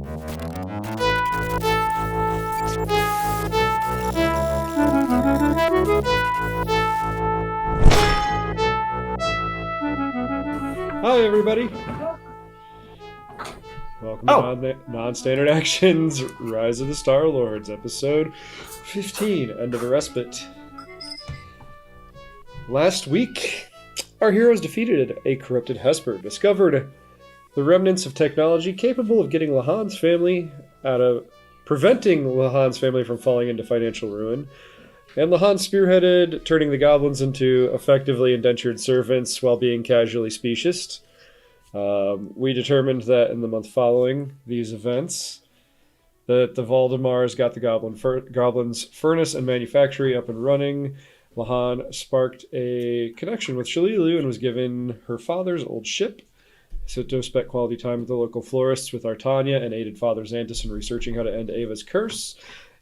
Hi, everybody. Welcome to Non-Standard Actions, Rise of the Star Lords, episode 15, End of a Respite. Last week, our heroes defeated a corrupted Hesper, discovered the remnants of technology capable of getting Lahan's family preventing Lahan's family from falling into financial ruin, and Lahan spearheaded turning the goblins into effectively indentured servants while being casually specious. We determined that in the month following these events, that the Valdemars got the goblins' furnace and manufactory up and running. Lahan sparked a connection with Shalilu and was given her father's old ship. Sito spent quality time with the local florists with Artania and aided Father Xantus in researching how to end Ava's curse.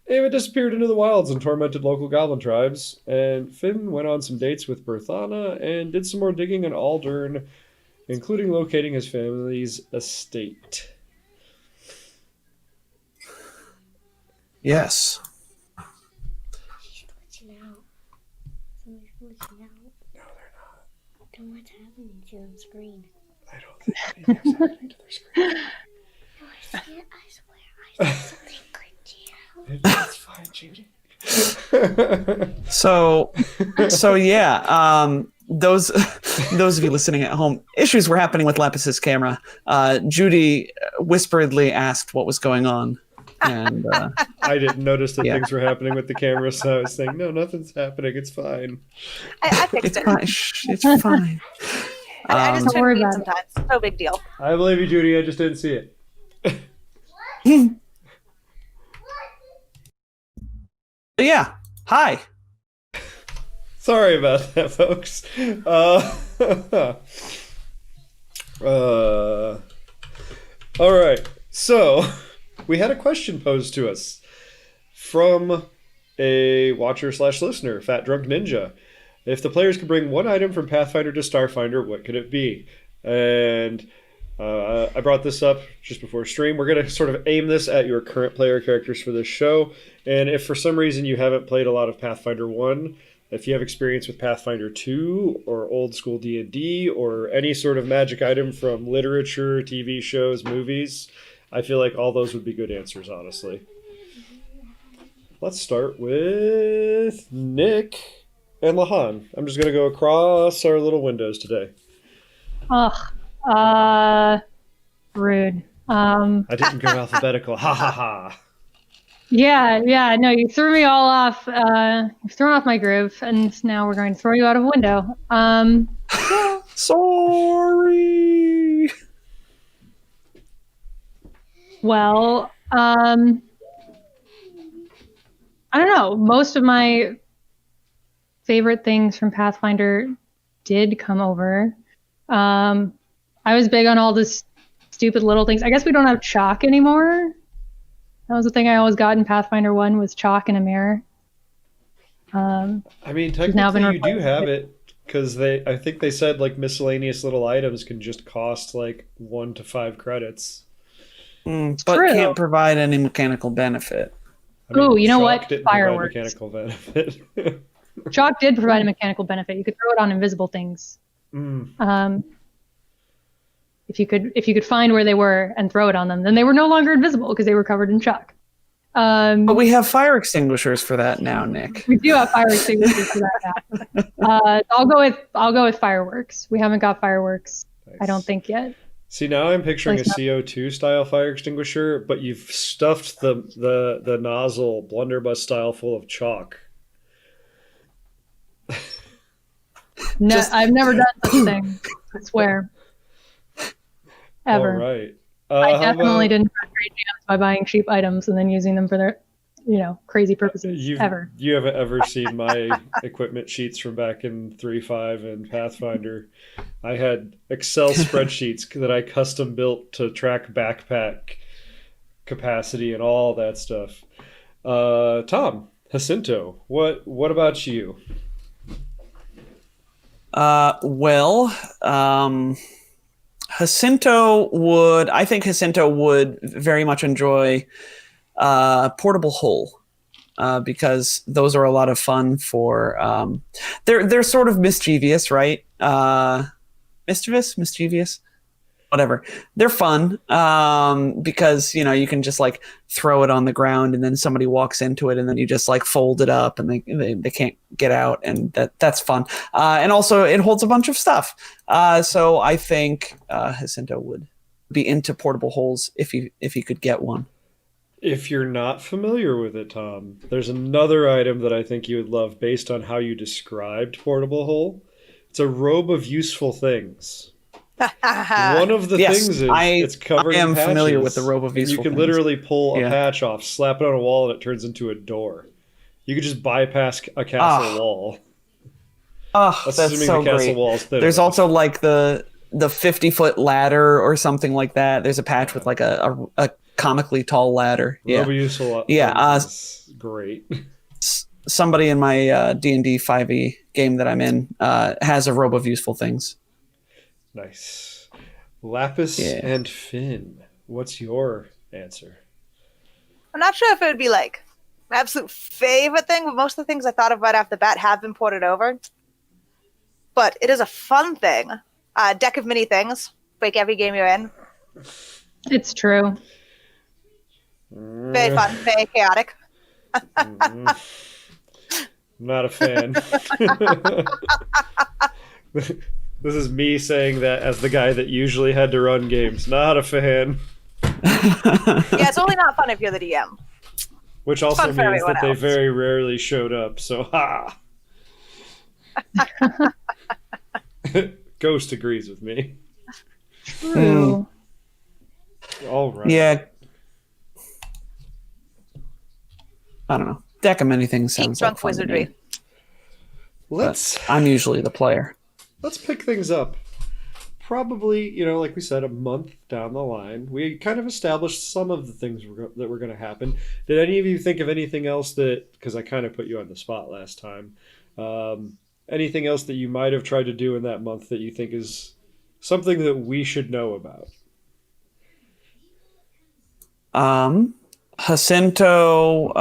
Ava disappeared into the wilds and tormented local goblin tribes, and Finn went on some dates with Berthana and did some more digging in Aldern, including locating his family's estate. Yes. She's glitching out. Somebody's glitching out. No, they're not. Then what's happening to the screen? I don't think anything's happening to their screen. No, I see it. I swear. I see something glitching out. It's fine, Judy. So yeah. Those of you listening at home, issues were happening with Lapis's camera. Judy whisperedly asked what was going on, and I didn't notice that things were happening with the camera, so I was saying, no, nothing's happening. It's fine. I fixed it's it. fine. It's fine. I just Don't worry couldn't read about it. sometimes. No big deal. I believe you, Judy. I just didn't see it. Yeah. Hi. Sorry about that, folks. All right. So, we had a question posed to us from a watcher/listener, Fat Drunk Ninja. If the players could bring one item from Pathfinder to Starfinder, what could it be? And I brought this up just before stream. We're going to sort of aim this at your current player characters for this show. And if for some reason you haven't played a lot of Pathfinder 1, if you have experience with Pathfinder 2 or old school D&D or any sort of magic item from literature, TV shows, movies, I feel like all those would be good answers, honestly. Let's start with Nick and Lahan. I'm just going to go across our little windows today. Rude. I didn't go alphabetical. Ha ha ha. Yeah, no, you threw me all off. You've thrown off my groove, and now we're going to throw you out of a window. Sorry. Well, I don't know. Most of my favorite things from Pathfinder did come over. I was big on all this stupid little things. I guess we don't have chalk anymore. That was the thing I always got in Pathfinder 1 was chalk in a mirror. I mean, technically you do have it, because I think they said like miscellaneous little items can just cost like 1 to 5 credits. But true. Can't provide any mechanical benefit. I mean, Ooh, you know chalk what? didn't provide Fireworks. mechanical benefit. Chalk did provide a mechanical benefit. You could throw it on invisible things. If you could find where they were and throw it on them, then they were no longer invisible because they were covered in chalk. But we have fire extinguishers for that now, Nick. We do have fire extinguishers for that now. I'll go with fireworks. We haven't got fireworks, Nice. I don't think yet. See, now I'm picturing a CO2 style fire extinguisher, but you've stuffed the nozzle blunderbuss style full of chalk. No, I've never done such a thing. I swear. Ever. All right. I definitely didn't trade jams by buying cheap items and then using them for their, crazy purposes. Ever. You haven't ever seen my equipment sheets from back in 3.5 and Pathfinder. I had Excel spreadsheets that I custom built to track backpack capacity and all that stuff. Tom, Jacinto, what about you? I think Jacinto would very much enjoy Portable Hole. Because those are a lot of fun for they're sort of mischievous, right? Mischievous, whatever. They're fun because you can just like throw it on the ground and then somebody walks into it and then you just like fold it up and they can't get out, and that's fun. And also it holds a bunch of stuff. So I think Jacinto would be into Portable Holes if he could get one. If you're not familiar with it, Tom, there's another item that I think you would love based on how you described Portable Hole. It's a robe of useful things. One of the things is it's covered in patches. I am familiar with the robe of useful things. You can literally pull a patch off, slap it on a wall, and it turns into a door. You could just bypass a castle wall. Oh, that's so great. There's also like the 50-foot ladder or something like that. There's a patch with like a comically tall ladder. Robe of useful great. Somebody in my D&D 5e game that I'm in has a robe of useful things. Nice. Lapis and Finn, what's your answer? I'm not sure if it would be like my absolute favorite thing, but most of the things I thought of right off the bat have been ported over. But it is a fun thing. Deck of mini things. Break every game you're in. It's true. Very fun, very chaotic. Not a fan. This is me saying that as the guy that usually had to run games. Not a fan. Yeah, it's only not fun if you're the DM. Which also means that they very rarely showed up, so ha! Ghost agrees with me. True. All right. Yeah. I don't know. Deck of many things sounds like fun wizardry. To me. I'm usually the player. Let's pick things up. Probably, like we said, a month down the line. We kind of established some of the things that were going to happen. Did any of you think of anything else because I kind of put you on the spot last time, anything else that you might have tried to do in that month that you think is something that we should know about? Jacinto,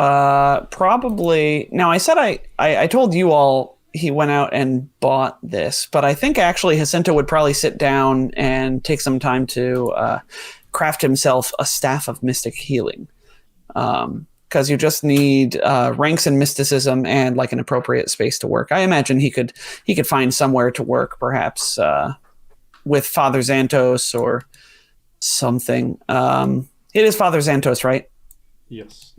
probably. Now, I said I told you all he went out and bought this, but I think actually Jacinto would probably sit down and take some time to craft himself a staff of mystic healing. Because you just need ranks in mysticism and like an appropriate space to work. I imagine he could find somewhere to work, perhaps with Father Xantos or something. It is Father Xantos, right? Yes.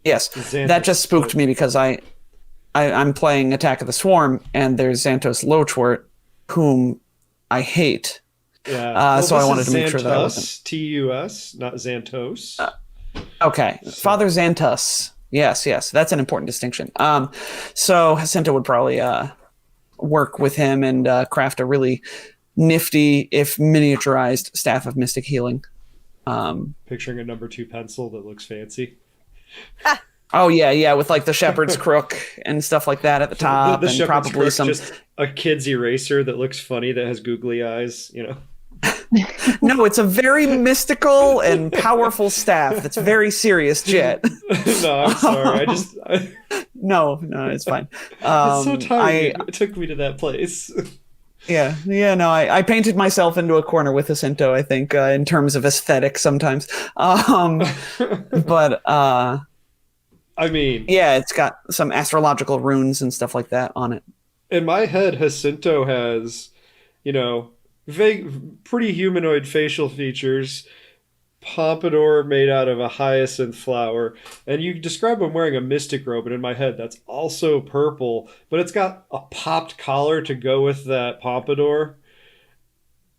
Yes. Xantos. That just spooked me because I'm playing Attack of the Swarm and there's Xantos Lochwort, whom I hate. Yeah. So I wanted to make sure that I wasn't. T-U-S, not Xantos. Okay. So. Father Xantos. Yes. That's an important distinction. So Jacinto would probably work with him and craft a really nifty, if miniaturized, staff of mystic healing. Picturing a number 2 pencil that looks fancy. Oh yeah, with like the shepherd's crook and stuff like that at the top, the and probably some just a kid's eraser that looks funny that has googly eyes. No, it's a very mystical and powerful staff. That's very serious, Jet. No, I'm sorry. No, it's fine. It's so tiny. It took me to that place. Yeah. No, I painted myself into a corner with Jacinto, I think, in terms of aesthetic sometimes. But I mean, yeah, it's got some astrological runes and stuff like that on it. In my head, Jacinto has, vague, pretty humanoid facial features, pompadour made out of a hyacinth flower, and you describe him wearing a mystic robe, and in my head, that's also purple, but it's got a popped collar to go with that pompadour.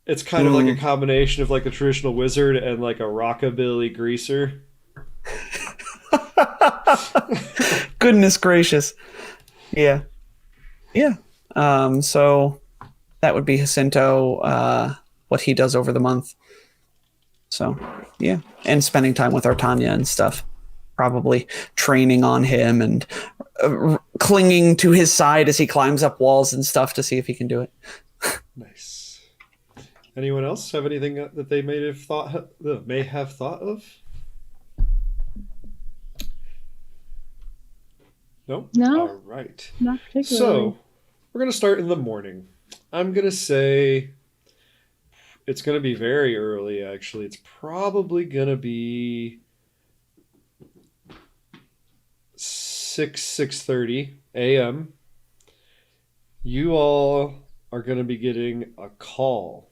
It's kind of like a combination of like the traditional wizard and like a rockabilly greaser. Goodness gracious. Yeah. So that would be Jacinto, what he does over the month. So, yeah. And spending time with Artanya and stuff. Probably training on him and clinging to his side as he climbs up walls and stuff to see if he can do it. Nice. Anyone else have anything that they may have thought of? No? No. All right. Not particularly. So, we're going to start in the morning. I'm going to say it's going to be very early, actually. It's probably going to be 6:30 a.m. You all are going to be getting a call.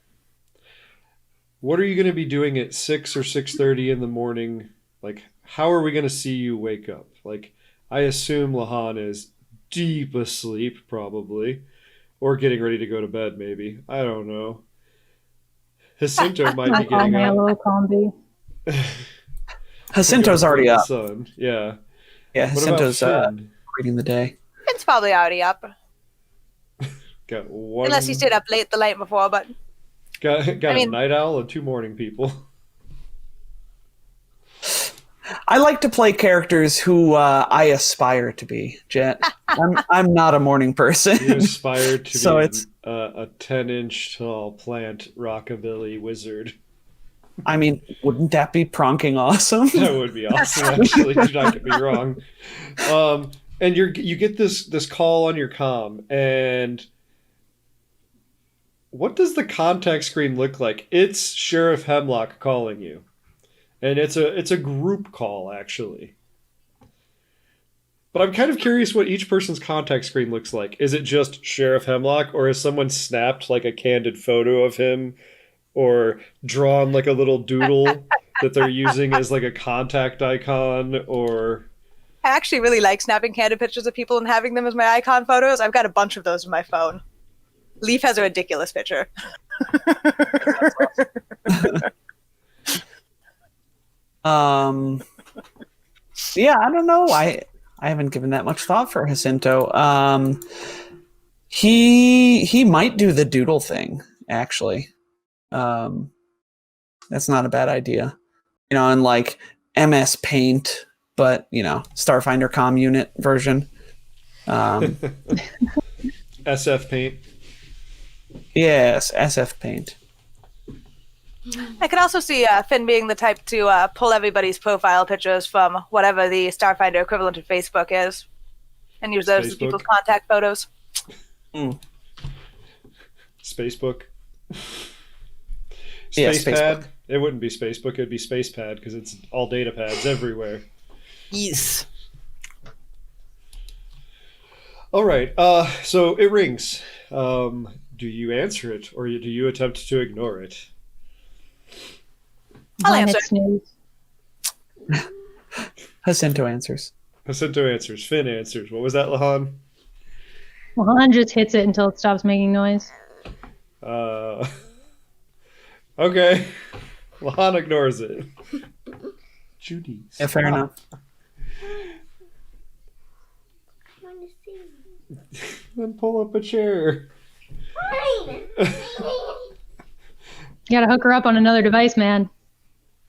What are you going to be doing at 6 or 6:30 in the morning? Like, how are we going to see you wake up? Like, I assume Lahan is deep asleep, probably, or getting ready to go to bed, maybe. I don't know. Jacinto might be I call getting my up. little combi. Jacinto's Go already to the up. sun. Yeah. Yeah, What about Jacinto's Finn? reading the day. It's probably already up. Got one. Unless he stayed up late the night before, but Got I mean- a night owl and two morning people. I like to play characters who I aspire to be, Jet. I'm not a morning person. You aspire to So be it's- a 10-inch tall plant rockabilly wizard. I mean, wouldn't that be pronking awesome? That would be awesome, actually. Do not get me wrong. And you get this call on your comm, and what does the contact screen look like? It's Sheriff Hemlock calling you, and it's a group call, actually. But I'm kind of curious what each person's contact screen looks like. Is it just Sheriff Hemlock, or has someone snapped like a candid photo of him, or drawn like a little doodle that they're using as like a contact icon, or... I actually really like snapping candid pictures of people and having them as my icon photos. I've got a bunch of those in my phone. Leaf has a ridiculous picture. Yeah, I don't know. I haven't given that much thought for Jacinto. He might do the doodle thing, actually. That's not a bad idea. In like MS Paint, but Starfinder comm unit version. SF Paint. Yes, SF Paint. I could also see Finn being the type to pull everybody's profile pictures from whatever the Starfinder equivalent of Facebook is and use those as Facebook. people's contact photos. Spacebook. Yeah, Space Spacebook. Pad. It wouldn't be Spacebook, it'd be Space Pad because it's all data pads everywhere. Yes. All right. So it rings. Do you answer it or do you attempt to ignore it? I'll Mine answer. it's snooze. Jacinto answers. Jacinto answers. Finn answers. What was that, Lahan? Well, Han just hits it until it stops making noise. Okay. Lahan ignores it. Judy. Yeah, fair enough. I want to see. Then pull up a chair. Fine. You gotta hook her up on another device, man.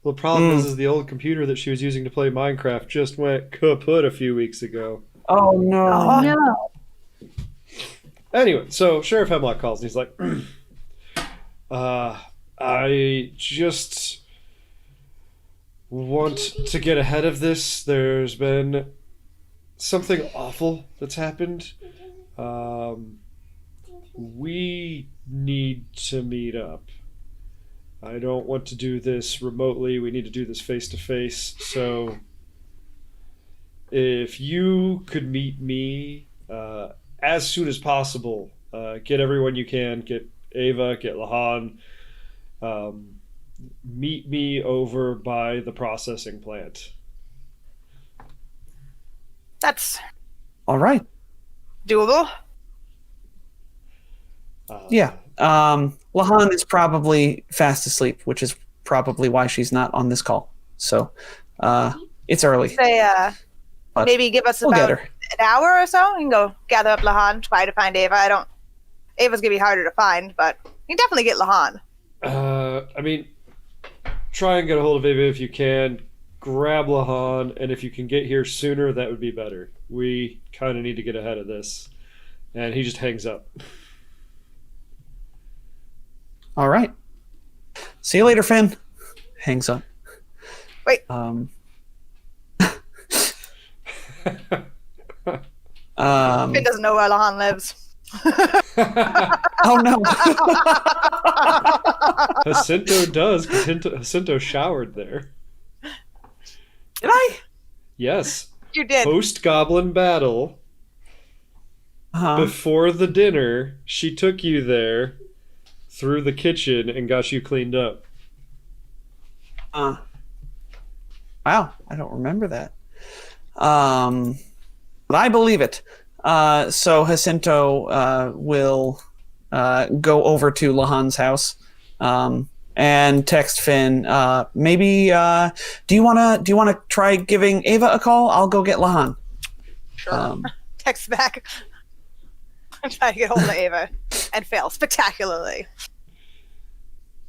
The problem is the old computer that she was using to play Minecraft just went kaput a few weeks ago. Oh no. Oh, no. Anyway, so Sheriff Hemlock calls and he's like, I just want to get ahead of this. There's been something awful that's happened. We need to meet up. I don't want to do this remotely. We need to do this face to face. So if you could meet me as soon as possible, get everyone you can, get Ava, get Lahan, meet me over by the processing plant. That's All right. doable. Yeah. Lahan is probably fast asleep, which is probably why she's not on this call. So it's early. Say, But maybe give us we'll get about her. an hour or so. You can go gather up Lahan, try to find Ava. Ava's gonna be harder to find, but you can definitely get Lahan. I mean, try and get a hold of Ava if you can. Grab Lahan, and if you can get here sooner, that would be better. We kind of need to get ahead of this. And he just hangs up. All right. See you later, Finn. Hangs up. Wait. Finn doesn't know where Lahan lives. Oh no. Jacinto does, because Jacinto showered there. Did I? Yes. You did. Post-goblin battle, before the dinner, she took you there through the kitchen and got you cleaned up. Wow, I don't remember that. But I believe it. So Jacinto will go over to Lahan's house and text Finn. Maybe do you wanna try giving Ava a call? I'll go get Lahan. Sure. Text back. I'm trying to get hold of Ava and fail spectacularly.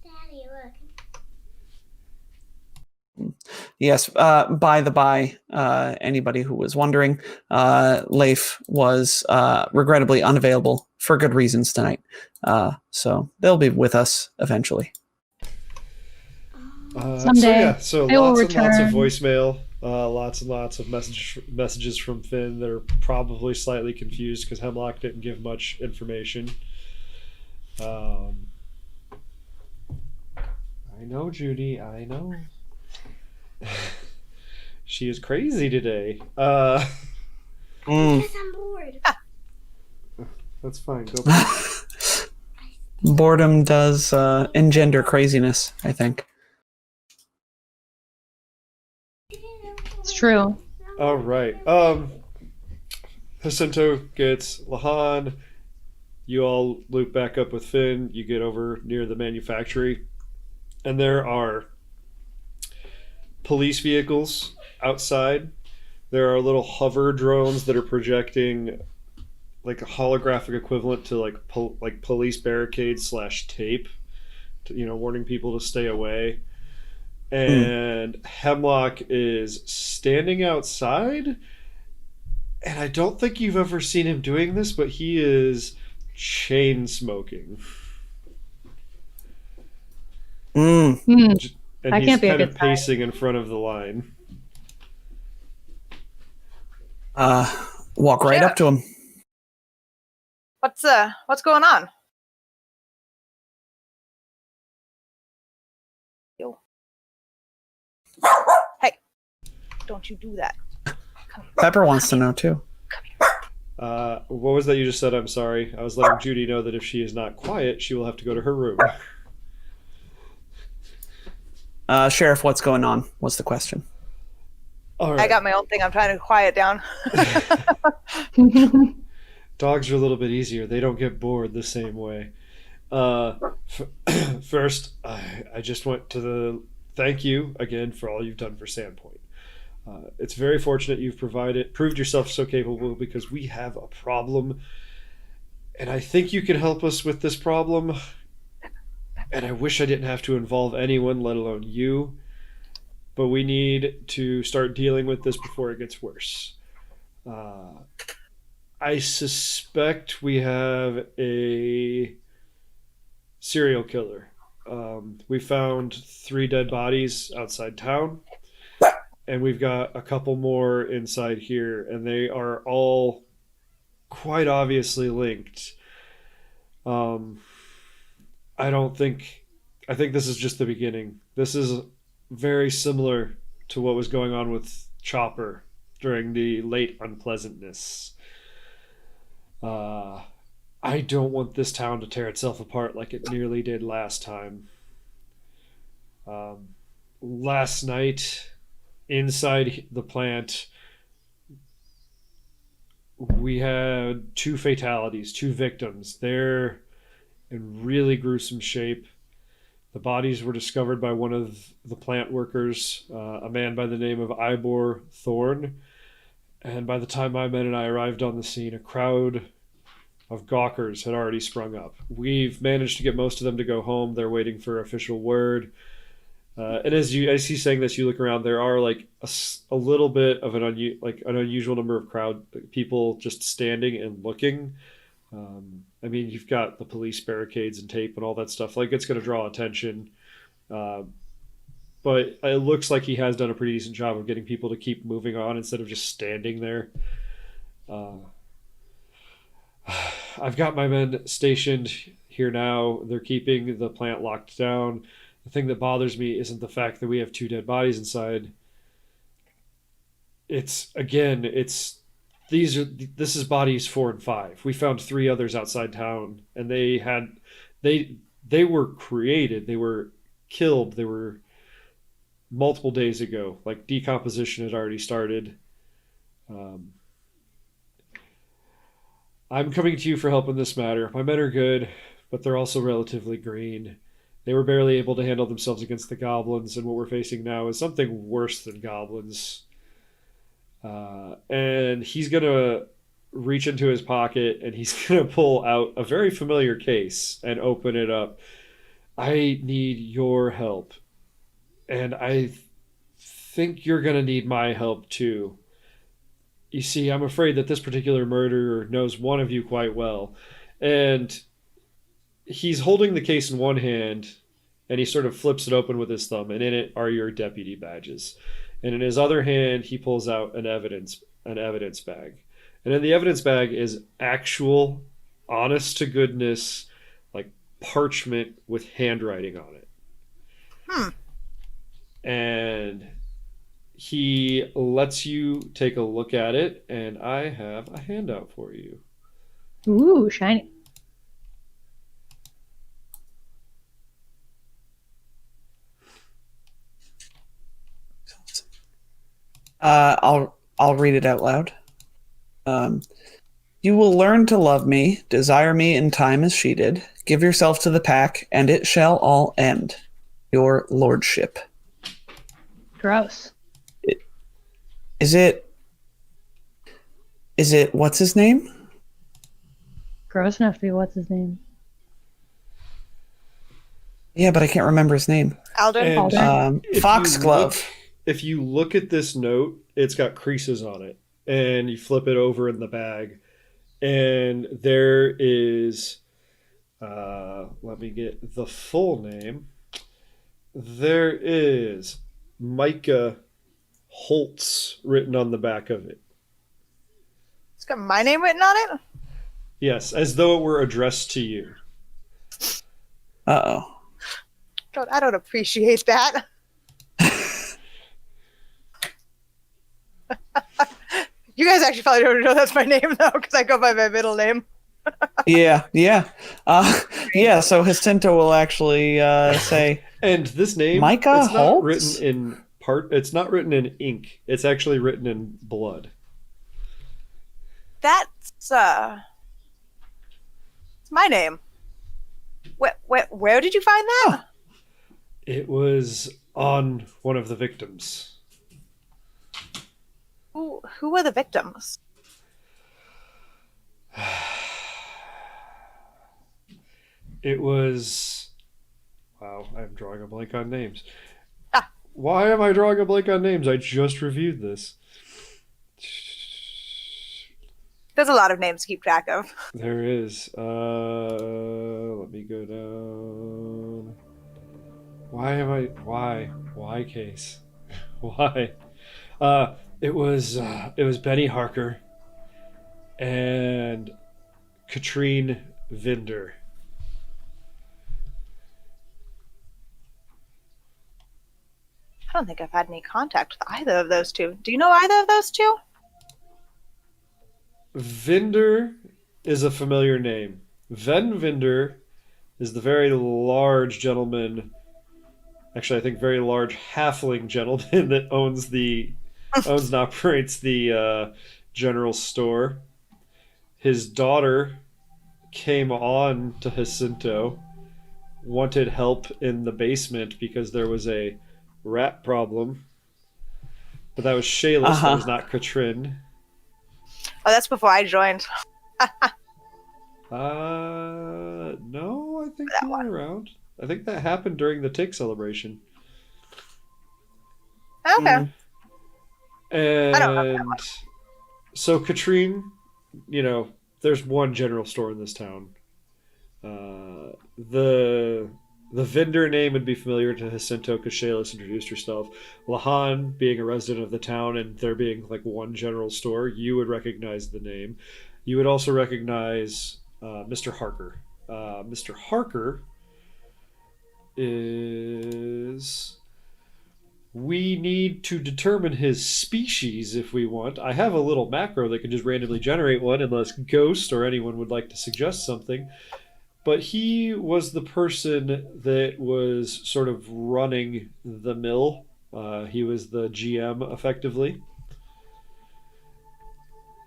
Daddy, look. Yes. By the by, anybody who was wondering, Leif was regrettably unavailable for good reasons tonight. So they'll be with us eventually. Someday. So they will lots and lots of return. voicemail, lots and lots of messages from Finn that are probably slightly confused because Hemlock didn't give much information. I know, Judy. I know. She is crazy today. Because I'm bored. That's fine. Go. Boredom does engender craziness, I think. It's true. All right. Jacinto gets Lahan. You all loop back up with Finn. You get over near the manufactory, and there are police vehicles outside. There are little hover drones that are projecting like a holographic equivalent to like police barricades / tape, warning people to stay away. And Hemlock is standing outside, and I don't think you've ever seen him doing this, but he is chain smoking. And That he's can't be a kind of good sign. pacing in front of the line. Walk right Yeah. up to him. What's going on? Yo. Hey, don't you do that. Come here. Pepper wants to know too. Come here. What was that you just said? I'm sorry. I was letting Judy know that if she is not quiet, she will have to go to her room. Sheriff, what's going on? What's the question? All right. I got my own thing. I'm trying to quiet down. Dogs are a little bit easier. They don't get bored the same way. First, I just want to thank you again for all you've done for Sandpoint. It's very fortunate you've proved yourself so capable, because we have a problem, and I think you can help us with this problem. And I wish I didn't have to involve anyone, let alone you. But we need to start dealing with this before it gets worse. I suspect we have a serial killer. We found 3 dead bodies outside town, and we've got a couple more inside here, and they are all quite obviously linked. I think this is just the beginning. This is very similar to what was going on with Chopper during the late unpleasantness. I don't want this town to tear itself apart like it nearly did last time. Last night, inside the plant, we had 2 fatalities, 2 victims. They're in really gruesome shape. The bodies were discovered by one of the plant workers, a man by the name of Ivor Thorne. And by the time my men and I arrived on the scene, a crowd of gawkers had already sprung up. We've managed to get most of them to go home. They're waiting for official word. And as he's saying this, you look around, there are like a little bit of an unusual number of people just standing and looking. I mean, you've got the police barricades and tape and all that stuff. Like, it's going to draw attention. Uh, but it looks like he has done a pretty decent job of getting people to keep moving on instead of just standing there. Uh, I've got my men stationed here now. They're keeping the plant locked down. The thing that bothers me isn't the fact that we have 2 dead bodies inside. It's this is bodies 4 and 5. We found 3 others outside town, and they were created. They were killed. They were multiple days ago. Like, decomposition had already started. Um, I'm coming to you for help in this matter. My men are good, but they're also relatively green. They were barely able to handle themselves against the goblins, and what we're facing now is something worse than goblins. And he's going to reach into his pocket and he's going to pull out a very familiar case and open it up. I need your help. And I think you're going to need my help too. You see, I'm afraid that this particular murderer knows one of you quite well. And he's holding the case in one hand, and he sort of flips it open with his thumb, and in it are your deputy badges. And in his other hand, he pulls out an evidence bag. And in the evidence bag is actual, honest to goodness, like parchment with handwriting on it. And he lets you take a look at it, and I have a handout for you. Ooh, shiny. I'll read it out loud. You will learn to love me, desire me in time as she did. Give yourself to the pack, and it shall all end. Your lordship. Gross. Is it what's his name? Gross enough to be what's his name? Yeah, but I can't remember his name. Alden. Foxglove. If you look at this note, it's got creases on it, and you flip it over in the bag, and there is, let me get the full name. There is Micah Holtz written on the back of it. It's got my name written on it? Yes, as though it were addressed to you. Uh-oh. I don't appreciate that. You guys actually probably don't know that's my name, though, because I go by my middle name. Yeah. So Jacinto will actually say, and this name, Micah it's not Holtz? written in it's not written in ink. It's actually written in blood. That's it's my name. Where did you find that? It was on one of the victims. Who were the victims? It was... Wow, I'm drawing a blank on names. Ah. Why am I drawing a blank on names? I just reviewed this. There's a lot of names to keep track of. There is. Let me go down. Why case? Why? It was Benny Harker and Katrine Vinder. I don't think I've had any contact with either of those two. Do you know either of those two? Vinder is a familiar name. Ven Vinder is the very large gentleman, actually I think very large halfling gentleman that owns and operates the general store. His daughter came on to Jacinto, wanted help in the basement because there was a rat problem. But that was Shaylis, that was not Katrin. Oh, that's before I joined. No, I think you were around. I think that happened during the Tick celebration. Okay. And I don't know that one. So Katrine, there's one general store in this town. The The vendor name would be familiar to Jacinto because Shayla's introduced herself. Lahan, being a resident of the town and there being like one general store, you would recognize the name. You would also recognize Mr. Harker. Mr. Harker is... We need to determine his species if we want. I have a little macro that can just randomly generate one unless Ghost or anyone would like to suggest something. But he was the person that was sort of running the mill. He was the GM, effectively.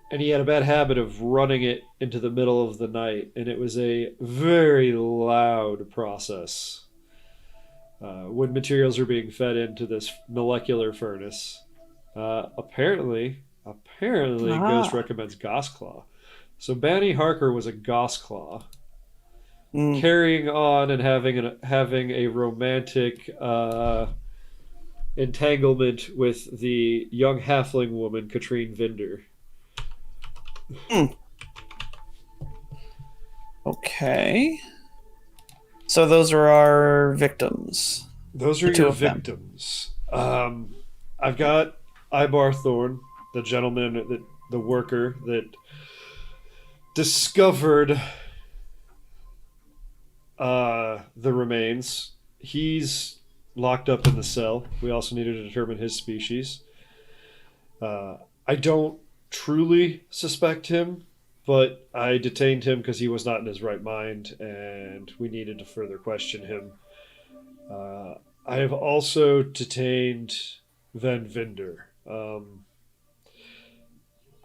And he had a bad habit of running it into the middle of the night. And it was a very loud process when materials are being fed into this molecular furnace. Apparently, Ghost recommends Gossclaw. So Banny Harker was a Gossclaw. Carrying on and having a romantic entanglement with the young halfling woman Katrine Vinder. Okay. So those are our victims. Those are your victims. I've got Ibar Thorn, the gentleman, the worker that discovered the remains. He's locked up in the cell. We also need to determine his species. I don't truly suspect him, but I detained him because he was not in his right mind, and we needed to further question him. I have also detained Van Vinder.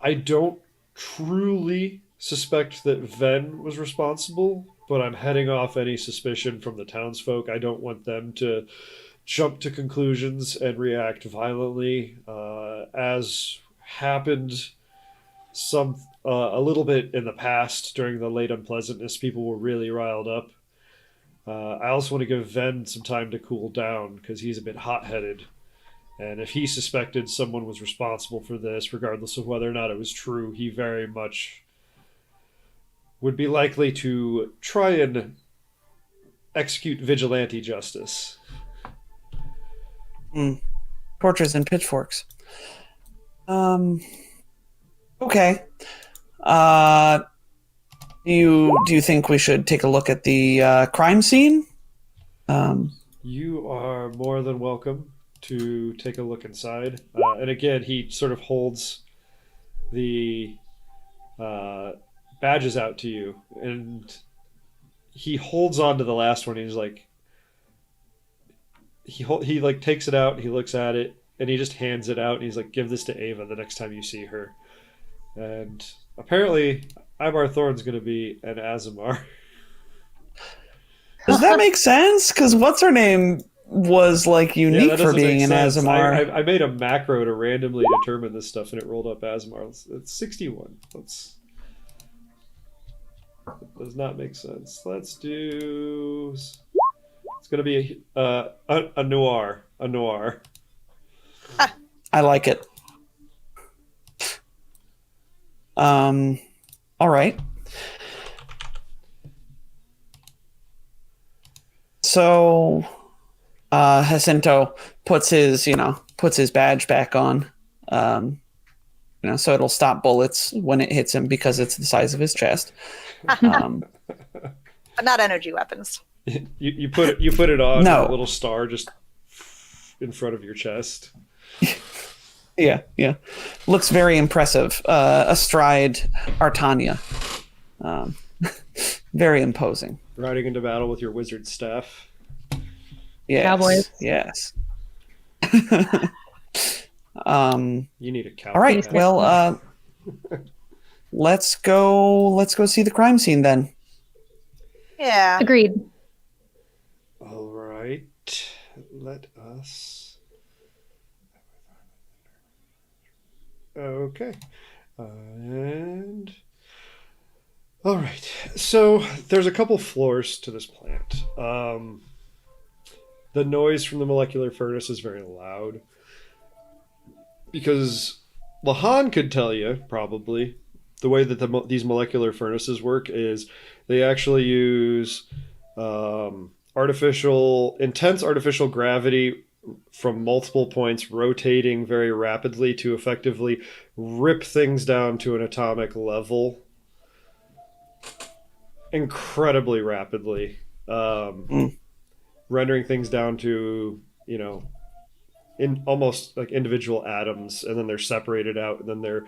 I don't truly suspect that Ven was responsible, but I'm heading off any suspicion from the townsfolk. I don't want them to jump to conclusions and react violently, as happened a little bit in the past during the late unpleasantness. People were really riled up. I also want to give Ven some time to cool down because he's a bit hot-headed. And if he suspected someone was responsible for this, regardless of whether or not it was true, he very much would be likely to try and execute vigilante justice. Torches and pitchforks. Okay. Do you think we should take a look at the crime scene? You are more than welcome to take a look inside. And again, he sort of holds the badges out to you, and he holds on to the last one. He's like, he like takes it out, he looks at it, and he just hands it out, and he's like, give this to Ava the next time you see her. And apparently Ibar Thorn's going to be an Azamar. Does that make sense? Because what's her name was like unique for being an Azamar. I made a macro to randomly determine this stuff, and it rolled up Azamar. It's 61. That does not make sense. Let's do... It's going to be a noir. A noir. I like it. All right. So, Jacinto puts his badge back on, so it'll stop bullets when it hits him because it's the size of his chest. But not energy weapons. You put it on No. a little star just in front of your chest. Yeah. Looks very impressive. Astride Artania. Very imposing. Riding into battle with your wizard staff. Yes. Cowboys. Yes. You need a cowboy. All right. Well, let's go see the crime scene then. Yeah. Agreed. All right. Let us... Okay. And... All right. So there's a couple floors to this plant. The noise from the molecular furnace is very loud. Because Lahan could tell you, probably, the way that these molecular furnaces work is they actually use intense artificial gravity from multiple points rotating very rapidly to effectively rip things down to an atomic level incredibly rapidly, rendering things down to, in almost like individual atoms, and then they're separated out, and then they're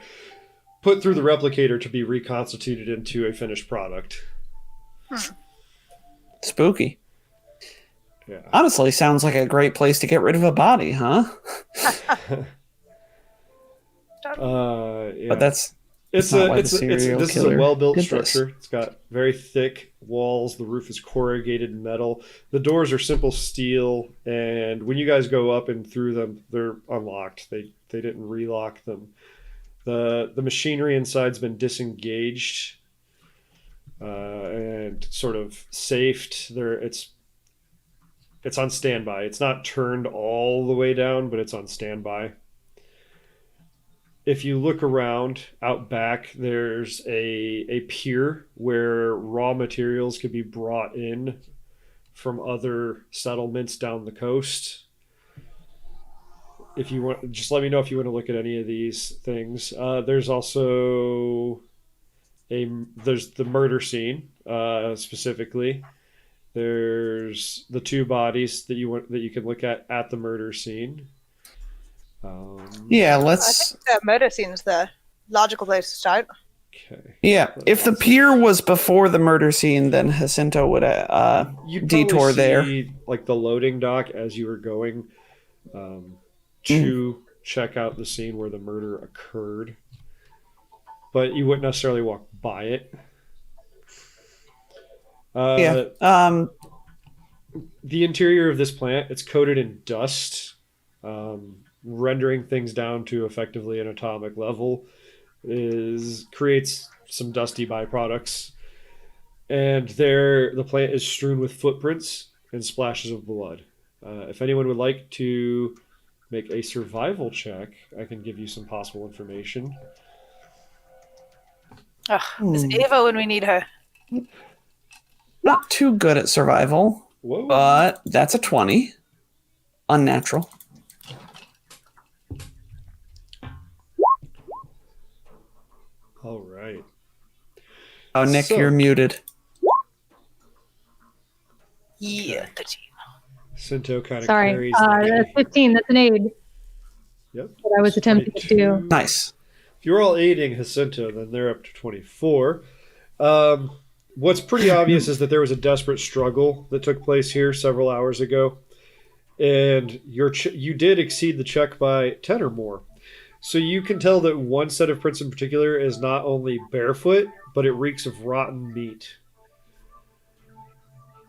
put through the replicator to be reconstituted into a finished product. Spooky. Yeah. Honestly, sounds like a great place to get rid of a body, huh? Yeah. But this This is a well-built structure. It's got very thick walls. The roof is corrugated metal. The doors are simple steel, and when you guys go up and through them, they're unlocked. They didn't relock them. The machinery inside's been disengaged and sort of safed. It's on standby. It's not turned all the way down, but it's on standby. If you look around out back, there's a pier where raw materials could be brought in from other settlements down the coast. If you want, just let me know if you want to look at any of these things. There's also there's the murder scene specifically. There's the two bodies that you can look at the murder scene. Yeah, I think the murder scene's the logical place to start. Okay. Yeah, if the pier was before the murder scene, then Jacinto would You'd detour there. see, like the loading dock as you were going to check out the scene where the murder occurred, but you wouldn't necessarily walk by it. The interior of this plant, it's coated in dust. Rendering things down to effectively an atomic level creates some dusty byproducts, and the plant is strewn with footprints and splashes of blood. If anyone would like to make a survival check, I can give you some possible information. Is Ava when we need her? Not too good at survival. Whoa. But that's a 20. Unnatural. All right. Oh, Nick, you're muted. Yeah. Cinto kind of Sorry, carries the that's 15. That's an aid. Yep. That I was attempting to do. Nice. If you're all aiding Jacinto, then they're up to 24. What's pretty obvious is that there was a desperate struggle that took place here several hours ago, and you did exceed the check by 10 or more. So you can tell that one set of prints in particular is not only barefoot, but it reeks of rotten meat.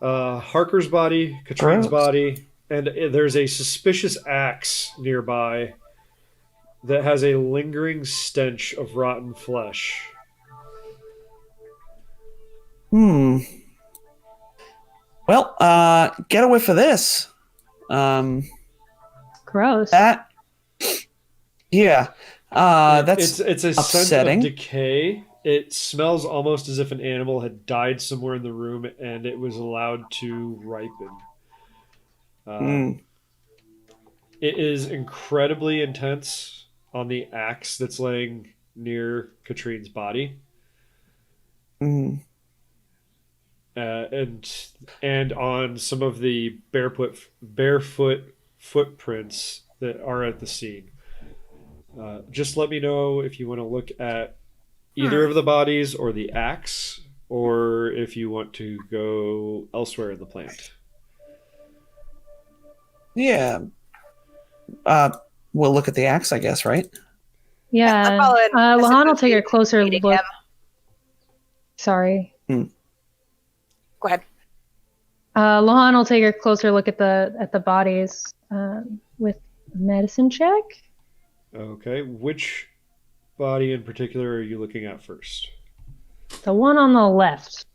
Harker's body, Katrine's body, and there's a suspicious axe nearby that has a lingering stench of rotten flesh. Well, get a whiff of this. Gross. That's it's a upsetting. sense of decay. It smells almost as if an animal had died somewhere in the room and it was allowed to ripen. It is incredibly intense on the axe that's laying near Katrine's body. And on some of the barefoot footprints that are at the scene. Just let me know if you want to look at either of the bodies or the axe, or if you want to go elsewhere in the plant. Yeah. We'll look at the axe, I guess, right? Yeah. Lahan will take a closer look. Sorry. Go ahead. Lahan will take a closer look at the bodies with a medicine check. Okay, which body in particular are you looking at first? The one on the left.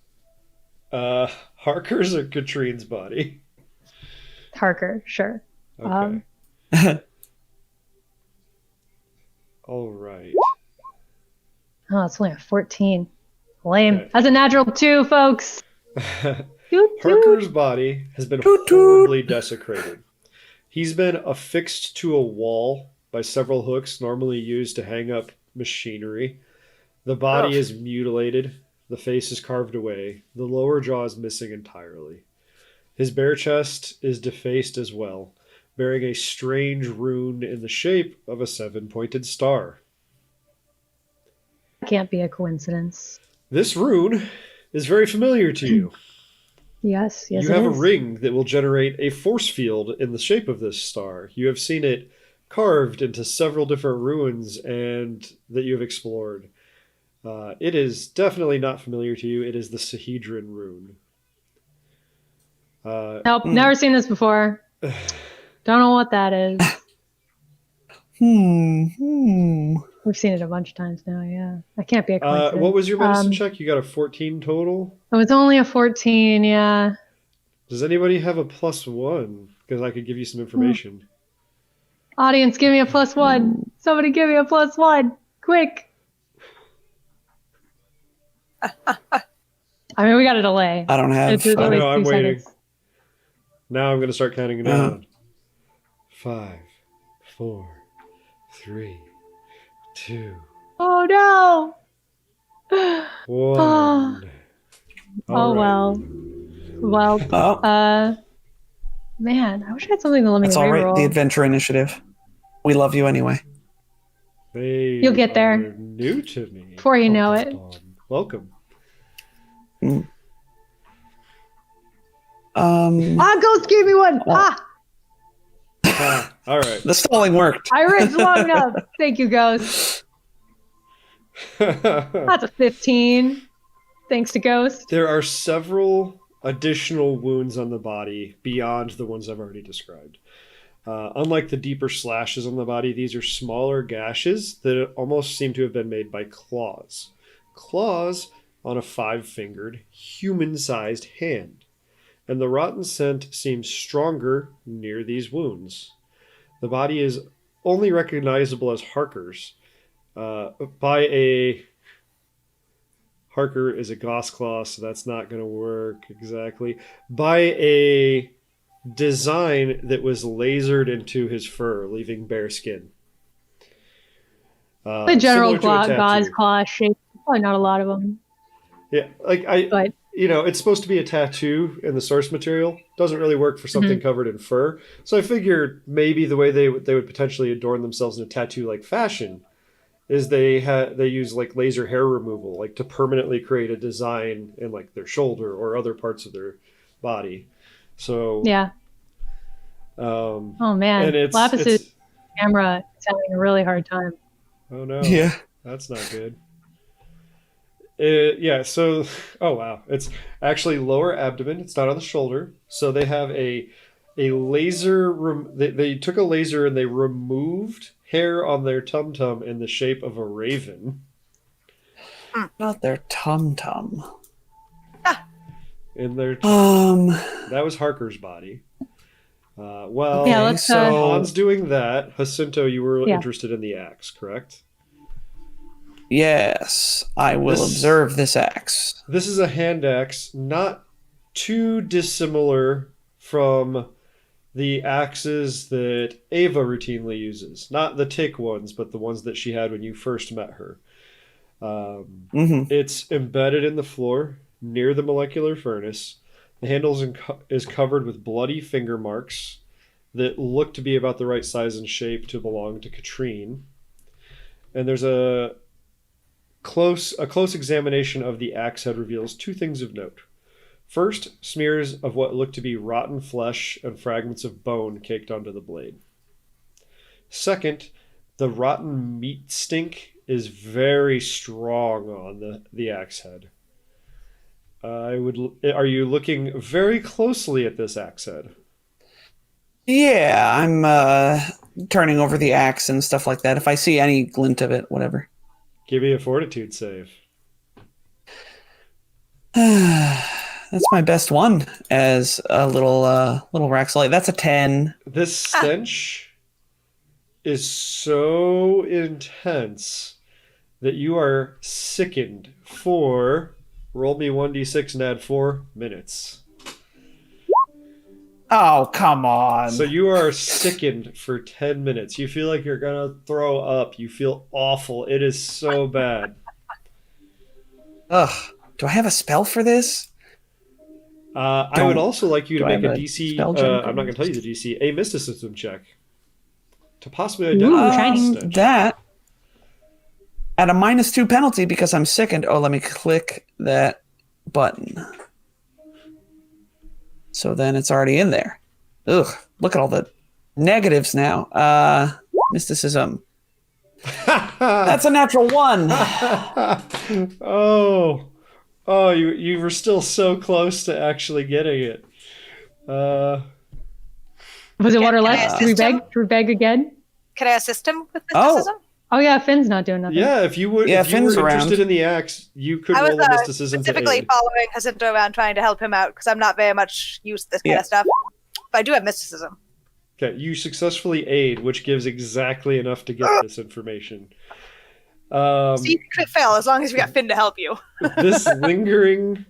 Harker's or Katrine's body? Harker, sure. Okay. All right. Oh, it's only a 14. Lame. Okay. That's a natural 2, folks. Toot, toot. Harker's body has been Toot, toot. horribly desecrated. He's been affixed to a wall by several hooks normally used to hang up machinery. The body Ugh. is mutilated. The face is carved away. The lower jaw is missing entirely. His bare chest is defaced as well, bearing a strange rune in the shape of a 7-pointed star. Can't be a coincidence. This rune is very familiar to you. Yes, yes, You it have is. a ring that will generate a force field in the shape of this star. You have seen it carved into several different ruins and that you have explored. It is definitely not familiar to you. It is the Sahedron rune. Nope, never seen this before. Don't know what that is. We've seen it a bunch of times now, yeah. That can't be a coincidence. What was your medicine check? You got a 14 total? It was only a 14, yeah. Does anybody have a +1? Because I could give you some information. Audience, give me a +1. Somebody give me a +1. Quick. I mean, we got a delay. I don't have. It's at I least know, I'm 2 waiting. seconds. Now I'm going to start counting down. 5, 4, 3, 2, Oh no! 1. Oh well. Well, Oh, man, I wish I had something to let me that's all right. reroll. The adventure initiative. We love you anyway. They You'll get there. are new to me. Before you know it. Welcome. Ghost gave me one! Ah! All right. The stalling worked. I rigged long enough. Thank you, Ghost. That's a 15. Thanks to Ghost. There are several additional wounds on the body beyond the ones I've already described. Unlike the deeper slashes on the body, these are smaller gashes that almost seem to have been made by claws. Claws on a 5-fingered, human-sized hand. And the rotten scent seems stronger near these wounds. The body is only recognizable as Harker's by a... Harker is a Goss Claw, so that's not going to work exactly. By a design that was lasered into his fur, leaving bare skin. The general Similar to a gauze tattoo. claw shape. Probably not a lot of them. Yeah, But it's supposed to be a tattoo in the source material. Doesn't really work for something covered in fur. So I figured maybe the way they would potentially adorn themselves in a tattoo-like fashion is they use like laser hair removal, like to permanently create a design in like their shoulder or other parts of their body. So yeah. oh Man. and Lapis' camera is having a really hard time. oh no, Yeah. that's not good. So oh wow, it's actually lower abdomen. It's not on the shoulder. So they have a laser. They took a laser and they removed hair on their tum-tum in the shape of a raven. Not their tum-tum. In their that was Harker's body. Well, Yeah, let's, so Han's doing that. Jacinto, you were Yeah. interested in the axe, correct? yes, I will observe this axe. This is a hand axe, not too dissimilar from the axes that Ava routinely uses. Not the tick ones, but the ones that she had when you first met her. It's embedded in the floor near the molecular furnace. The handle is covered with bloody finger marks that look to be about the right size and shape to belong to Katrine. And there's a close examination of the axe head reveals 2 things of note. First, smears of what look to be rotten flesh and fragments of bone caked onto the blade. Second, the rotten meat stink is very strong on the axe head. Are you looking very closely at this axe head? Yeah, I'm turning over the axe and stuff like that. If I see any glint of it, whatever. Give me a fortitude save. That's my best one as a little Raxolite. That's a 10. This stench is so intense that you are sickened for, roll me 1d6 and add 4 minutes. Oh, come on. So you are sickened for 10 minutes. You feel like you're gonna throw up. You feel awful. It is so bad. Ugh. Do I have a spell for this? I would also like you to Do I make a have a DC. spell check? I'm not gonna tell you the DC. A mysticism check to possibly Ooh, identify shiny. the stench. That at a -2 penalty because I'm sickened. Oh, let me click that button. So then it's already in there. Ugh, look at all the negatives now. Mysticism. That's a natural 1. Oh, you were still so close to actually getting it. Was it water Can I left? Do we assist him? beg? Do we beg again? Can I assist him with Oh. mysticism? Oh yeah, Finn's not doing nothing. Yeah, if you were Finn's interested around. in the axe, you could I was roll a mysticism to specifically aid. following Jacinto around trying to help him out because I'm not very much used to this kind Yeah. of stuff. But I do have mysticism. Okay, you successfully aid, which gives exactly enough to get this information. So you can crit fail as long as you got Finn to help you. This lingering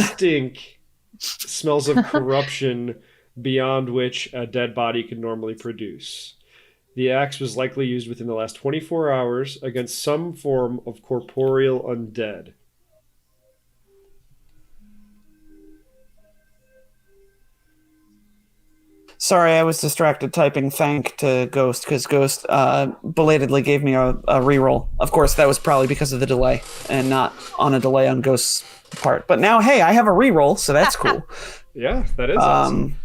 stink smells of corruption beyond which a dead body can normally produce. The axe was likely used within the last 24 hours against some form of corporeal undead. Sorry, I was distracted typing thank to Ghost because Ghost belatedly gave me a reroll. Of course, that was probably because of the delay and not on a delay on Ghost's part. But now, hey, I have a reroll, so that's cool. Yeah, that is awesome.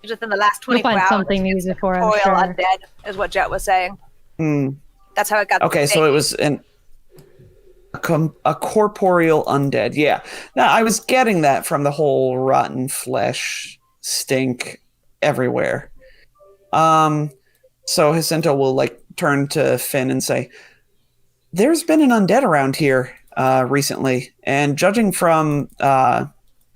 Within the last We'll 24 find hours. something to use it for, I'm Corporeal sure. undead is what Jet was saying. That's how it got. Okay, the so it was a corporeal undead. Yeah. Now, I was getting that from the whole rotten flesh stink everywhere. So Jacinto will like turn to Finn and say, "There's been an undead around here recently, and judging from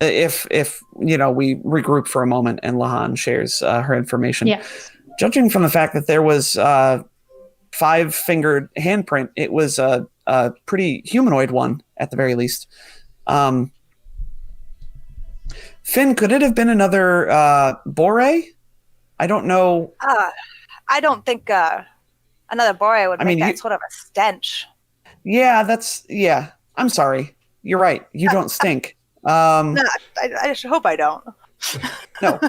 if you know we regroup for a moment and Lahan shares her information, Yeah. judging from the fact that there was 5-fingered handprint, it was a pretty humanoid one at the very least. Finn, could it have been another Bore? I don't know. I don't think another Bore would I make mean, that sort of a stench. Yeah. I'm sorry. You're right. You don't stink. No, I just hope I don't. No.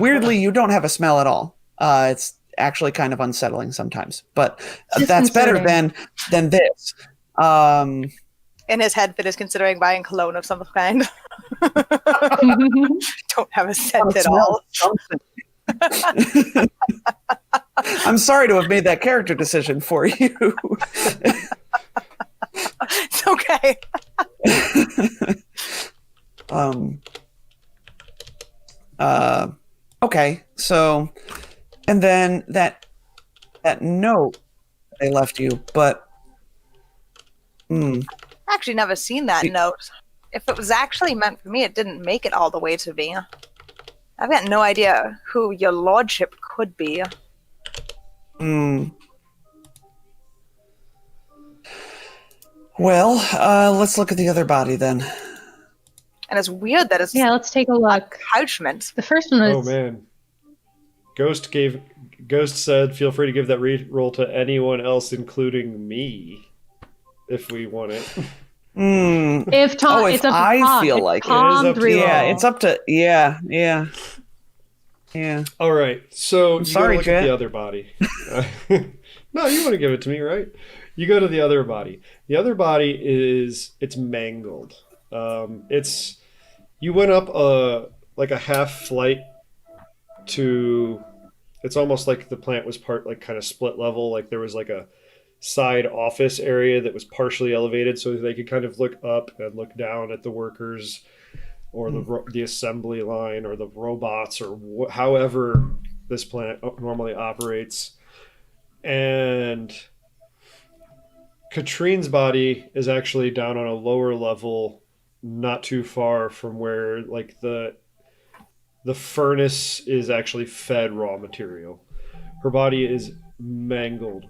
Weirdly, you don't have a smell at all. It's actually kind of unsettling sometimes, but that's better than this. In his head, Finn is considering buying cologne of some kind. Don't have a scent at all. I'm sorry to have made that character decision for you. It's okay. Okay, so, and then that note they left you, but Actually, never seen that note. If it was actually meant for me, it didn't make it all the way to me. I've got no idea who your lordship could be. Well, let's look at the other body then. And it's weird that it's Yeah, let's take a look. parchment. The first one Oh was man. Ghost said, "Feel free to give that re-roll to anyone else, including me, if we want it." if Tom. Oh, if it's up to I Tom. feel It's like it. Tom's It is up to reroll. Yeah, it's up to yeah. All right, so you sorry, gotta look at Jet. the other body. No, you want to give it to me, right? You go to the other body. The other body it's mangled. You went up like a half flight to. It's almost like the plant was part like kind of split level. Like there was like a side office area that was partially elevated, so they could kind of look up and look down at the workers, or the assembly line, or the robots, or however this plant normally operates. And Katrine's body is actually down on a lower level, not too far from where like the furnace is actually fed raw material. Her body is mangled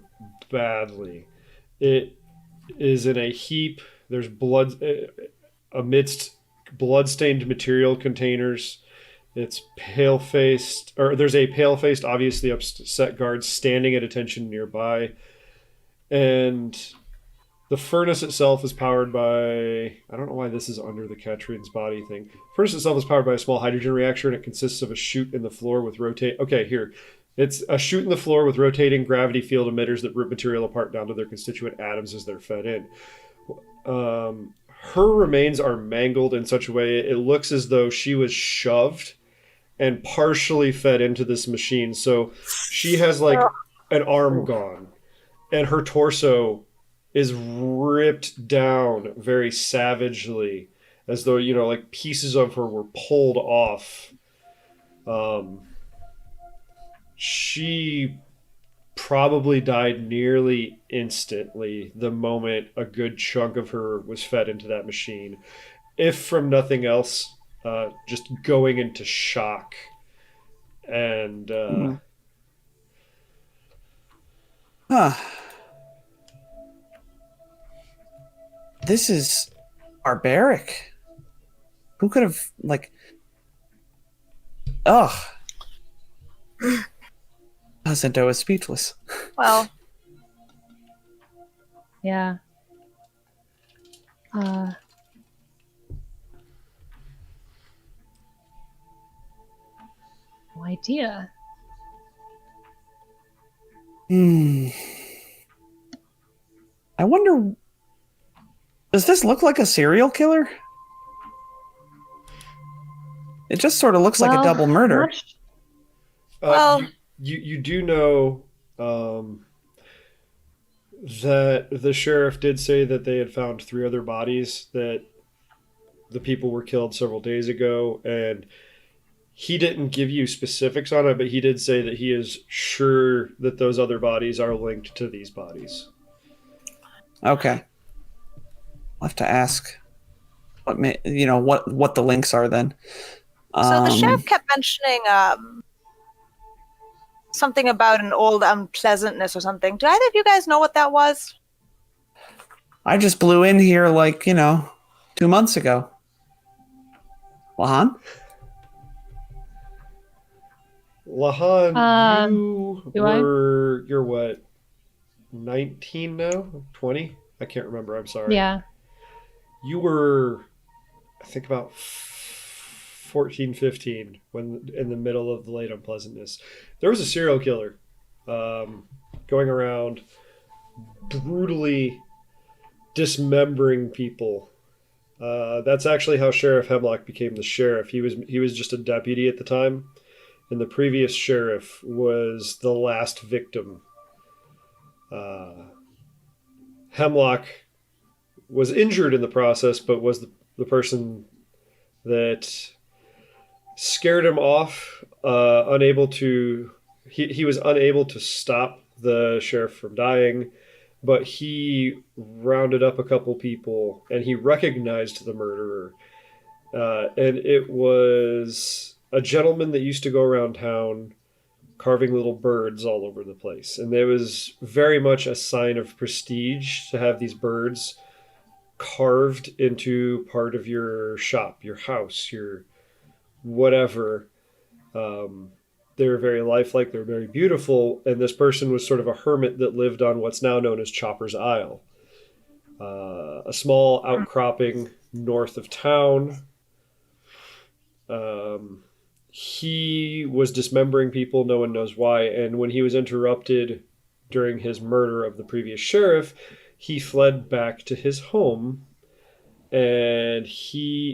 badly. It is in a heap. There's blood amidst blood-stained material containers. It's pale-faced, or there's a pale-faced, obviously upset guard standing at attention nearby. And the furnace itself is powered by, I don't know why this is under the Katrin's body thing. Furnace itself is powered by a small hydrogen reactor, and it consists of a chute in the floor with It's a chute in the floor with rotating gravity field emitters that rip material apart down to their constituent atoms as they're fed in. Her remains are mangled in such a way it looks as though she was shoved and partially fed into this machine. So she has like an arm gone, and her torso is ripped down very savagely, as though, like pieces of her were pulled off. She probably died nearly instantly the moment a good chunk of her was fed into that machine. If from nothing else, just going into shock. And This is barbaric. Who could have, ugh. Jacinto is speechless. Well, Yeah. No idea. I wonder, does this look like a serial killer? It just sort of looks like a double murder. Well- you do know that the sheriff did say that they had found 3 other bodies, that the people were killed several days ago, and he didn't give you specifics on it, but he did say that he is sure that those other bodies are linked to these bodies. Okay. I'll have to ask what the links are then. so the sheriff kept mentioning something about an old unpleasantness or something. Do either of you guys know what that was? I just blew in here 2 months ago. Lahan? Lahan, you're what, 19 now? 20? I can't remember, I'm sorry. Yeah. You were, I think, about 14, 15, when in the middle of the late unpleasantness. There was a serial killer going around brutally dismembering people. That's actually how Sheriff Hemlock became the sheriff. He was just a deputy at the time, and the previous sheriff was the last victim. Hemlock was injured in the process, but was the person that scared him off, he was unable to stop the sheriff from dying, but he rounded up a couple people and he recognized the murderer. And it was a gentleman that used to go around town carving little birds all over the place. And there was very much a sign of prestige to have these birds carved into part of your shop, your house, your whatever. They were very lifelike, they were very beautiful, and this person was sort of a hermit that lived on what's now known as Chopper's Isle, a small outcropping north of town. He was dismembering people, no one knows why, and when he was interrupted during his murder of the previous sheriff, he fled back to his home, and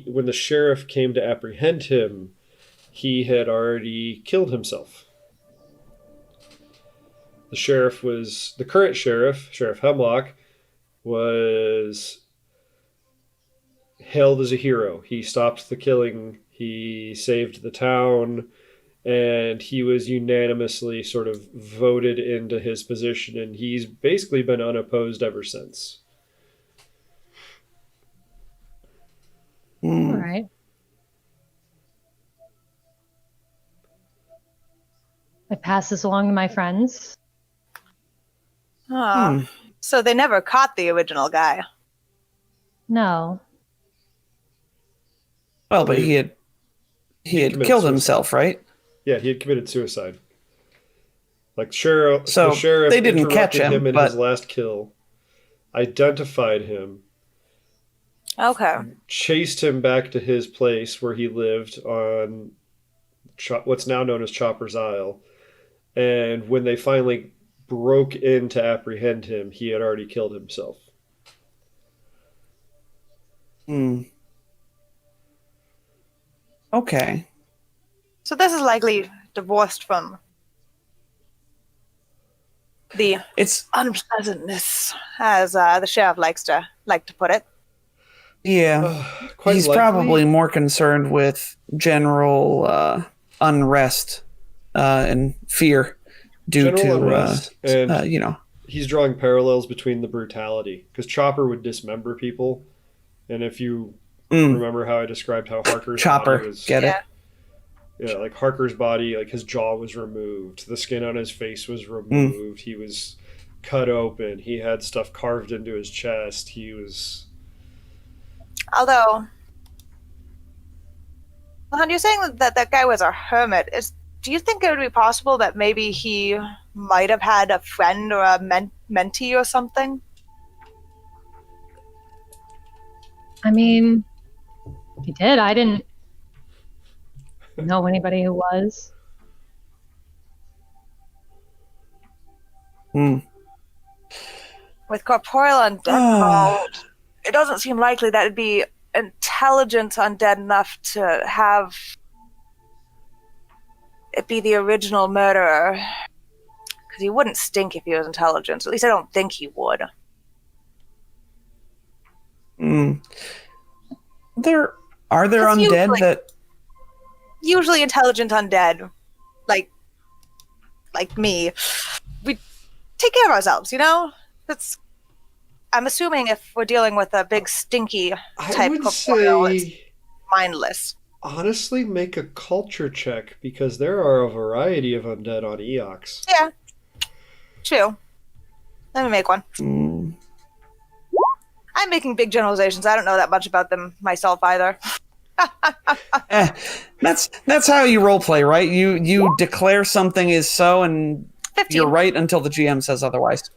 when the sheriff came to apprehend him, he had already killed himself. The current sheriff, Sheriff Hemlock, was hailed as a hero. He stopped the killing, he saved the town, and he was unanimously sort of voted into his position, and he's basically been unopposed ever since. All right. I pass this along to my friends. So they never caught the original guy. No. Well, but he had committed killed suicide. himself, right? Yeah, he had committed suicide. Like the So sheriff they didn't catch interrupted him, in but his last kill, identified him, Okay. chased him back to his place where he lived on what's now known as Chopper's Isle. And when they finally broke in to apprehend him, he had already killed himself. Okay. So this is likely divorced from the It's unpleasantness, as the sheriff likes to put it. yeah. Quite He's likely, probably more concerned with general unrest and fear due general to unrest, and you know, he's drawing parallels between the brutality because Chopper would dismember people, and if you remember how I described how Harker's Chopper, body was, get it? yeah, like Harker's body, like his jaw was removed, the skin on his face was removed, he was cut open, he had stuff carved into his chest, he was. Although, Lahan, you're saying that guy was a hermit. Do you think it would be possible that maybe he might have had a friend or a mentee or something? I mean, he did. I didn't know anybody who was. With corporeal undead, though, it doesn't seem likely that it'd be intelligent undead enough to have it be the original murderer. Because he wouldn't stink if he was intelligent. At least I don't think he would. There undead usually- that Usually intelligent undead, like me, we take care of ourselves, you know? I'm assuming if we're dealing with a big stinky I type would corporeal, it's say, mindless. honestly, make a culture check because there are a variety of undead on Eox. Yeah. True. Let me make one. I'm making big generalizations. I don't know that much about them myself either. that's how you roleplay, right? You declare something is so, and 15. you're right until the GM says otherwise.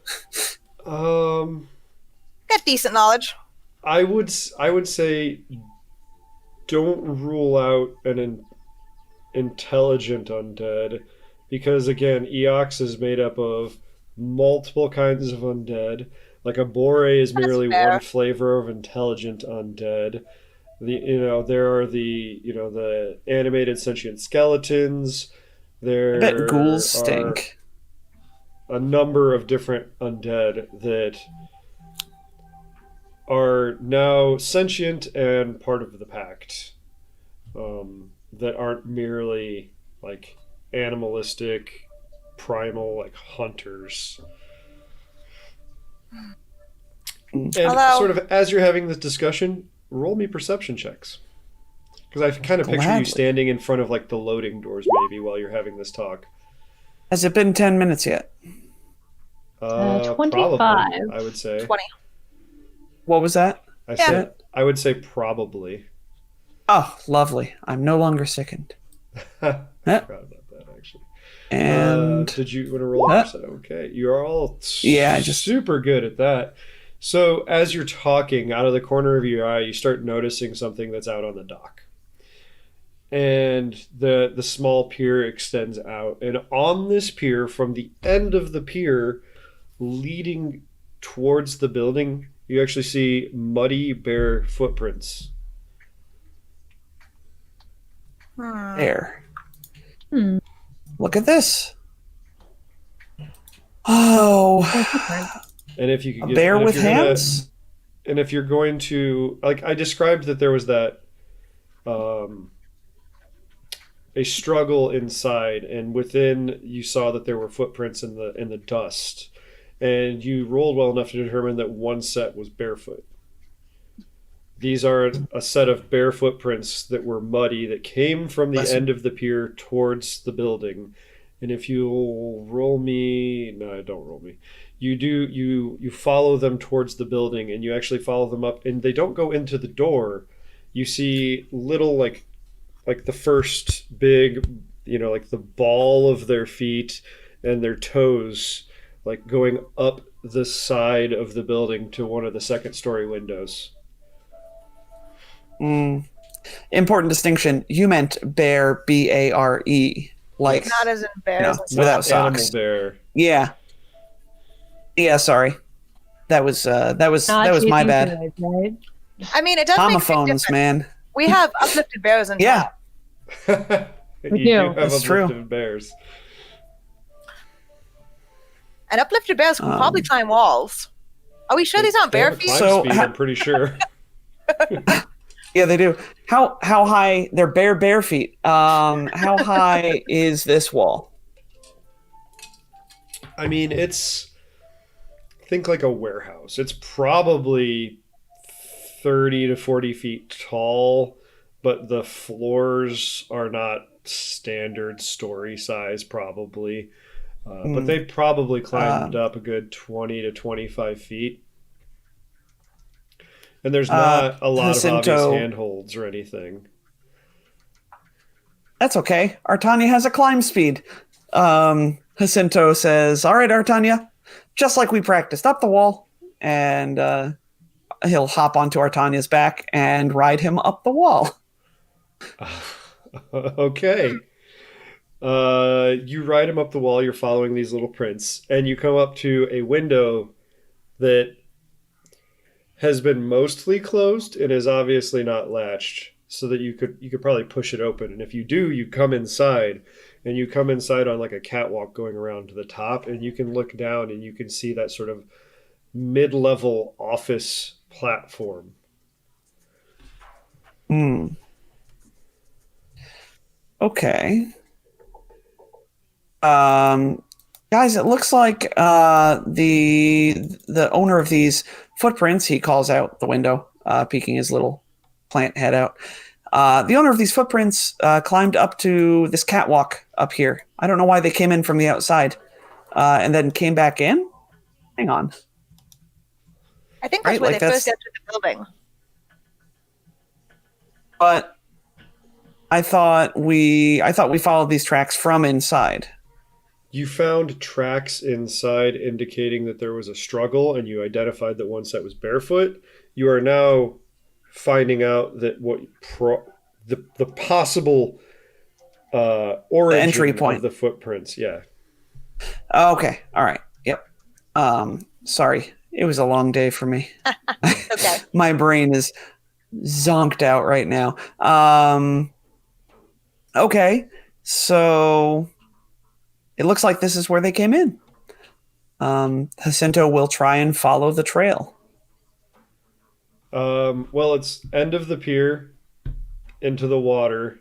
Got decent knowledge. I would say don't rule out an intelligent undead because again, Eox is made up of multiple kinds of undead. Like a bore is merely fair. one flavor of intelligent undead. There are the animated sentient skeletons. There I bet ghouls are stink. a number of different undead that are now sentient and part of the pact, that aren't merely like animalistic, primal, like hunters. And Although- sort of as you're having this discussion, roll me perception checks. Because I kind of picture you Gladly. standing in front of like the loading doors maybe while you're having this talk. Has it been 10 minutes yet? 25. Probably, I would say. 20. What was that? I would say probably. Oh, lovely. I'm no longer sickened. Proud about that actually. And did you want to roll a percent? Okay, you're all super good at that. So as you're talking, out of the corner of your eye, you start noticing something that's out on the dock, and the small pier extends out, and on this pier, from the end of the pier, leading towards the building, you actually see muddy, bare footprints. there. Look at this. Oh, And if you could a bear with hands? And if you're going to, like I described that there was that a struggle inside, and within you saw that there were footprints in the dust, and you rolled well enough to determine that one set was barefoot. These are a set of bare footprints that were muddy that came from the end of the pier towards the building. And if you'll roll me, no, don't roll me. You follow them towards the building, and you actually follow them up, and they don't go into the door. you see little like the first big, like the ball of their feet and their toes, like going up the side of the building to one of the second story windows. Important distinction. You meant bear, B-A-R-E, like Not as in bears. without Animal socks. bear. Yeah. Yeah. Sorry, that was Not my cheesy bad. food, right? I mean, it does make a big Homophones, difference. man. We have uplifted bears in Yeah. town. You We do do. have That's true. uplifted bears. And uplifted bears can probably climb walls. Are we sure these aren't They bare have a feet? climb So, speed, I'm pretty sure. Yeah, they do. How high? They're bare feet. How high is this wall? I mean, think like a warehouse. It's probably 30 to 40 feet tall, but the floors are not standard story size, probably. But they probably climbed up a good 20 to 25 feet. And there's not a lot of obvious Jacinto. handholds or anything. That's okay. Artania has a climb speed. Jacinto says, "All right, Artania, just like we practiced, up the wall." And he'll hop onto Artania's back and ride him up the wall. Okay. You ride him up the wall, you're following these little prints, and you come up to a window that has been mostly closed and is obviously not latched, so that you could probably push it open. And if you do, you come inside, and you come inside on like a catwalk going around to the top, and you can look down and you can see that sort of mid-level office platform. Okay. Guys, it looks like the owner of these footprints, he calls out the window, peeking his little plant head out. The owner of these footprints climbed up to this catwalk up here. I don't know why they came in from the outside and then came back in. Hang on. I think that's Right, where like they first that's- entered the building. But I thought we followed these tracks from inside. You found tracks inside indicating that there was a struggle, and you identified that one set was barefoot. You are now finding out that the possible origin entry point of the footprints. Yeah. Okay. All right. Yep. Sorry. It was a long day for me. Okay. My brain is zonked out right now. Okay. So it looks like this is where they came in. Jacinto will try and follow the trail. Well, it's end of the pier into the water.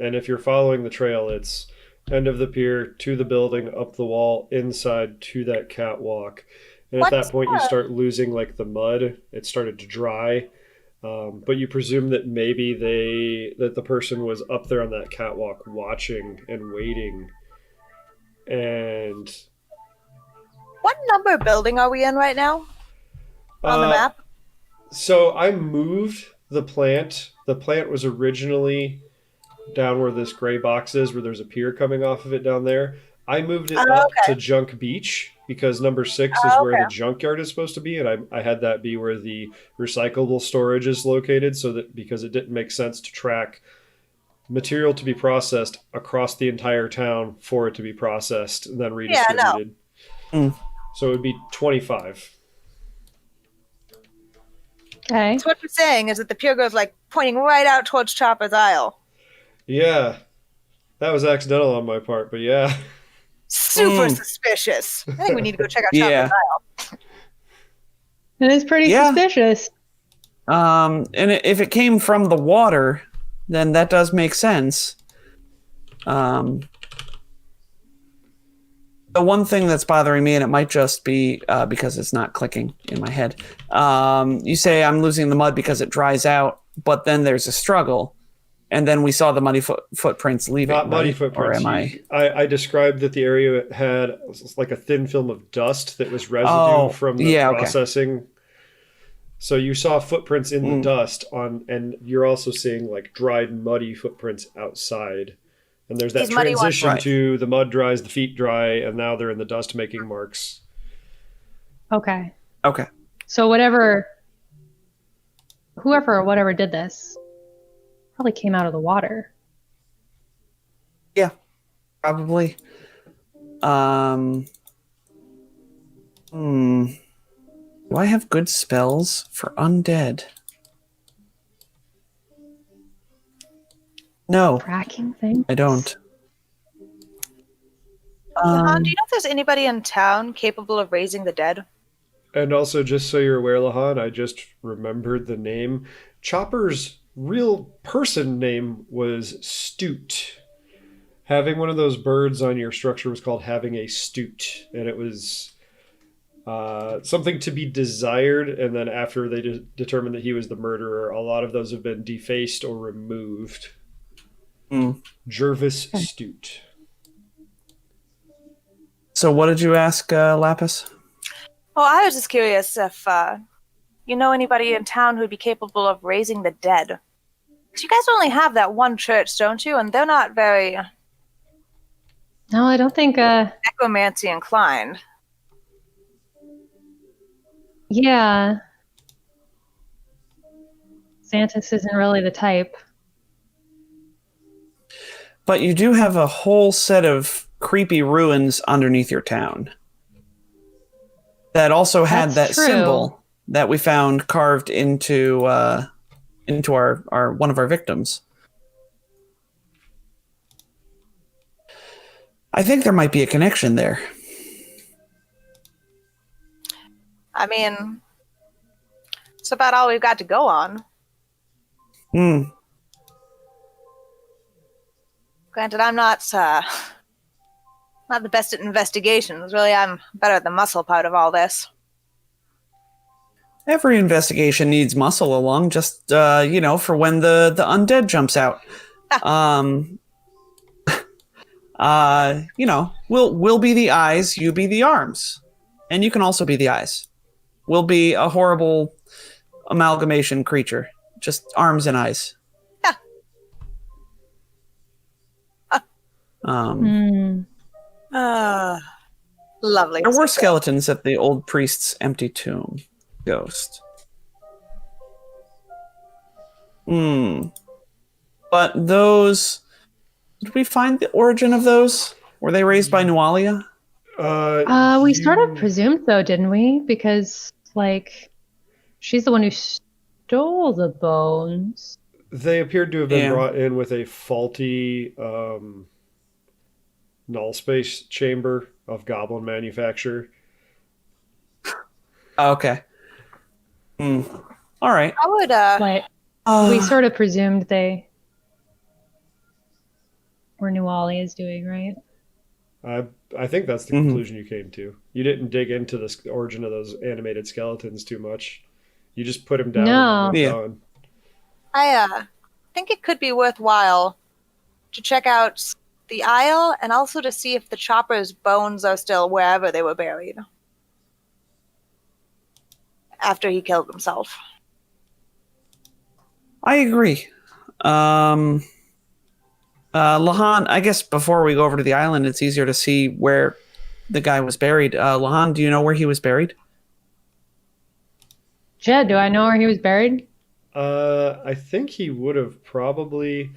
And if you're following the trail, it's end of the pier to the building, up the wall, inside to that catwalk. And at What's that point, you that? start losing like the mud. It started to dry. But you presume that maybe that the person was up there on that catwalk watching and waiting. And What number building are we in right now on the map? so I moved the plant. The plant was originally down where this gray box is, where there's a pier coming off of it down there. I moved it up to Junk Beach because number 6 is where the junkyard is supposed to be, and I had that be where the recyclable storage is located, so that because it didn't make sense to track material to be processed across the entire town for it to be processed and then redistributed. So it would be 25. Okay. So what you're saying is that the pier goes like pointing right out towards Chopper's Isle. Yeah, that was accidental on my part, but yeah. Super suspicious. I think we need to go check out Yeah. Chopper's Isle. It is pretty Yeah. suspicious. And if it came from the water, then that does make sense. The one thing that's bothering me, and it might just be because it's not clicking in my head. You say I'm losing the mud because it dries out, but then there's a struggle, and then we saw the muddy footprints leaving. Not muddy right? footprints. Or am I described that the area had like a thin film of dust that was residue from the yeah, okay. processing. So you saw footprints in the dust and you're also seeing like dried, muddy footprints outside. And there's that These muddy ones. transition Right. to the mud dries, the feet dry, and now they're in the dust making marks. Okay. Okay. So whoever or whatever did this probably came out of the water. Yeah, probably. Do I have good spells for undead? No, Tracking thing. I don't. Lahan, do you know if there's anybody in town capable of raising the dead? And also, just so you're aware, Lahan, I just remembered the name. Chopper's real person name was Stoot. Having one of those birds on your structure was called having a stoot, and it was something to be desired. And then after they determined that he was the murderer, a lot of those have been defaced or removed. Jervis Stoot. So what did you ask, Lapis? Oh, I was just curious if you know anybody in town who'd be capable of raising the dead. 'Cause you guys only have that one church, don't you? And they're not very No, I don't think. necromancy inclined. Yeah. Santis isn't really the type. But you do have a whole set of creepy ruins underneath your town that also had That's that true. symbol that we found carved into our one of our victims. I think there might be a connection there. I mean, it's about all we've got to go on. Granted, I'm not the best at investigations. Really, I'm better at the muscle part of all this. Every investigation needs muscle along, just for when the undead jumps out. We'll be the eyes, you be the arms, and you can also be the eyes. We'll be a horrible amalgamation creature, just arms and eyes. Lovely. There were skeletons at the old priest's empty tomb. Ghost. But those... Did we find the origin of those? Were they raised by Nualia? We sort of presumed so, didn't we? Because, she's the one who stole the bones. They appeared to have been brought in with a faulty null space chamber of goblin manufacture. Okay. All right. I would, we sort of presumed they were Nualia's doing, right? I think that's the conclusion you came to. You didn't dig into the origin of those animated skeletons too much. You just put them down. No. And moved on. I think it could be worthwhile to check out the Isle and also to see if the Chopper's bones are still wherever they were buried after he killed himself. I agree. Lahan, I guess before we go over to the island, it's easier to see where the guy was buried. Lahan, do you know where he was buried? Jed, do I know where he was buried? I think he would have probably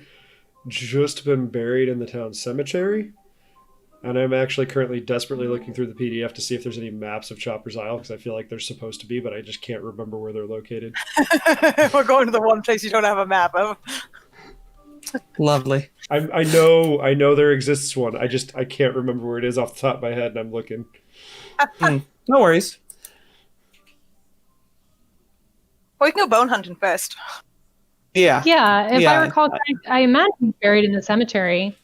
just been buried in the town cemetery. And I'm actually currently desperately looking through the PDF to see if there's any maps of Chopper's Isle, because I feel like they're supposed to be, but I just can't remember where they're located. We're going to the one place you don't have a map of. Lovely. I know there exists one. I can't remember where it is off the top of my head, and I'm looking. No worries. Well, we can go bone hunting first. Yeah. Yeah, if Yeah, I recall correct, I imagine he's buried in the cemetery.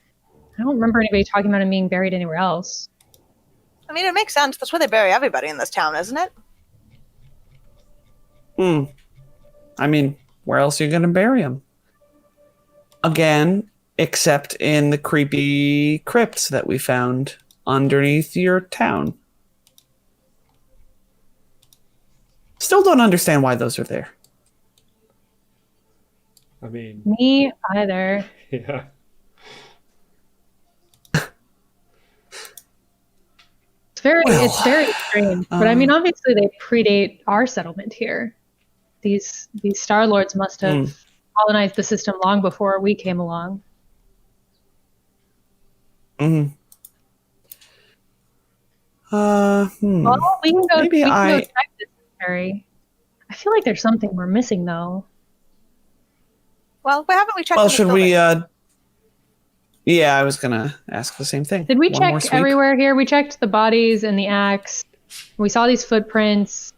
I don't remember anybody talking about him being buried anywhere else. I mean, it makes sense. That's where they bury everybody in this town, isn't it? I mean, where else are you going to bury him? Again, except in the creepy crypts that we found underneath your town. Still don't understand why those are there. I mean, Me either. yeah. It's very strange. But I mean, obviously they predate our settlement here. These Star Lords must have colonized the system long before we came along. Mm. Well, we can go. Maybe We can go check this, Harry. I feel like there's something we're missing, though. Well, why haven't we checked? Well, in the should we? building? Yeah, I was gonna ask the same thing. Did we One more check sweep? everywhere here? We checked the bodies and the axe. We saw these footprints,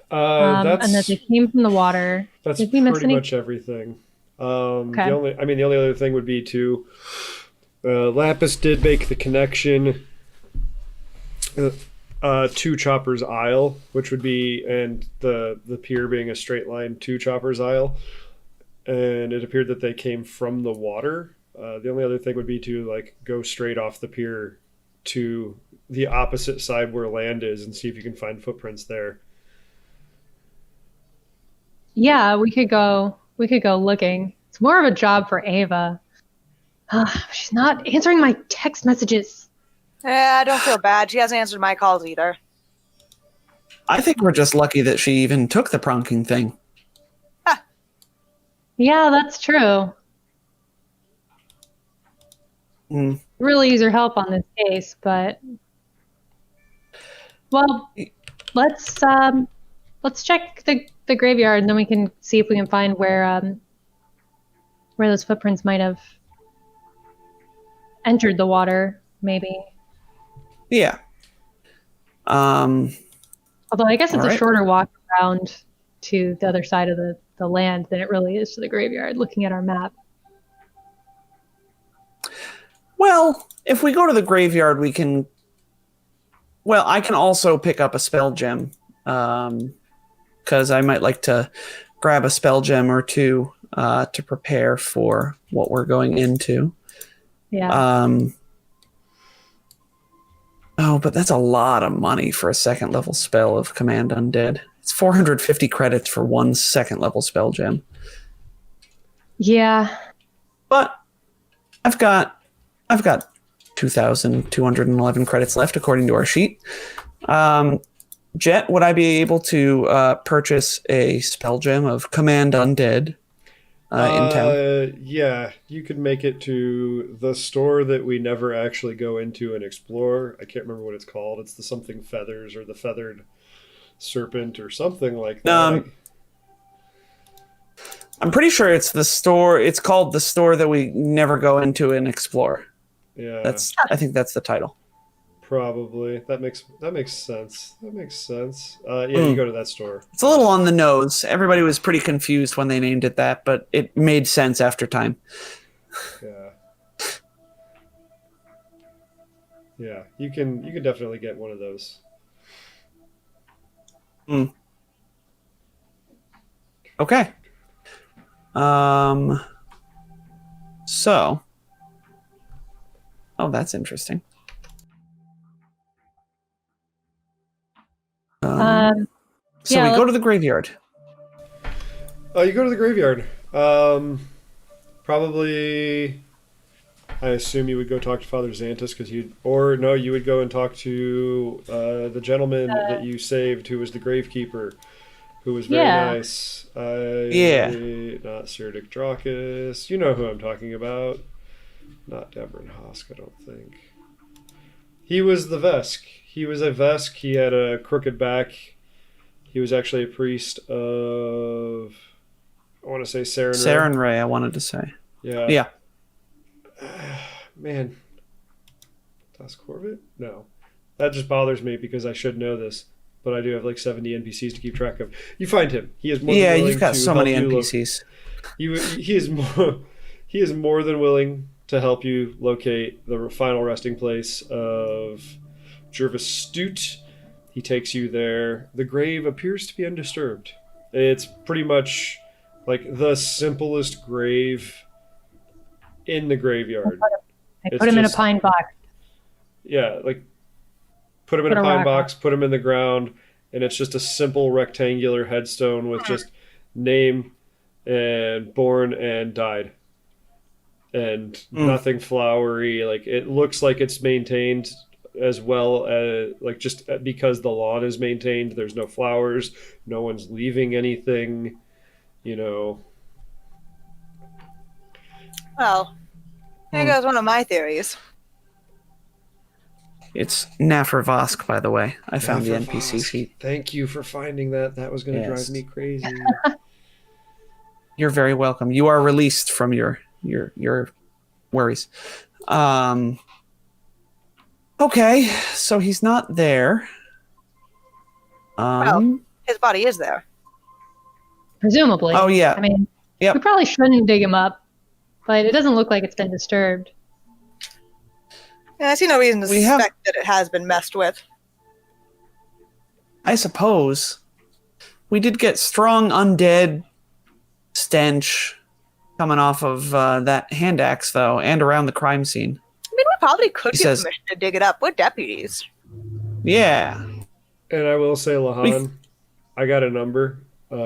and that they came from the water. That's Did we miss pretty any? much everything. Okay. The only other thing would be to Lapis did make the connection to Chopper's Isle, which would be, and the pier being a straight line to Chopper's Isle, and it appeared that they came from the water. The only other thing would be to like go straight off the pier to the opposite side where land is and see if you can find footprints there. Yeah, we could go. We could go looking. It's more of a job for Ava. She's not answering my text messages. Yeah, I don't feel bad. She hasn't answered my calls either. I think we're just lucky that she even took the pronking thing. Yeah, that's true. Really use her help on this case, but well, let's check the graveyard, and then we can see if we can find where those footprints might have entered the water, maybe. Yeah. Although I guess it's All a right. shorter walk around to the other side of the land than it really is to the graveyard, looking at our map. Well, if we go to the graveyard, we can. Well, I can also pick up a spell gem, because I might like to grab a spell gem or two to prepare for what we're going into. Yeah. Oh, but that's a lot of money for a second level spell of Command Undead. It's 450 credits for one second level spell gem. Yeah. But I've got 2,211 credits left according to our sheet. Jet, would I be able to purchase a spell gem of Command Undead in town? Yeah, you could make it to the store that we never actually go into and explore. I can't remember what it's called. It's the something feathers or the feathered serpent or something like that. I'm pretty sure it's the store. It's called the store that we never go into and explore. Yeah, I think that's the title. probably. That makes sense. Yeah, you go to that store. It's a little on the nose. Everybody was pretty confused when they named it that, but it made sense after time. Yeah, you can definitely get one of those. Okay. So. Oh, that's interesting. So yeah, we go to the graveyard. You go to the graveyard. Probably, I assume you would go talk to Father Xantus you would go and talk to the gentleman that you saved, who was the gravekeeper, who was very nice. Not Sir Dick Dracus. You know who I'm talking about. Not Devrin Hosk, I don't think. He was the Vesk. He was a Vesk. He had a crooked back. He was actually a priest of, I want to say Saren Ray, I wanted to say. Yeah. Man. Das Corvette? No. That just bothers me because I should know this, but I do have like 70 NPCs to keep track of. You find him. He is more than willing you've got to so help many you NPCs. He is more than willing to help you locate the final resting place of Jervis Stute. He takes you there. The grave appears to be undisturbed. It's pretty much like the simplest grave in the graveyard. I put him in a pine box. Yeah, like put him in a pine box, put him in the ground, and it's just a simple rectangular headstone with just name and born and died, and nothing flowery. Like it looks like it's maintained as well as like just because the lawn is maintained. There's no flowers, no one's leaving anything, you know. Well, here goes one of my theories. It's Nafravosk, by the way. I found the NPC Nafravosk. sheet. Thank you for finding that. That was going to Yes. drive me crazy. You're very welcome. You are released from your worries. Okay, so he's not there. His body is there. Presumably. Oh, yeah. I mean, Yep. we probably shouldn't dig him up, but it doesn't look like it's been disturbed. Yeah, I see no reason to We have- suspect that it has been messed with. I suppose we did get strong undead stench coming off of that hand axe, though, and around the crime scene. I mean, we probably could He get says- permission to dig it up. We're deputies. Yeah. And I will say, Lahan, I got a number.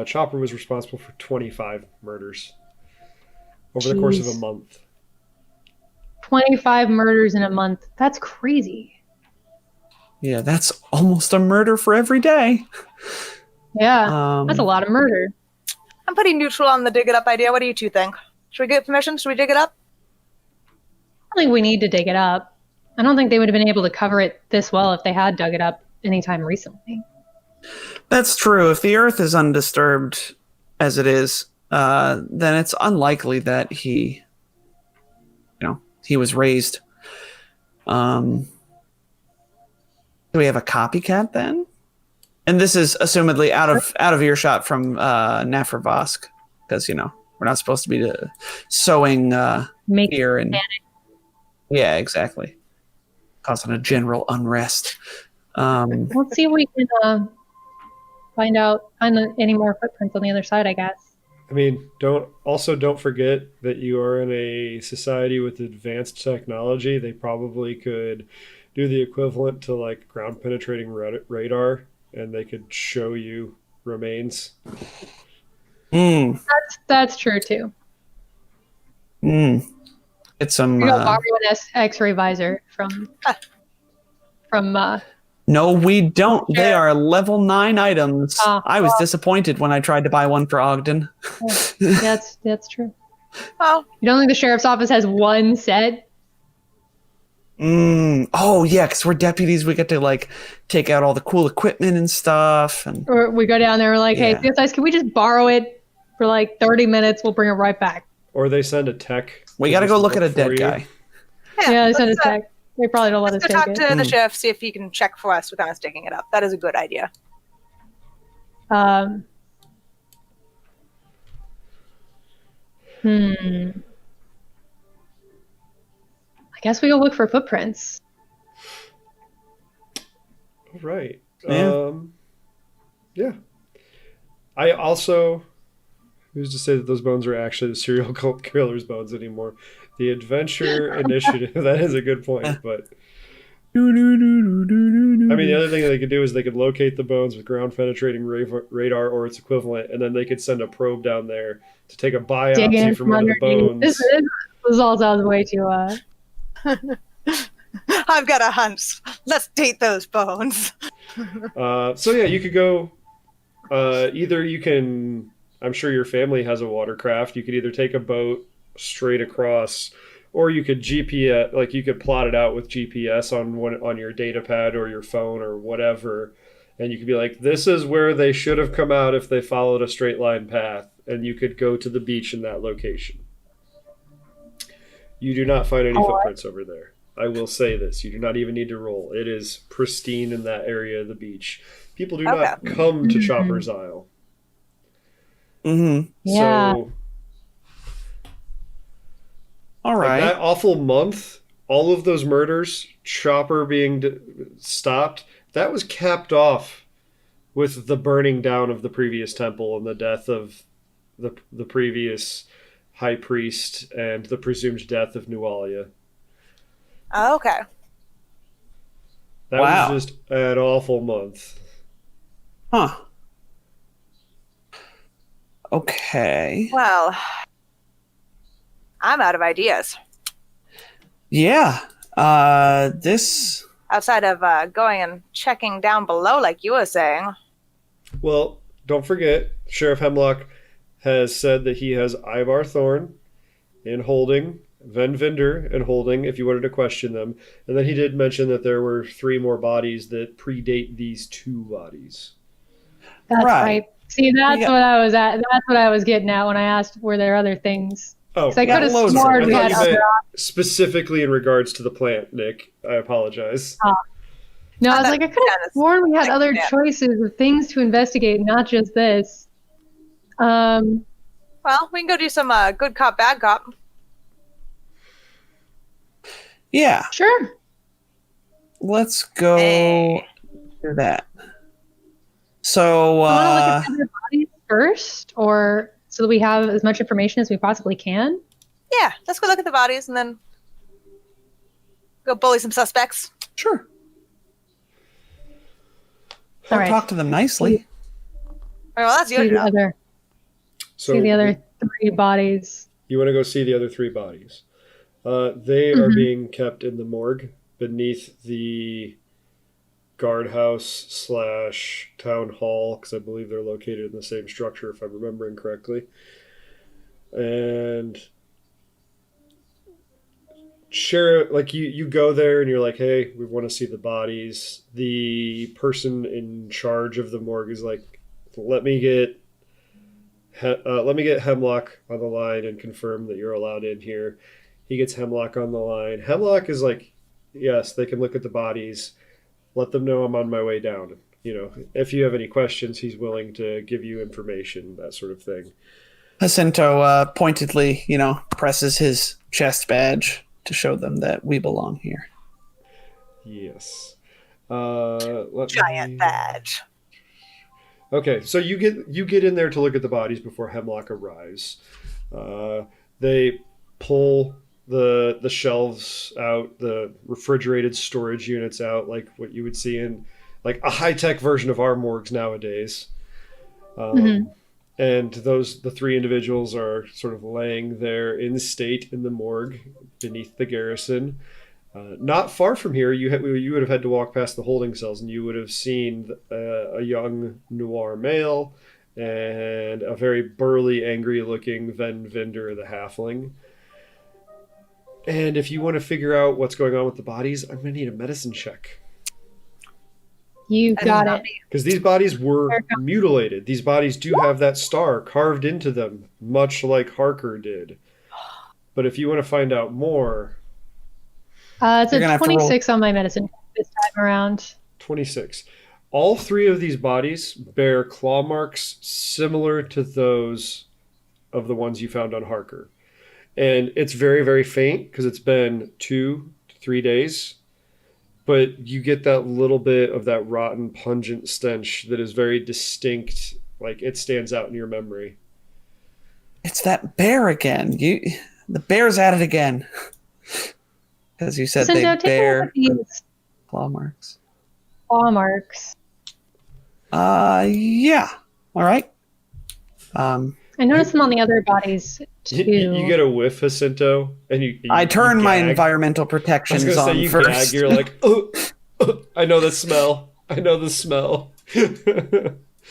Chopper was responsible for 25 murders over the course of a Jeez. month. 25 murders in a month. That's crazy. Yeah, that's almost a murder for every day. Yeah, that's a lot of murder. I'm pretty neutral on the dig it up idea. What do you two think? Should we get permission? Should we dig it up? I don't think we need to dig it up. I don't think they would have been able to cover it this well if they had dug it up anytime recently. That's true. If the earth is undisturbed as it is, then it's unlikely that he was raised. Do we have a copycat then? And this is assumedly out of earshot from Nafravosk, because we're not supposed to be sowing Make fear and yeah, exactly, causing a general unrest. Let's see if we can find any more footprints on the other side, I guess. I mean, don't forget that you are in a society with advanced technology. They probably could do the equivalent to like ground penetrating radar, and they could show you remains. That's true too. It's some. We got borrow an X-ray visor from. No, we don't. They are level 9 items. I was disappointed when I tried to buy one for Ogden. That's true. Well, You don't think the sheriff's office has one set? Oh yeah, because we're deputies. We get to like take out all the cool equipment and stuff. And Or we go down there and we're like, Yeah. hey, CSIs, can we just borrow it for like 30 minutes? We'll bring it right back. Or they send a tech. we to got to just go look at a for dead you. guy. Yeah, they send let's, a tech. They probably don't let us let's go take talk it. to the sheriff, see if he can check for us without us digging it up. That is a good idea. I guess we go look for footprints. All right. Yeah. Yeah. I also, who's to say that those bones are actually the serial killer's bones anymore? The Adventure Initiative. That is a good point, but I mean, the other thing they could do is they could locate the bones with ground penetrating radar or its equivalent, and then they could send a probe down there to take a Digging biopsy from one of the underneath. bones. This all sounds way too. I've got a hunch. Let's date those bones. So yeah, you could go. Either you can. I'm sure your family has a watercraft. You could either take a boat straight across, or you could GPS. Like you could plot it out with GPS on your data pad or your phone or whatever, and you could be like, "This is where they should have come out if they followed a straight line path," and you could go to the beach in that location. You do not find any footprints over there. I will say this. You do not even need to roll. It is pristine in that area of the beach. People do not come to Chopper's Isle. Mm-hmm. Yeah. So, All like right. that awful month, all of those murders, Chopper being stopped, that was capped off with the burning down of the previous temple and the death of the previous high priest and the presumed death of Nualia. Oh, okay. That Wow. was just an awful month. Huh. Okay. Well, I'm out of ideas. Yeah. This. Outside of going and checking down below, like you were saying. Well, don't forget, Sheriff Hemlock has said that he has Ivar Thorn in holding, Ven Vinder in holding, if you wanted to question them. And then he did mention that there were 3 more bodies that predate these 2 bodies. That's Right. right. See, that's Yeah. what I was at. That's what I was getting at when I asked, were there other things? Oh, 'Cause I got could have loads of sworn them. we I thought had you other meant options. specifically in regards to the plant, Nick. I apologize. No, I was thought- like, I could have yeah, sworn we had like, other yeah. choices of things to investigate, not just this. Well, we can go do some good cop, bad cop. Yeah. Sure. Let's go Hey. do that. So, I want to look at the other bodies first, or so that we have as much information as we possibly can. Yeah, let's go look at the bodies and then go bully some suspects. sure. All Or right. talk to them nicely. All right, well, that's See your the job. other, So see the other 3 bodies. you want to go see the other 3 bodies. They are being kept in the morgue beneath the guardhouse / town hall, because I believe they're located in the same structure, if I'm remembering correctly. And sheriff, like you go there and you're like, hey, we want to see the bodies. The person in charge of the morgue is like, let me get Hemlock on the line and confirm that you're allowed in here. He gets Hemlock on the line. Hemlock is like, yes, they can look at the bodies. Let them know I'm on my way down. You know, if you have any questions, he's willing to give you information, that sort of thing. Jacinto pointedly, presses his chest badge to show them that we belong here. Yes. Giant badge. Okay, so you get in there to look at the bodies before Hemlock arrives. They pull the shelves out, the refrigerated storage units out, like what you would see in like a high-tech version of our morgues nowadays. And the 3 individuals are sort of laying there in state in the morgue beneath the garrison. Not far from here, you would have had to walk past the holding cells, and you would have seen a young noir male and a very burly, angry-looking Ven Vinder, the halfling. And if you want to figure out what's going on with the bodies, I'm going to need a medicine check. You got it. Because these bodies were mutilated. These bodies do have that star carved into them, much like Harker did. But if you want to find out more... It's You're gonna a have to roll. 26 on my medicine this time around. 26. All 3 of these bodies bear claw marks similar to those of the ones you found on Harker. And it's very, very faint because it's been 2 to 3 days. But you get that little bit of that rotten, pungent stench that is very distinct. Like, it stands out in your memory. It's that bear again. The bear's at it again. As you said, So they now take a look bear at these claw marks. claw marks. Yeah. All right. I noticed them on the other bodies too. You get a whiff, Jacinto, and you I turn you my gag. environmental I was protections going to say, on you first. gag. You're like, I know the smell. I know the smell.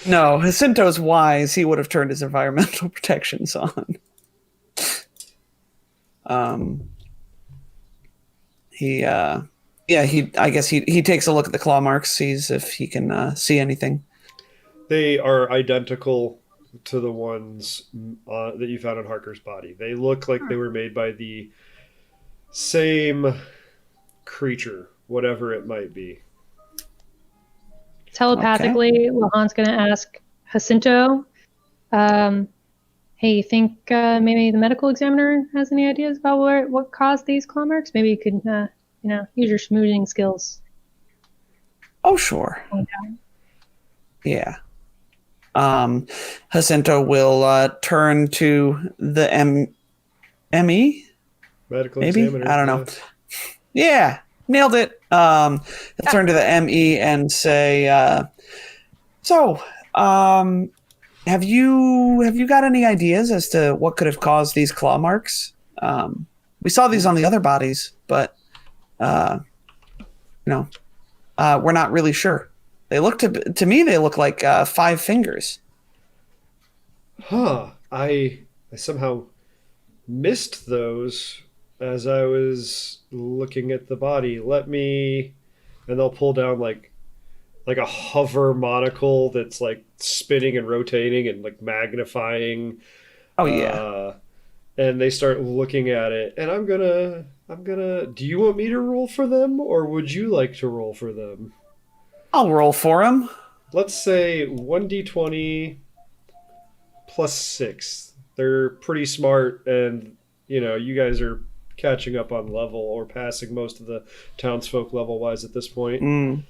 No, Jacinto's wise. He would have turned his environmental protections on. I guess he takes a look at the claw marks, sees if he can see anything. They are identical to the ones that you found on Harker's body. They look like they were made by the same creature, whatever it might be. Telepathically, Lahan's going to ask Jacinto, hey, you think maybe the medical examiner has any ideas about what caused these claw marks? Maybe you could, use your smoothing skills. Oh, sure. Yeah. Jacinto will turn to the ME? Medical Maybe? examiner. I don't know. Yeah, nailed it. He'll turn to the ME and say, So, have you got any ideas as to what could have caused these claw marks? We saw these on the other bodies, but we're not really sure. They look to me they look like 5 fingers. Huh. I somehow missed those as I was looking at the body. And they'll pull down like a hover monocle that's like spinning and rotating and like magnifying. Oh yeah. And they start looking at it, and I'm gonna. Do you want me to roll for them, or would you like to roll for them? I'll roll for him. Let's say 1d20 plus 6. They're pretty smart, and you guys are catching up on level or passing most of the townsfolk level-wise at this point.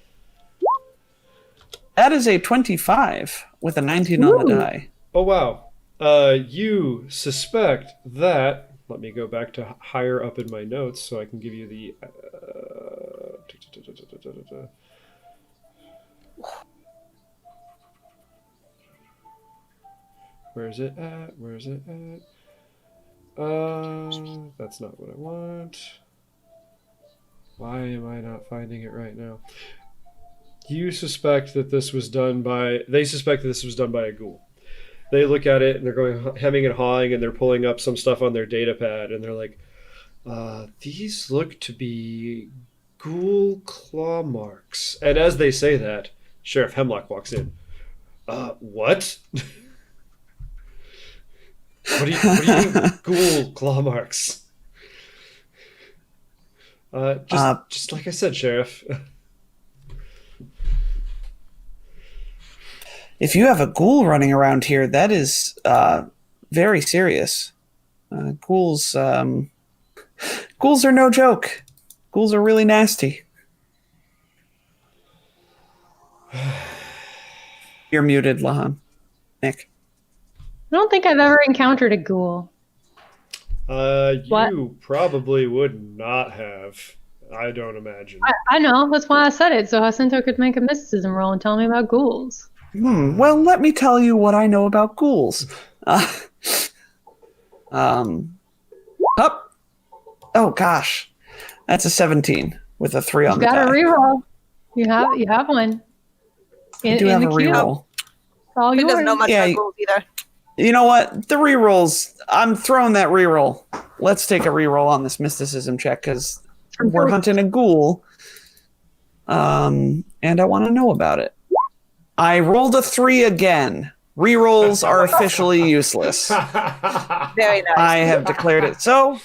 That is a 25 with a 19 on the die. Oh, wow. You suspect that... Let me go back to higher up in my notes so I can give you the... Where is it at? That's not what I want. Why am I not finding it right now? You suspect that this was done by... They suspect that this was done by a ghoul. They look at it and they're going hemming and hawing and they're pulling up some stuff on their data pad and they're like, these look to be ghoul claw marks. And as they say that, Sheriff Hemlock walks in. What? What do you mean ghoul claw marks? Just like I said, Sheriff. If you have a ghoul running around here, that is very serious. Ghouls are no joke. Ghouls are really nasty. You're muted, Lahan. Nick. I don't think I've ever encountered a ghoul. You probably would not have. I don't imagine. I know. That's why I said it, so Jacinto could make a mysticism roll and tell me about ghouls. Well, let me tell you what I know about ghouls. Oh gosh, that's a 17 with a 3 on the die. You got a reroll. You have one. I do have a reroll. He doesn't know much about ghouls either. You know what? The rerolls. I'm throwing that reroll. Let's take a reroll on this mysticism check because we're hunting a ghoul. And I want to know about it. I rolled a 3 again. Rerolls are officially useless. Very nice. I have declared it so.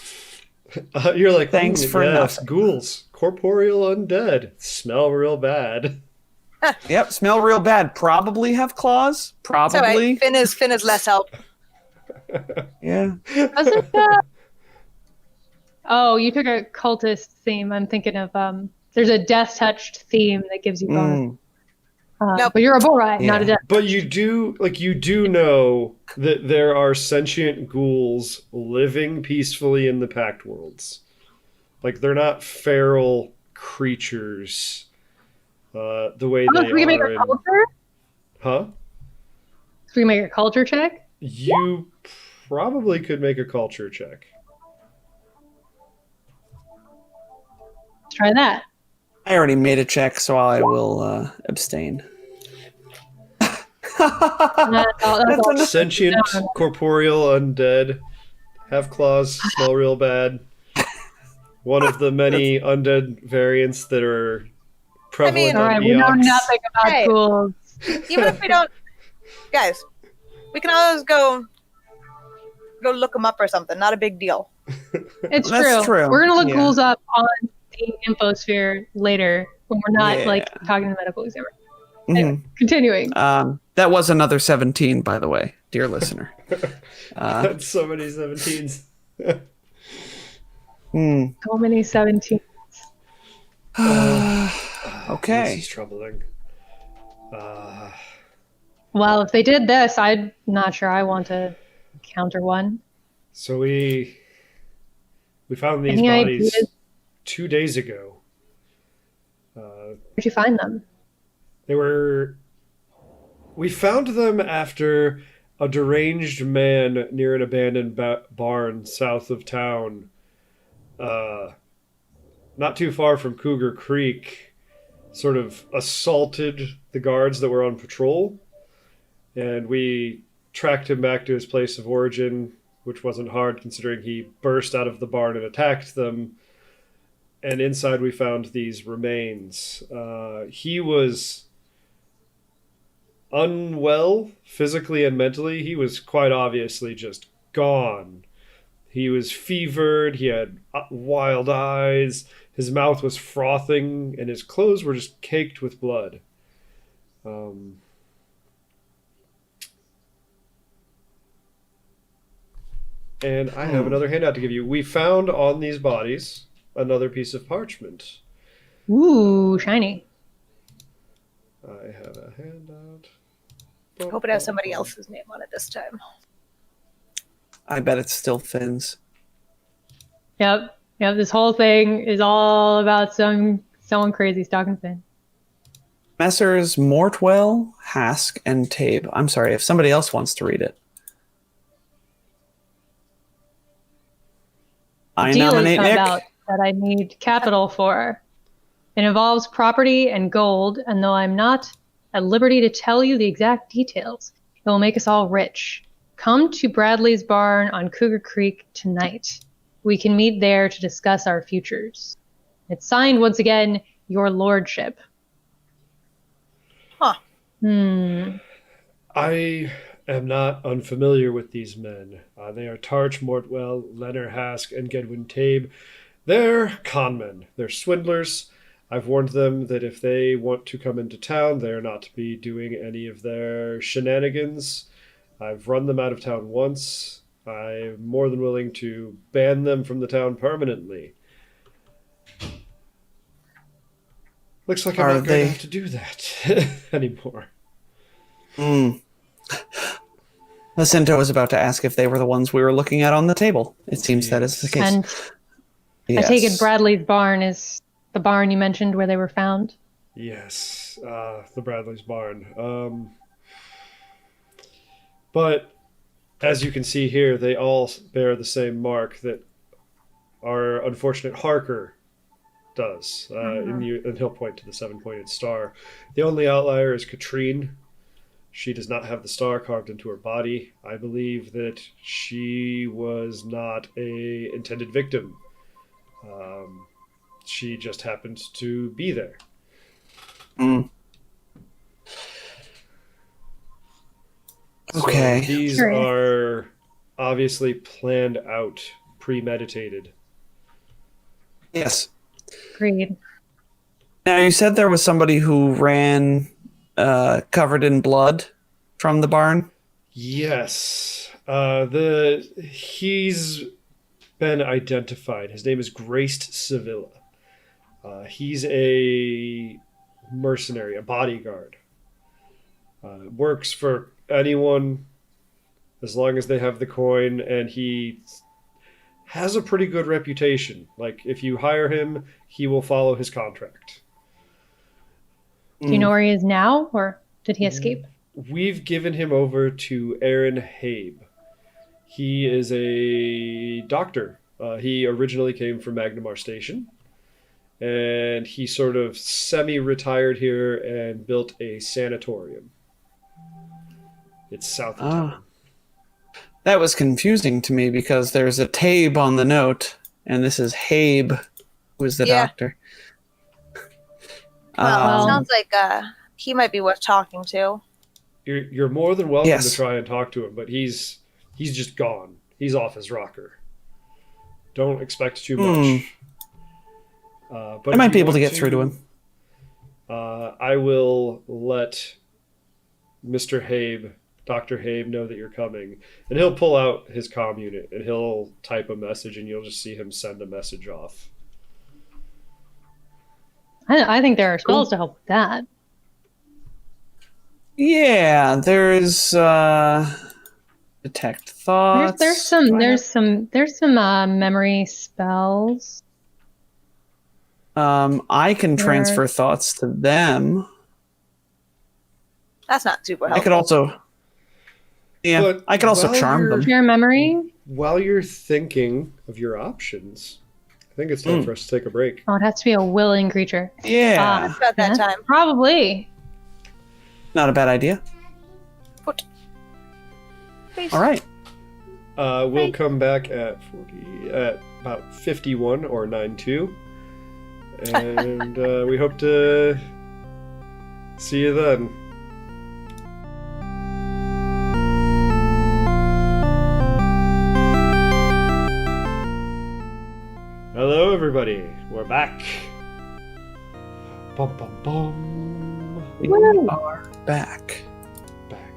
You're like, thanks for nothing. Ghouls, corporeal undead, smell real bad. Yep, smell real bad. Probably have claws. Probably. It's all right. Finn is less help. Yeah. Oh, you took a cultist theme. I'm thinking of there's a death touched theme that gives you bonus. Nope. But you're a Borai, not a death. But you do know that there are sentient ghouls living peacefully in the Pact Worlds. Like, they're not feral creatures the way they so we can make are a culture? Huh? So we can make a culture check? You probably could make a culture check. Let's try that. I already made a check, so I will abstain. Sentient, corporeal, undead, have claws, smell real bad. One of the many undead variants that are prevalent all right, we know nothing about ghouls. Even if we don't, guys, we can always go look them up or something. Not a big deal. It's That's true. We're gonna look ghouls up on the infosphere later when we're not talking to the medical examiner. Anyway, continuing. That was another 17, by the way, dear listener. That's so many 17s. So many 17s. Okay. This is troubling. Well, if they did this, I'm not sure I want to counter one. So we found these Any bodies ideas? 2 days ago. Where'd you find them? They were We found them after a deranged man near an abandoned barn south of town, uh, not too far from Cougar Creek, sort of assaulted the guards that were on patrol, and we tracked him back to his place of origin, which wasn't hard considering he burst out of the barn and attacked them. And inside we found these remains. He was unwell physically and mentally. He was quite obviously just gone. He was fevered, he had wild eyes, his mouth was frothing, and his clothes were just caked with blood. And I have another handout to give you. We found on these bodies another piece of parchment. Ooh, shiny. I have a handout. I hope it has somebody else's name on it this time. I bet it's still Finn's. Yep. This whole thing is all about someone crazy stalking Finn. Messrs. Mortwell, Hask, and Tabe. I'm sorry, if somebody else wants to read it. I Deal has nominate come Nick. about that I need capital for. It involves property and gold, and though I'm not at liberty to tell you the exact details, it will make us all rich. Come to Bradley's barn on Cougar Creek tonight. We can meet there to discuss our futures. It's signed once again, Your Lordship. Huh. I am not unfamiliar with these men. They are Tarch, Mortwell, Leonard Hask, and Gedwin Tabe. They're conmen. They're swindlers. I've warned them that if they want to come into town, they're not to be doing any of their shenanigans. I've run them out of town once. I'm more than willing to ban them from the town permanently. Looks like I'm not going to have to do that anymore. Jacinto was about to ask if they were the ones we were looking at on the table. It seems that is the case. And I take it Bradley's barn is the barn you mentioned where they were found? Yes, the Bradley's barn. But as you can see here, they all bear the same mark that our unfortunate Harker does. And he'll point to the 7-pointed star. The only outlier is Katrine. She does not have the star carved into her body. I believe that she was not a intended victim. She just happened to be there. Okay. So these are obviously planned out, premeditated. Yes. Agreed. Now, you said there was somebody who ran covered in blood from the barn? Yes. He's been identified. His name is Graced Sevilla. He's a mercenary, a bodyguard. Works for anyone as long as they have the coin, and he has a pretty good reputation. Like, if you hire him, he will follow his contract. Do you know where he is now, or did he escape? We've given him over to Aaron Habe. He is a doctor. He originally came from Magnamar Station, and he sort of semi-retired here and built a sanatorium. It's south of town. That was confusing to me because there's a Tabe on the note, and this is Habe, who is the doctor. Well, it sounds like he might be worth talking to. You're more than welcome to try and talk to him, but he's just gone. He's off his rocker. Don't expect too much. But I might be able to get through to him. I will let Mr. Habe, Dr. Habe, know that you're coming, and he'll pull out his comm unit and he'll type a message, and you'll just see him send a message off. I think there are spells to help with that. Yeah, there's detect thoughts. There's some memory spells. I can transfer thoughts to them. That's not super I helpful. could also, yeah, But I could also while charm you're- them. Share memory. While you're thinking of your options, I think it's time for us to take a break. Oh, it has to be a willing creature. Yeah, It's about that Yeah, time. Probably. not a bad idea. Foot. Please. All right. We'll come back at about 51 or 92, and we hope to see you then. Hello, everybody. We're back. Bum, bum, bum. We are back. Back.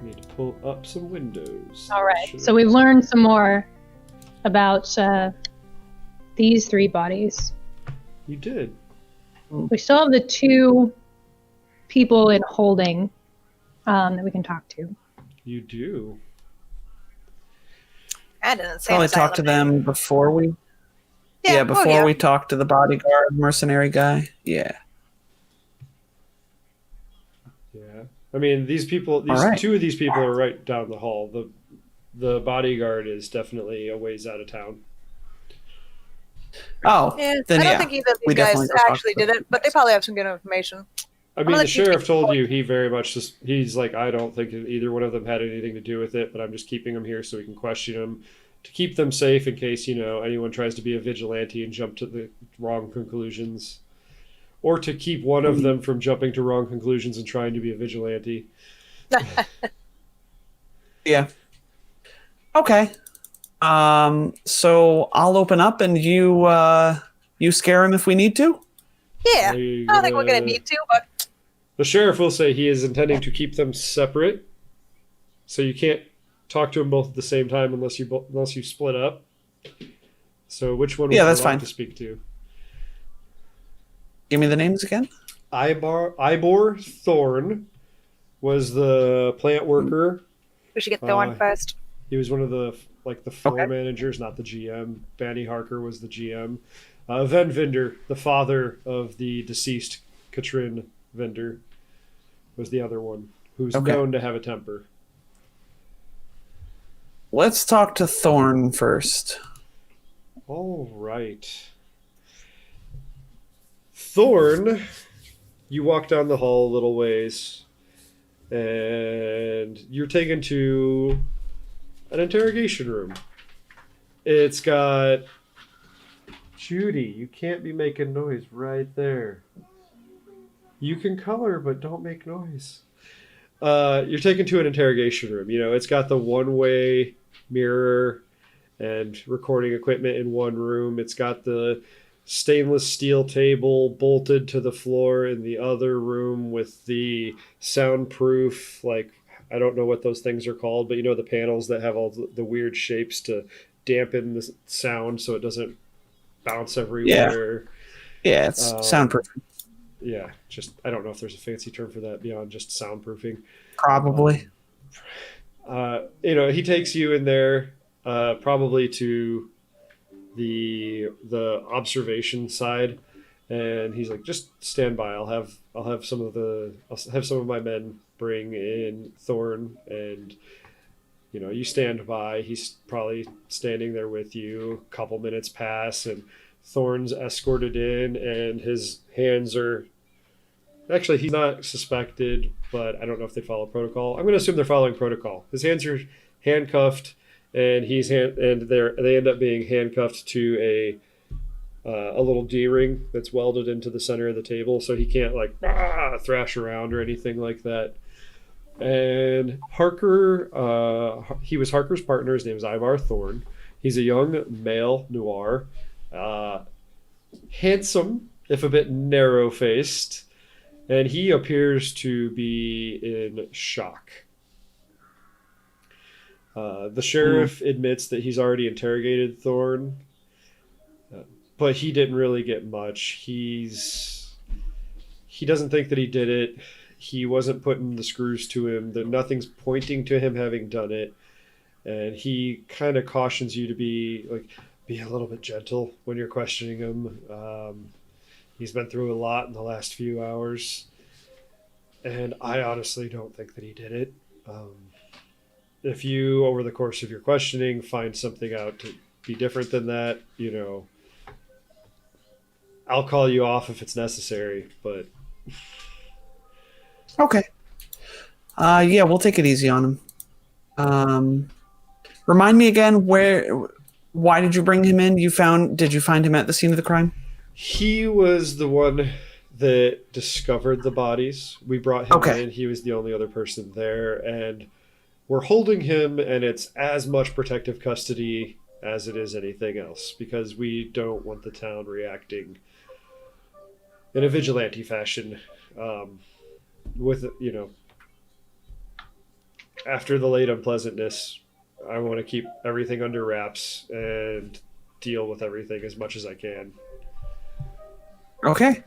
Need to pull up some windows. All right. So we've learned some more about these 3 bodies. You did. We still have the 2 people in holding that we can talk to. You do. And an insane Probably asylum. talk to them before we. Yeah, Yeah, before yeah. we talk to the bodyguard mercenary guy. Yeah. Yeah. I mean, these people. All right. 2 of these people are right down the hall. The bodyguard is definitely a ways out of town. Oh, Yeah, then I don't yeah. think either of we these guys definitely go talk actually to did it, but they probably have some good information. I mean, let the you sheriff take told the you he very much just. He's like, I don't think either one of them had anything to do with it, but I'm just keeping them here so we can question them to keep them safe in case anyone tries to be a vigilante and jump to the wrong conclusions, or to keep one of them from jumping to wrong conclusions and trying to be a vigilante. Yeah. Okay. So I'll open up and you scare him if we need to. Yeah, Are you I don't think we're gonna need to, but The sheriff will say he is intending to keep them separate, so you can't talk to them both at the same time unless you split up. So which one would Yeah, you that's like fine. to speak to? Give me the names again. Ivor Thorne was the plant worker. we should get Thorn Uh, first. He was one of the floor Okay. managers, not the GM. Banny Harker was the GM. Ven Vinder, the father of the deceased Katrin Vinder, was the other one, who's Okay. known to have a temper. Let's talk to Thorn first. All right. Thorn, you walk down the hall a little ways, and you're taken to an interrogation room. It's got Judy. You can't be making noise right there. You can color, but don't make noise. You're taken to an interrogation room. It's got the one-way mirror and recording equipment in one room. It's got the stainless steel table bolted to the floor in the other room with the soundproof, I don't know what those things are called, but the panels that have all the weird shapes to dampen the sound so it doesn't bounce everywhere. Yeah, it's soundproof. Yeah, I don't know if there's a fancy term for that beyond just soundproofing. Probably. He takes you in there, probably to the observation side, and he's like, "Just stand by. I'll have some of my men bring in Thorn, and you stand by. He's probably standing there with you. A couple minutes pass, and Thorn's escorted in, and his hands are. Actually, he's not suspected, but I don't know if they follow protocol. I'm going to assume they're following protocol. His hands are handcuffed, and they end up being handcuffed to a little D-ring that's welded into the center of the table, so he can't thrash around or anything like that. And Harker, he was Harker's partner. His name is Ivar Thorne. He's a young male noir, handsome, if a bit narrow-faced. And he appears to be in shock. The sheriff admits that he's already interrogated Thorne, but he didn't really get much. He doesn't think that he did it. He wasn't putting the screws to him. That nothing's pointing to him having done it. And he kind of cautions you to be a little bit gentle when you're questioning him. He's been through a lot in the last few hours, and I honestly don't think that he did it. If you, over the course of your questioning, find something out to be different than that, I'll call you off if it's necessary, but Okay. Yeah, we'll take it easy on him. Remind me again, why did you bring him in? Did you find him at the scene of the crime? he was the one that discovered the bodies. We brought him Okay. in. He was the only other person there, and we're holding him, and it's as much protective custody as it is anything else, because we don't want the town reacting in a vigilante fashion with, after the late unpleasantness. I want to keep everything under wraps and deal with everything as much as I can. Okay.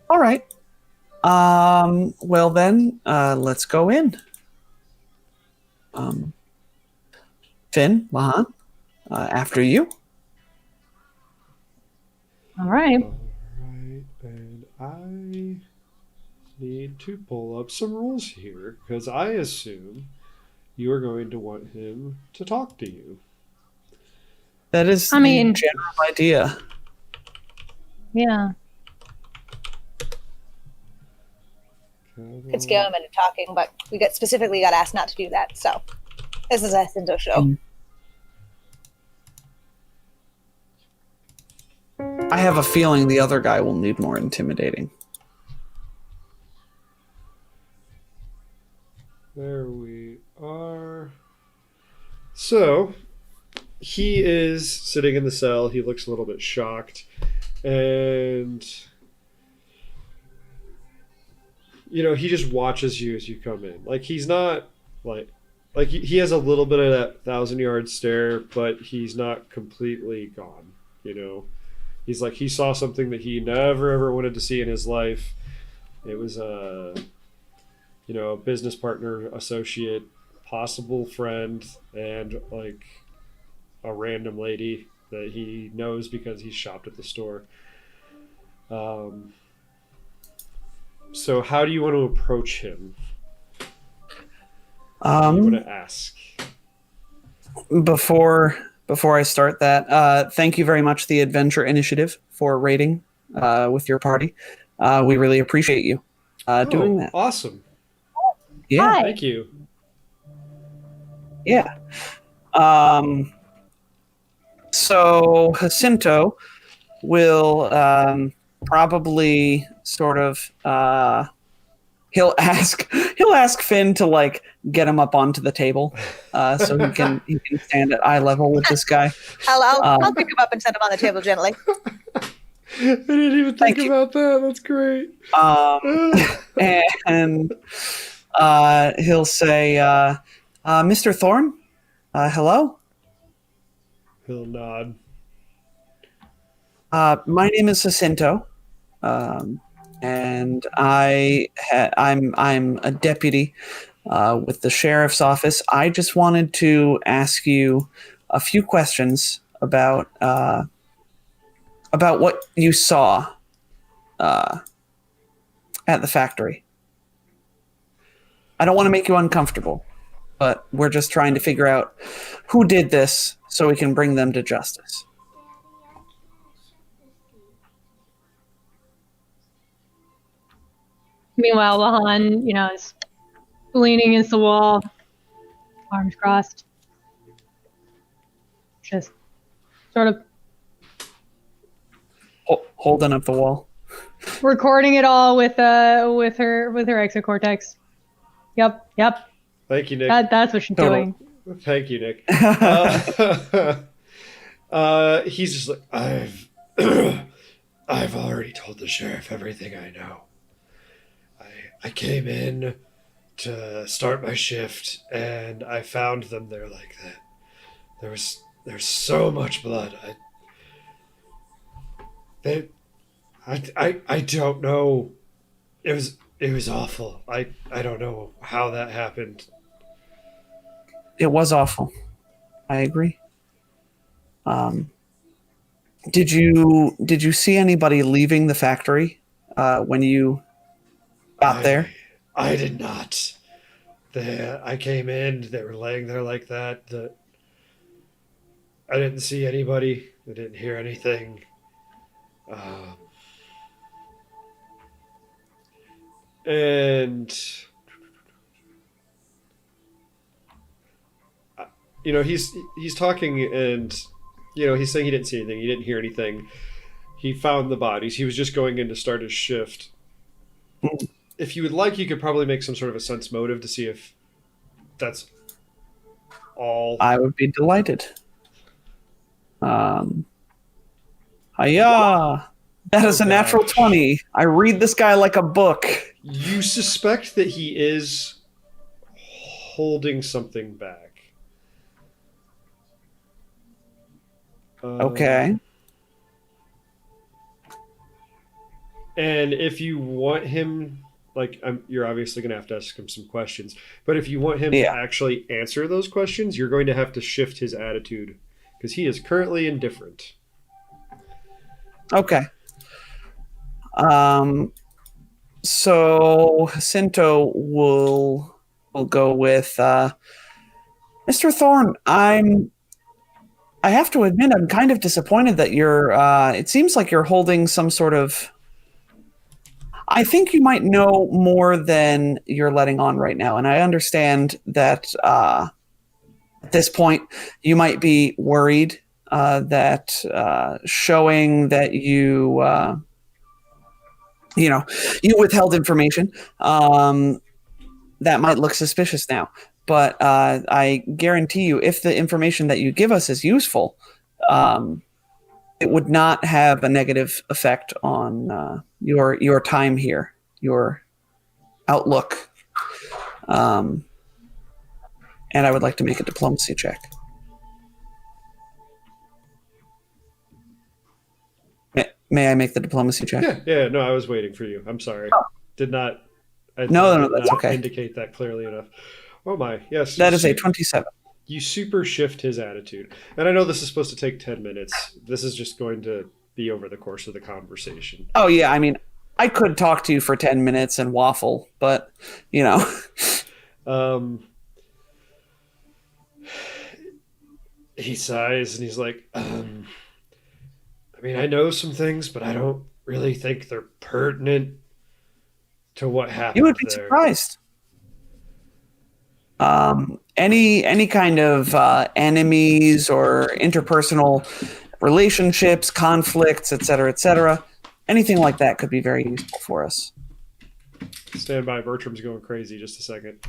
All right. Well then, let's go in. Finn, Mahan, after you. All right. All right, and I need to pull up some rules here, because I assume you are going to want him to talk to you. That is I mean- the general idea. Yeah. Could scare him into talking, but we specifically got asked not to do that. So this is a Cindo show. I have a feeling the other guy will need more intimidating. There we are. So, he is sitting in the cell. He looks a little bit shocked. And, he just watches you as you come in. Like, he's not, like he has a little bit of that 1,000-yard stare, but he's not completely gone, He's like, he saw something that he never, ever wanted to see in his life. It was a business partner, associate, possible friend, and like a random lady that he knows because he shopped at the store. So how do you want to approach him? What do you want to ask? Before I start that, thank you very much, the Adventure Initiative, for raiding with your party. We really appreciate you doing that. Awesome. Yeah. Hi. Thank you. Yeah. So Jacinto will probably sort of he'll ask Finn to like get him up onto the table so he can stand at eye level with this guy. I'll pick him up and set him on the table gently. I didn't even think about that. That's great. And he'll say, Mr. Thorne, hello? He'll nod. My name is Jacinto, and I'm a deputy with the sheriff's office. I just wanted to ask you a few questions about what you saw at the factory. I don't want to make you uncomfortable, but we're just trying to figure out who did this so we can bring them to justice. Meanwhile, Lahan, is leaning against the wall, arms crossed, just sort of Holding up the wall. recording it all with her exocortex. Yep. Thank you, Nick. That's what she's doing. Thank you, Nick. He's just like, I've already told the sheriff everything I know. I came in to start my shift, and I found them there like that. There's so much blood. I don't know. It was awful. I don't know how that happened. It was awful. I agree. Did you see anybody leaving the factory when you got there? I did not. I came in. They were laying there like that. I didn't see anybody. I didn't hear anything. Uh, and he's talking, and he's saying he didn't see anything. He didn't hear anything. He found the bodies. He was just going in to start his shift. If you would like, you could probably make some sort of a sense motive to see if that's all. I would be delighted. Hiya! That is a natural 20. I read this guy like a book. You suspect that he is holding something back. Okay. And if you want him, you're obviously going to have to ask him some questions. But if you want him to actually answer those questions, you're going to have to shift his attitude, because he is currently indifferent. Okay. So Jacinto will go with Mr. Thorne. I have to admit, I'm kind of disappointed that you're. It seems like you're holding some sort of. I think you might know more than you're letting on right now, and I understand that at this point you might be worried that showing that you withheld information that might look suspicious now. But I guarantee you, if the information that you give us is useful, it would not have a negative effect on your time here, your outlook. And I would like to make a diplomacy check. May I make the diplomacy check? Yeah. No, I was waiting for you. I'm sorry. Did not. No, that's okay. Indicate that clearly enough. Oh my, yes. That is a 27. You super shift his attitude. And I know this is supposed to take 10 minutes. This is just going to be over the course of the conversation. Oh, yeah. I mean, I could talk to you for 10 minutes and waffle, but, He sighs and he's like, I mean, I know some things, but I don't really think they're pertinent to what happened. You would be there. Surprised. Any kind of enemies or interpersonal relationships, conflicts, etc., anything like that could be very useful for us. Stand by. Bertram's going crazy. Just a second.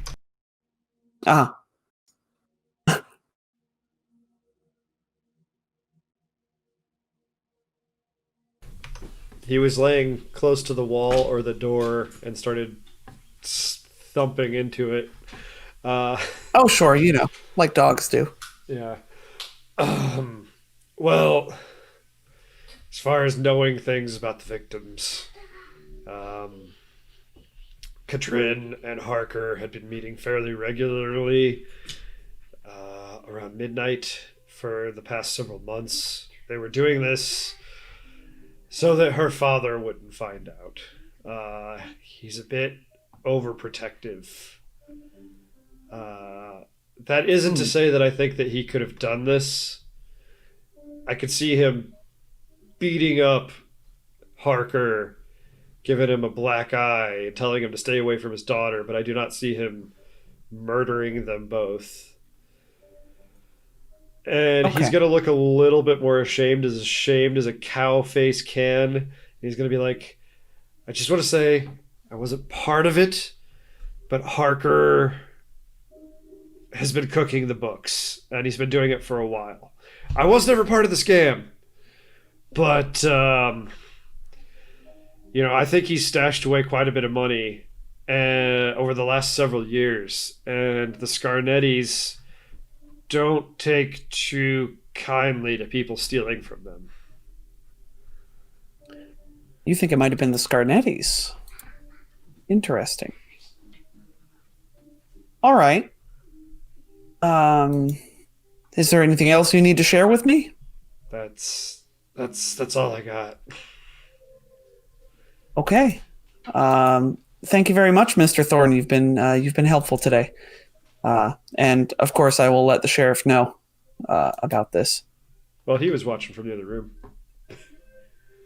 He was laying close to the wall or the door and started thumping into it. Oh, sure, like dogs do. Yeah. Well, as far as knowing things about the victims, Katrin and Harker had been meeting fairly regularly around midnight for the past several months. They were doing this so that her father wouldn't find out. He's a bit overprotective. That isn't to say that I think that he could have done this. I could see him beating up Harker, giving him a black eye, telling him to stay away from his daughter, but I do not see him murdering them both. And he's going to look a little bit more ashamed as a cow face can. He's going to be like, I just want to say I wasn't part of it, but Harker has been cooking the books, and he's been doing it for a while. I was never part of the scam, but, I think he's stashed away quite a bit of money over the last several years, and the Scarnettis don't take too kindly to people stealing from them. You think it might have been the Scarnettis? Interesting. All right. Is there anything else you need to share with me? That's That's all I got. Okay. Thank you very much, Mr. Thorne. You've been helpful today. And of course, I will let the sheriff know about this. Well, he was watching from the other room.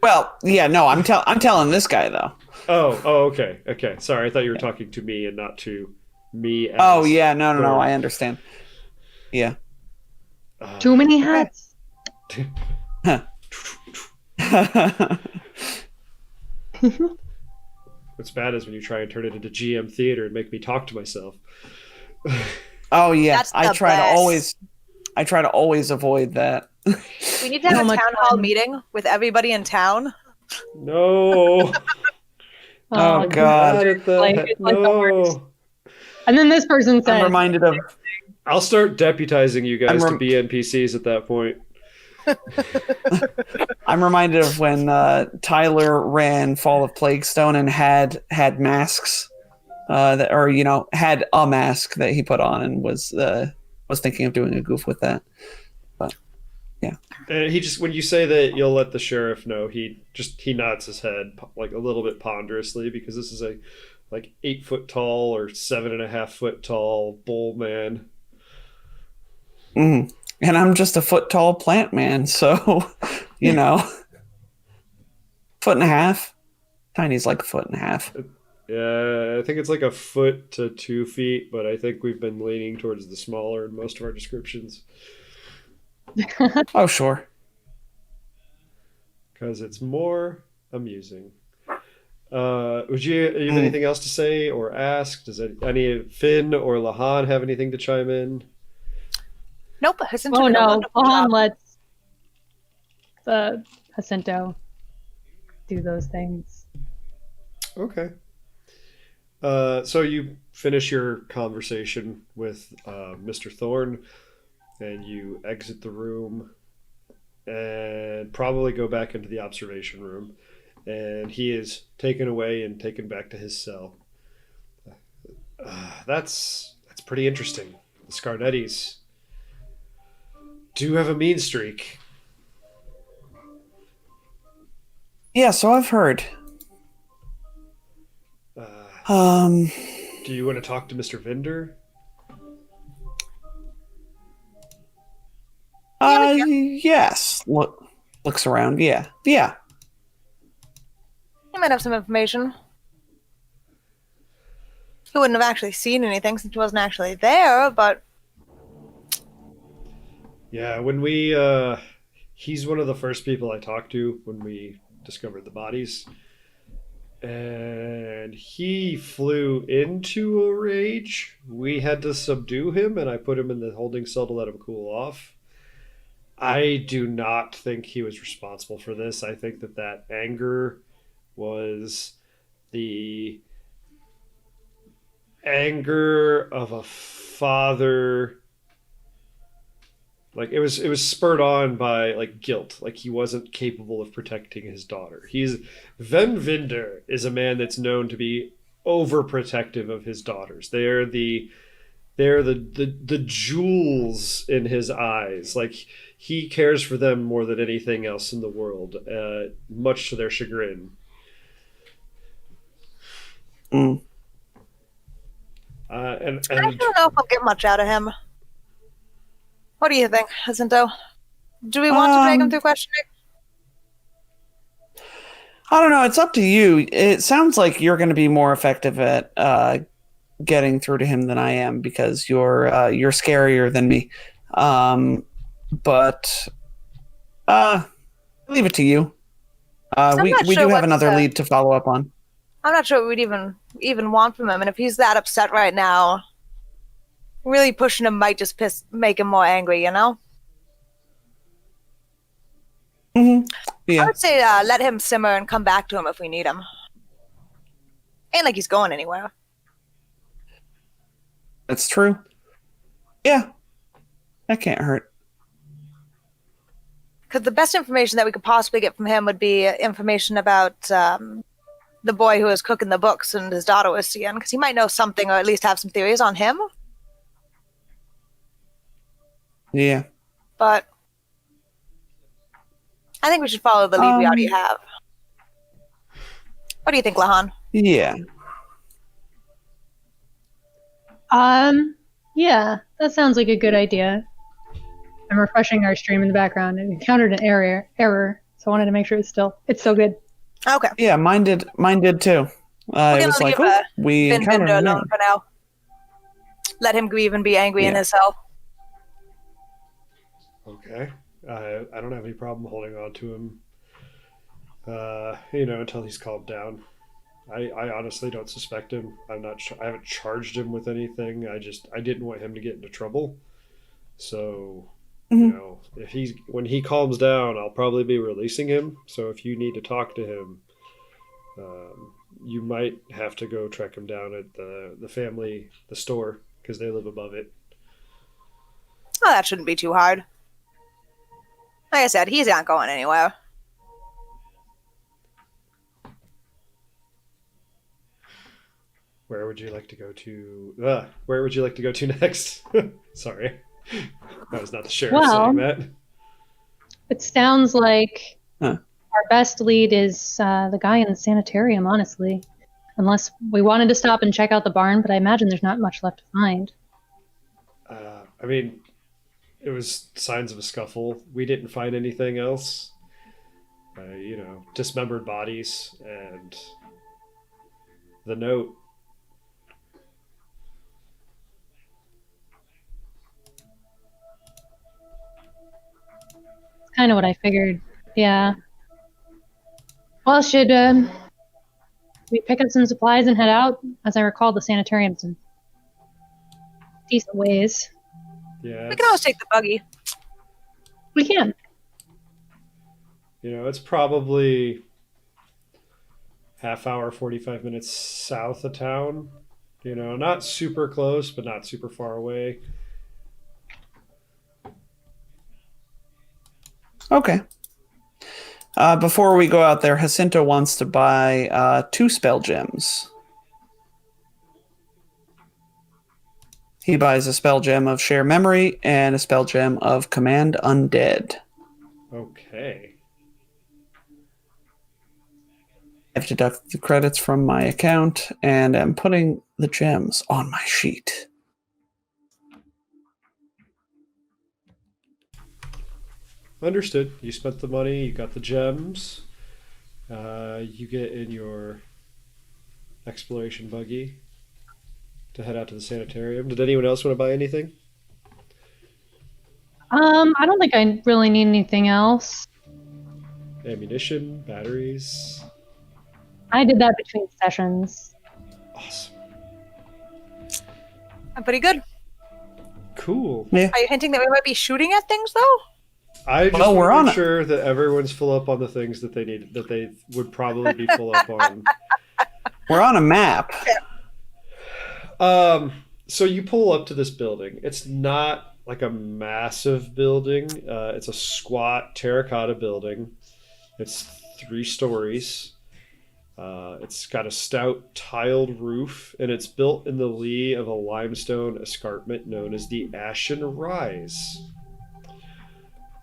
Well, yeah, no, I'm telling this guy though. Oh, okay. Sorry, I thought you were talking to me and not to me. As Oh yeah, no, Thorne. I understand. Yeah. Too many hats. Huh. What's bad is when you try and turn it into GM theater and make me talk to myself. Oh yeah, That's I the try best. to always avoid that. We need to have So a much town hall fun. meeting with everybody in town. No. Oh, I'm God. bad at that. Like, it's like the worst. No. And then this person I'm said, reminded of I'll start deputizing you guys I'm to be NPCs at that point. I'm reminded of when Tyler ran Fall of Plaguestone and had masks that, or had a mask that he put on and was thinking of doing a goof with that. But yeah. And he just, when you say that you'll let the sheriff know, he nods his head like a little bit ponderously, because this is a like 8 foot tall or 7.5 foot tall bull man. Mm. And I'm just a foot tall plant man, so foot and a half. Tiny's like a foot and a half. Yeah, I think it's like 1 to 2 feet, but I think we've been leaning towards the smaller in most of our descriptions Oh sure. because it's more amusing. Would you have anything else to say or ask? Does any Finn or Lahan have anything to chime in? Nope. Jacinto oh did a no, wonderful Lahan job. lets the Jacinto do those things. Okay. So you finish your conversation with Mr. Thorne, and you exit the room, and probably go back into the observation room, and he is taken away and taken back to his cell. That's pretty interesting. The Scarnettis do have a mean streak. Yeah, so I've heard. Do you want to talk to Mr. Vinder? Yes. Looks around. Yeah. He might have some information. He wouldn't have actually seen anything since he wasn't actually there, but Yeah, when we he's one of the first people I talked to when we discovered the bodies. And he flew into a rage. We had to subdue him, and I put him in the holding cell to let him cool off. I do not think he was responsible for this. I think that anger was the anger of a father. Like it was spurred on by like guilt, like he wasn't capable of protecting his daughter. Ven Vinder is a man that's known to be overprotective of his daughters. They're the jewels in his eyes. Like he cares for them more than anything else in the world, much to their chagrin. Mm. And I don't know if I'll get much out of him. What do you think, Jacinto? Do we want to drag him through questioning? I don't know. It's up to you. It sounds like you're going to be more effective at getting through to him than I am because you're scarier than me. But leave it to you. We not do sure have what another lead to follow up on. I'm not sure what we'd even want from him, and if he's that upset right now, really pushing him might just make him more angry, you know? Mm-hmm. I Yeah, would say let him simmer and come back to him if we need him. Ain't like he's going anywhere. that's true. Yeah, that can't hurt. Because the best information that we could possibly get from him would be information about the boy who was cooking the books and his daughter was seeing, because he might know something or at least have some theories on him. Yeah. But I think we should follow the lead we already have. What do you think, Lahan? Yeah. Yeah, that sounds like a good idea. I'm refreshing our stream in the background and encountered an error, so I wanted to make sure it's still good. Okay. Yeah, mine did too. It was like, oh, we encountered Vinda an alone error. for now. Let him grieve and be angry in Yeah. his cell. Okay. I don't have any problem holding on to him, until he's calmed down. I honestly don't suspect him. I haven't charged him with anything. I didn't want him to get into trouble. So, Mhm. when he calms down, I'll probably be releasing him. So if you need to talk to him, you might have to go track him down at the store, because they live above it. Oh, that shouldn't be too hard. Like I said, he's not going anywhere. Where would you like to go to? Where would you like to go to next? Sorry, that was not the sheriff saying that. It sounds like Huh. our best lead is the guy in the sanitarium, honestly. Unless we wanted to stop and check out the barn, but I imagine there's not much left to find. I mean, it was signs of a scuffle. We didn't find anything else. Dismembered bodies and the note. It's kind of what I figured. Yeah. Well, should we pick up some supplies and head out? As I recall, the sanitarium's in decent ways. Yeah, We can always take the buggy. We can. it's probably half hour, 45 minutes south of town. Not super close, but not super far away. Okay. Before we go out there, Jacinto wants to buy 2 spell gems. He buys a spell gem of Share Memory and a spell gem of Command Undead. Okay. I've deducted the credits from my account, and I'm putting the gems on my sheet. Understood. You spent the money, you got the gems. You get in your exploration buggy to head out to the sanitarium. Did anyone else want to buy anything? I don't think I really need anything else. Ammunition, batteries. I did that between sessions. Awesome. I'm pretty good. Cool. Yeah. Are you hinting that we might be shooting at things, though? I just Well, we're want on to it. make sure that everyone's full up on the things that they would probably be full up on. We're on a map. So you pull up to this building. It's not like a massive building. It's a squat terracotta building. It's 3 stories. It's got a stout tiled roof, and it's built in the lee of a limestone escarpment known as the Ashen Rise.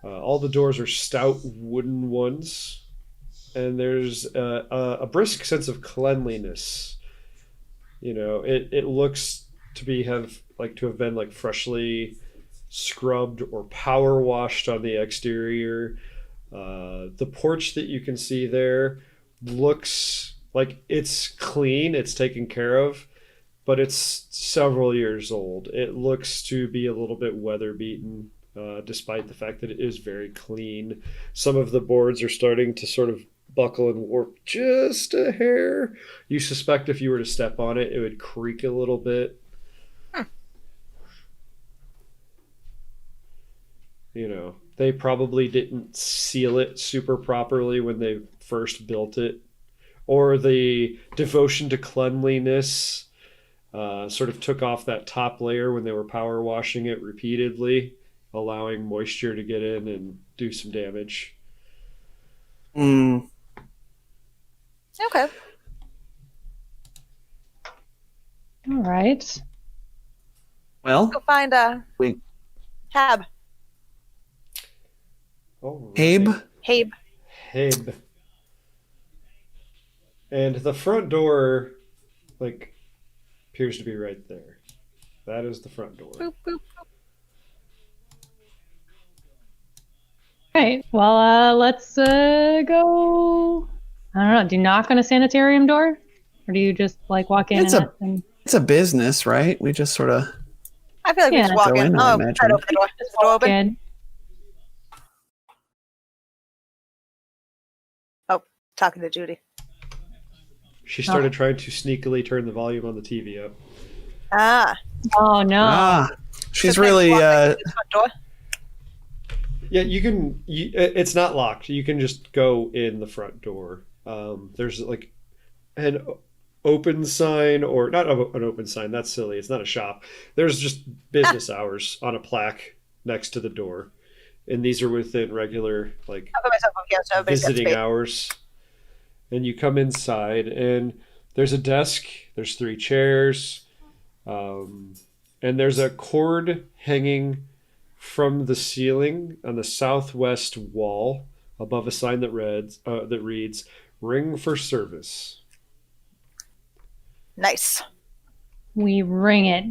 All the doors are stout wooden ones, and there's a brisk sense of cleanliness. It looks to have been like freshly scrubbed or power washed on the exterior. The porch that you can see there looks like it's clean, it's taken care of, but it's several years old. It looks to be a little bit weather beaten, despite the fact that it is very clean. Some of the boards are starting to sort of buckle and warp just a hair. You suspect if you were to step on it, it would creak a little bit. They probably didn't seal it super properly when they first built it, or the devotion to cleanliness sort of took off that top layer when they were power washing it repeatedly, allowing moisture to get in and do some damage. Mm. Okay. All right. Well, Go find we Hab. All right. Abe. Habe. Habe. And the front door, like, appears to be right there. That is the front door. Boop, boop. Okay, well, let's go. I don't know. Do you knock on a sanitarium door, or do you just like walk in? It's a business, right? We just sort of. I feel like we Yeah. just walk Go in. in, I Oh, imagine. try to open the door. Is the door walk open? in? Talking to Judy. She started trying to sneakily turn the volume on the TV up. Ah. Oh no! Ah, she's So really. walk into the front door. Yeah, you can. It's not locked. You can just go in the front door. There's like an open sign, or not an open sign. That's silly. It's not a shop. There's just business hours on a plaque next to the door, and these are within regular like I'll put myself over here so everybody's got visiting space. hours. And you come inside, and there's a desk. There's 3 chairs, and there's a cord hanging from the ceiling on the southwest wall above a sign that reads "Ring for Service." Nice. We ring it.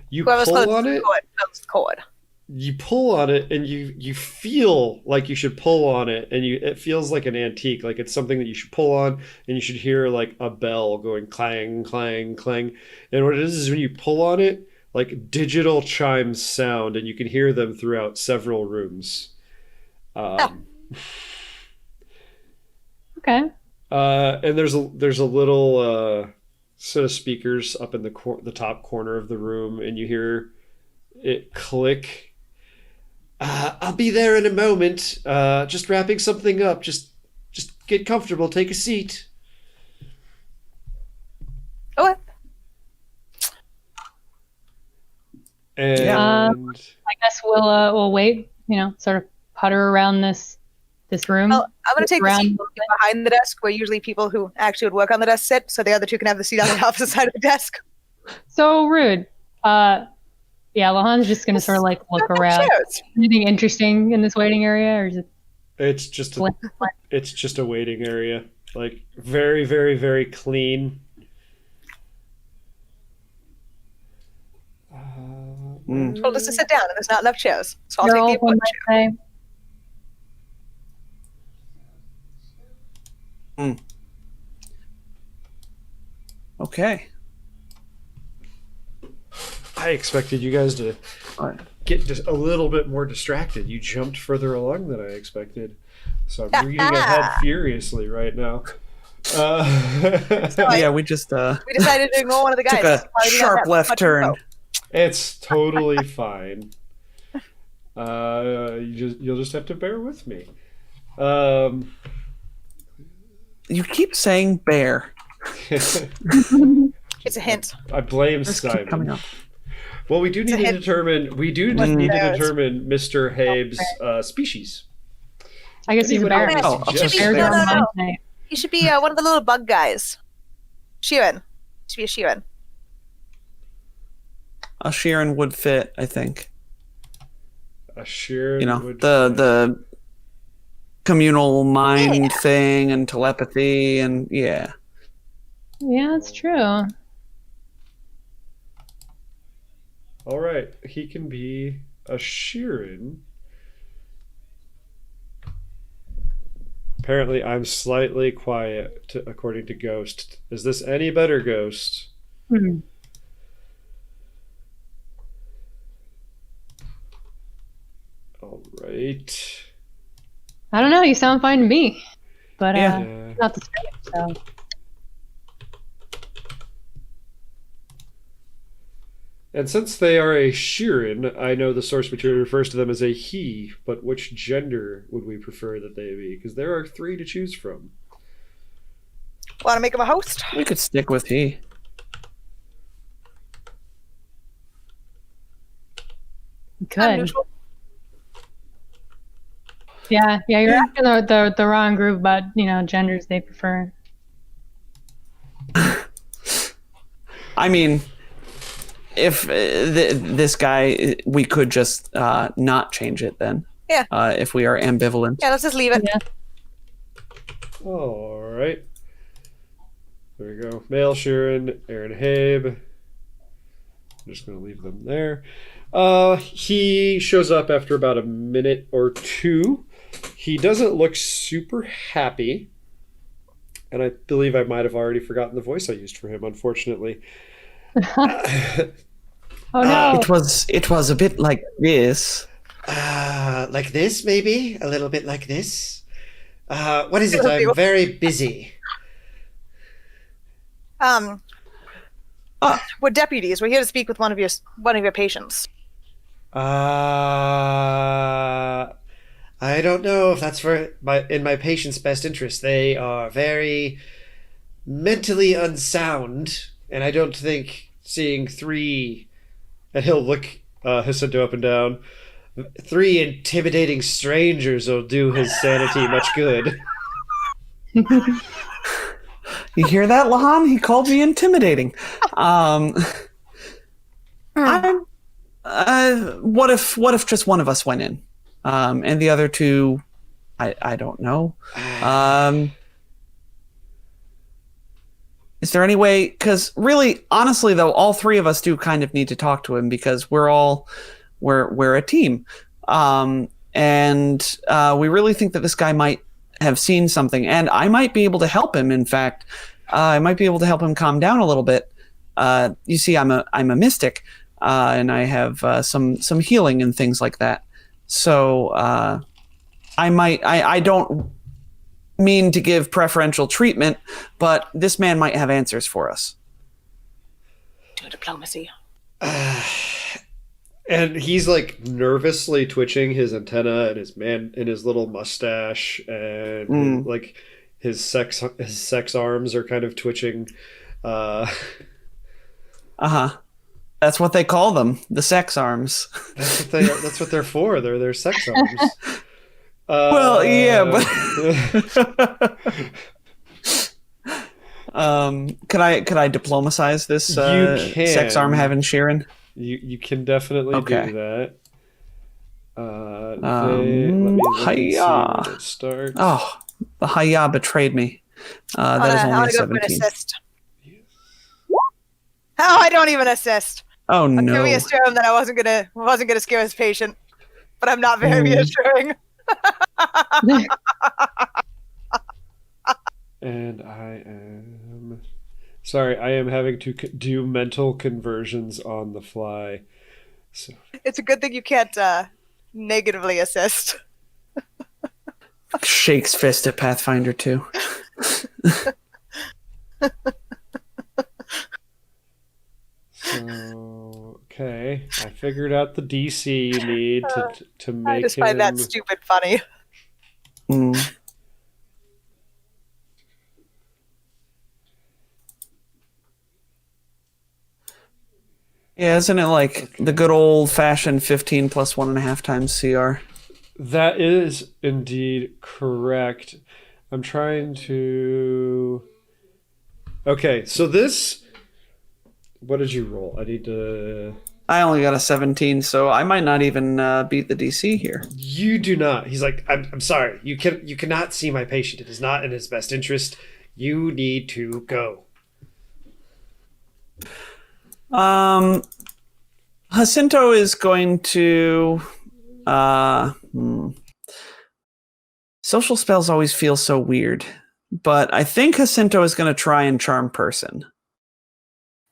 You Whoever's pull closest on to it. the cord fills the cord. You pull on it, and you feel like you should pull on it, and it feels like an antique, like it's something that you should pull on, and you should hear like a bell going clang, clang, clang. And what it is when you pull on it, like digital chimes sound, and you can hear them throughout several rooms. Okay. And there's a little set of speakers up in the top corner of the room, and you hear it click. I'll be there in a moment. Just wrapping something up. Just get comfortable. Take a seat. Okay. And I guess we'll wait. Sort of putter around this room. Well, I'm going to take the Around- seat behind the desk where usually people who actually would work on the desk sit, so the other two can have the seat on the opposite side of the desk. So rude. Yeah, Lahan's just gonna sort of like look around. Chairs. Anything interesting in this waiting area, or is it? it's just a waiting area. Like very, very, very clean. Told us to sit down, and there's not enough chairs, so I'll They're take all the one important chair. might say. Okay. I expected you guys to get just a little bit more distracted. You jumped further along than I expected. So I'm reading ahead furiously right now. Yeah, we just We decided to ignore one of the guys. took a Why did he not sharp have left much turn. info? It's totally fine. You'll just have to bear with me. You keep saying bear. It's a hint. I blame Just keep Simon. coming up. Well, we do need to hint. determine. We do What's need to bears? determine Mr. Habe's species. I guess he's a Anybody bear. want to Oh, suggest okay. Bears No, are no, on no. my side. He should be one of the little bug guys. Sheeran. Should be a Sheeran. Sheeran would fit, I think. A sheer. The communal mind thing and telepathy and yeah. Yeah, that's true. All right, he can be a Sheeran. Apparently, I'm slightly quiet, according to Ghost. Is this any better, Ghost? Hmm. All right. I don't know. You sound fine to me, but Yeah. not the same. So And since they are a Sheeran, I know the source material refers to them as a he, but which gender would we prefer that they be? Because there are 3 to choose from. Want to make him a host? We could stick with he. you I'm could. neutral. Yeah, you're asking the wrong group about genders they prefer. I mean, if this guy, we could just not change it then. Yeah. If we are ambivalent. Yeah, let's just leave it. Yeah. All right. There we go. Male Sheeran, Aaron Habe. I'm just going to leave them there. He shows up after about a minute or two. He doesn't look super happy. And I believe I might have already forgotten the voice I used for him, unfortunately. Oh no. It was a bit like this. Like this, maybe? A little bit like this? What is it? I'm very busy. We're deputies. We're here to speak with one of your patients. I don't know if that's in my patient's best interest. They are very mentally unsound, and I don't think seeing three, and he'll look Jacinto up and down, three intimidating strangers will do his sanity much good. You hear that, Lahan? He called me intimidating. What if just one of us went in, and the other two, I don't know. Is there any way? Because really, honestly, though, all three of us do kind of need to talk to him because we're a team, and we really think that this guy might have seen something, and I might be able to help him. In fact, I might be able to help him calm down a little bit. You see, I'm a mystic, and I have some healing and things like that. So I don't mean to give preferential treatment, but this man might have answers for us. Do diplomacy. And he's like nervously twitching his antenna and his little mustache, and like his sex arms are kind of twitching. That's what they call them, the sex arms. That's what they're for. They're sex arms. Well, yeah, but could I diplomatize this sex arm having Sheeran? You can definitely do that. Let me hiya. see when it starts. Oh, the hiya betrayed me. That is only a 17. Oh, I don't even assist. Oh no! Can we assure him that I wasn't gonna scare his patient? But I'm not very reassuring. And I am sorry. I am having to do mental conversions on the fly. So It's a good thing you can't negatively assist. Shakes fist at Pathfinder 2. So okay, I figured out the DC you need to make I just find that stupid funny. Yeah, isn't it like the good old-fashioned 15 plus 1.5 times CR? That is indeed correct. I'm trying to. Okay, so this. What did you roll? I need to. I only got a 17, so I might not even beat the DC here. You do not. He's like, I'm sorry. You cannot see my patient. It is not in his best interest. You need to go. Jacinto is going to. Social spells always feel so weird, but I think Jacinto is going to try and charm person.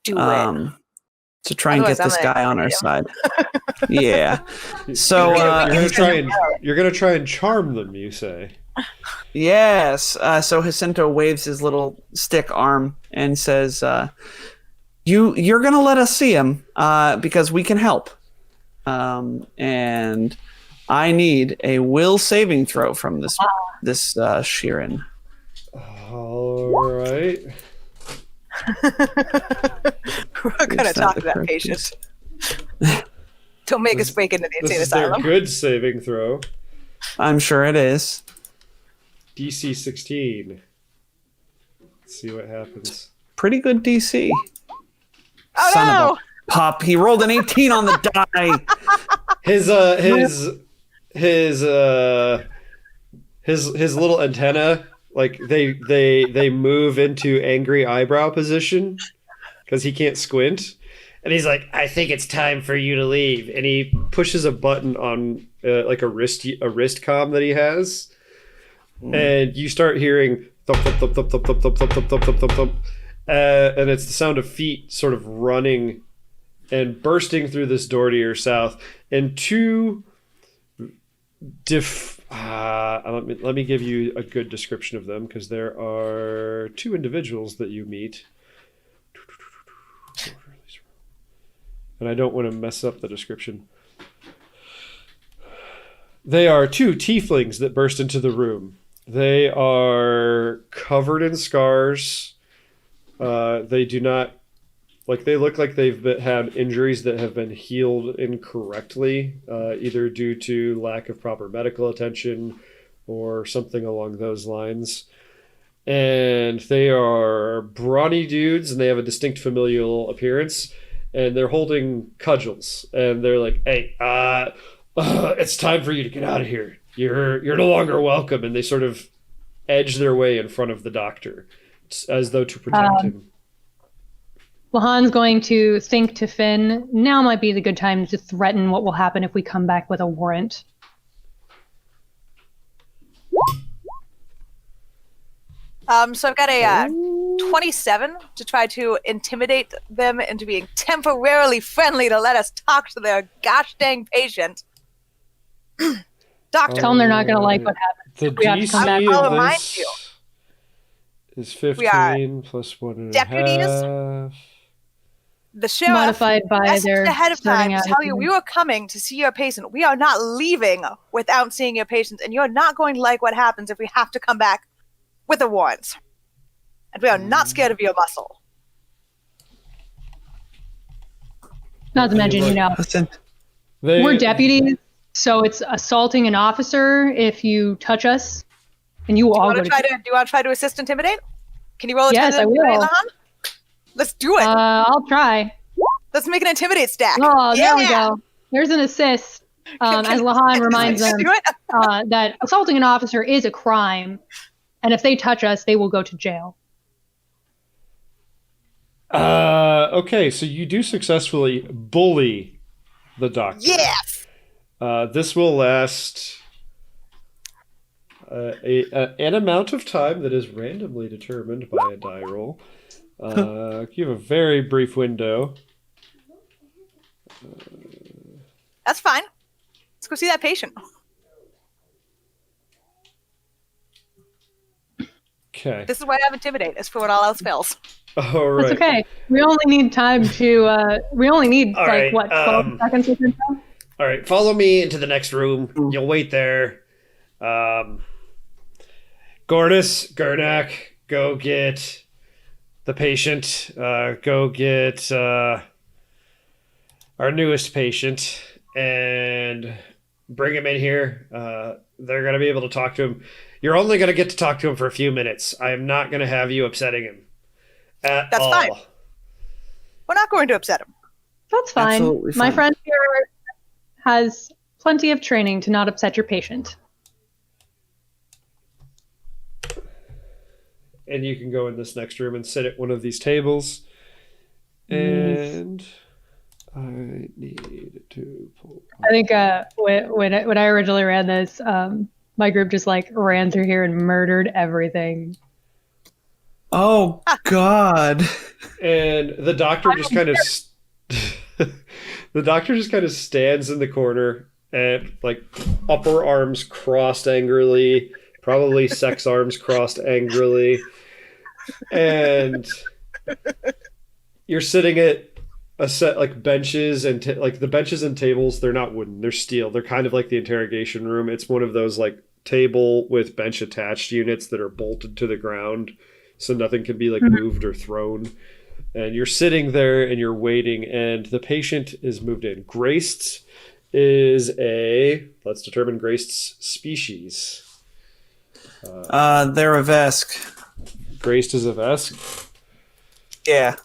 Do it. To try and Otherwise, get this I'm guy gonna on our kill side. Yeah. So you're gonna try and charm them. You say. Yes. So Jacinto waves his little stick arm and says, "You're gonna let us see him because we can help. And I need a will saving throw from this Sheeran." All right. We're gonna talk to that patient. Don't make us break into the insane This is their asylum. good saving throw. I'm sure it is. DC 16. Let's see what happens. Pretty good DC. Oh Son no! of a pop. He rolled an 18 on the die. His little antenna like they move into angry eyebrow position because he can't squint. And he's like, "I think it's time for you to leave." And he pushes a button on like a wrist comm that he has, and you start hearing thump thump thump thump thump thump thump thump thump thump thump thump, and it's the sound of feet sort of running and bursting through this door to your south. And two let me give you a good description of them, because there are two individuals that you meet. And I don't want to mess up the description. They are two tieflings that burst into the room. They are covered in scars. They do not... Like, they look like they've had injuries that have been healed incorrectly, either due to lack of proper medical attention or something along those lines. And they are brawny dudes, and they have a distinct familial appearance. And they're holding cudgels. And they're like, "Hey, it's time for you to get out of here. You're no longer welcome." And they sort of edge their way in front of the doctor, as though to protect him. Lahan's going to think to Finn, now might be the good time to threaten what will happen if we come back with a warrant. So I've got a 27 to try to intimidate them into being temporarily friendly to let us talk to their gosh dang patient. Doctor, Tell them they're not going to like what happens. The We have to come back. DC I'll of remind this you. is 15 plus 1.5. deputies. The sheriff Modified by messaged their ahead of starting time to out tell you we were coming to see your patient. We are not leaving without seeing your patient, and you're not going to like what happens if we have to come back with a warrant. And we are not scared of your muscle. Not to mention, Listen, we're deputies, so it's assaulting an officer if you touch us, and you will all go to jail. Do you want to try to assist intimidate? Can you roll a Yes, I intimidate, will. Lahan? Let's do it. I'll try. Let's make an intimidate stack. Oh, there we Yeah! go. There's an assist. As Lahan reminds them Do it. that assaulting an officer is a crime, and if they touch us, they will go to jail. Okay, so you do successfully bully the doctor. Yes. This will last an amount of time that is randomly determined by a die roll. You have a very brief window. That's fine. Let's go see that patient. Okay. This is why I have intimidate. It's for when all else fails. All right. That's okay. We only need time to. We only need All right, 12 seconds with info? All right, follow me into the next room. You'll wait there. Gurnak, go get the patient. Go get our newest patient and bring him in here. They're going to be able to talk to him. You're only going to get to talk to him for a few minutes. I am not going to have you upsetting him at That's all. fine. We're not going to upset him. That's fine. Absolutely My fine. friend here has plenty of training to not upset your patient. And you can go in this next room and sit at one of these tables. And I need to pull. I think when I originally ran this, my group just ran through here and murdered everything. oh God. And the doctor just kind of the doctor just kind of stands in the corner and upper arms crossed angrily, probably sex arms crossed angrily. And you're sitting at a set benches and the benches and tables, they're not wooden, they're steel. They're kind of like the interrogation room. It's one of those table with bench attached units that are bolted to the ground so nothing can be moved or thrown. And you're sitting there and you're waiting, and the patient is moved in. Graced is let's determine Graced's species. They're a Vesk. Graced is a Vesk. Yeah.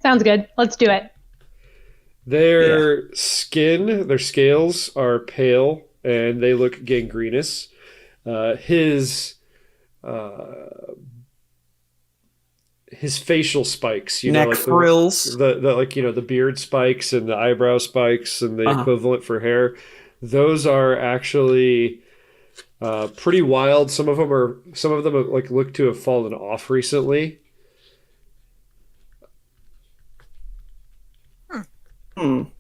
Sounds good. Let's do it. Their skin, their scales are pale and they look gangrenous. His facial spikes, Neck like frills. the like the beard spikes and the eyebrow spikes and the equivalent for hair. Those are actually pretty wild. Some of them like look to have fallen off recently. Looking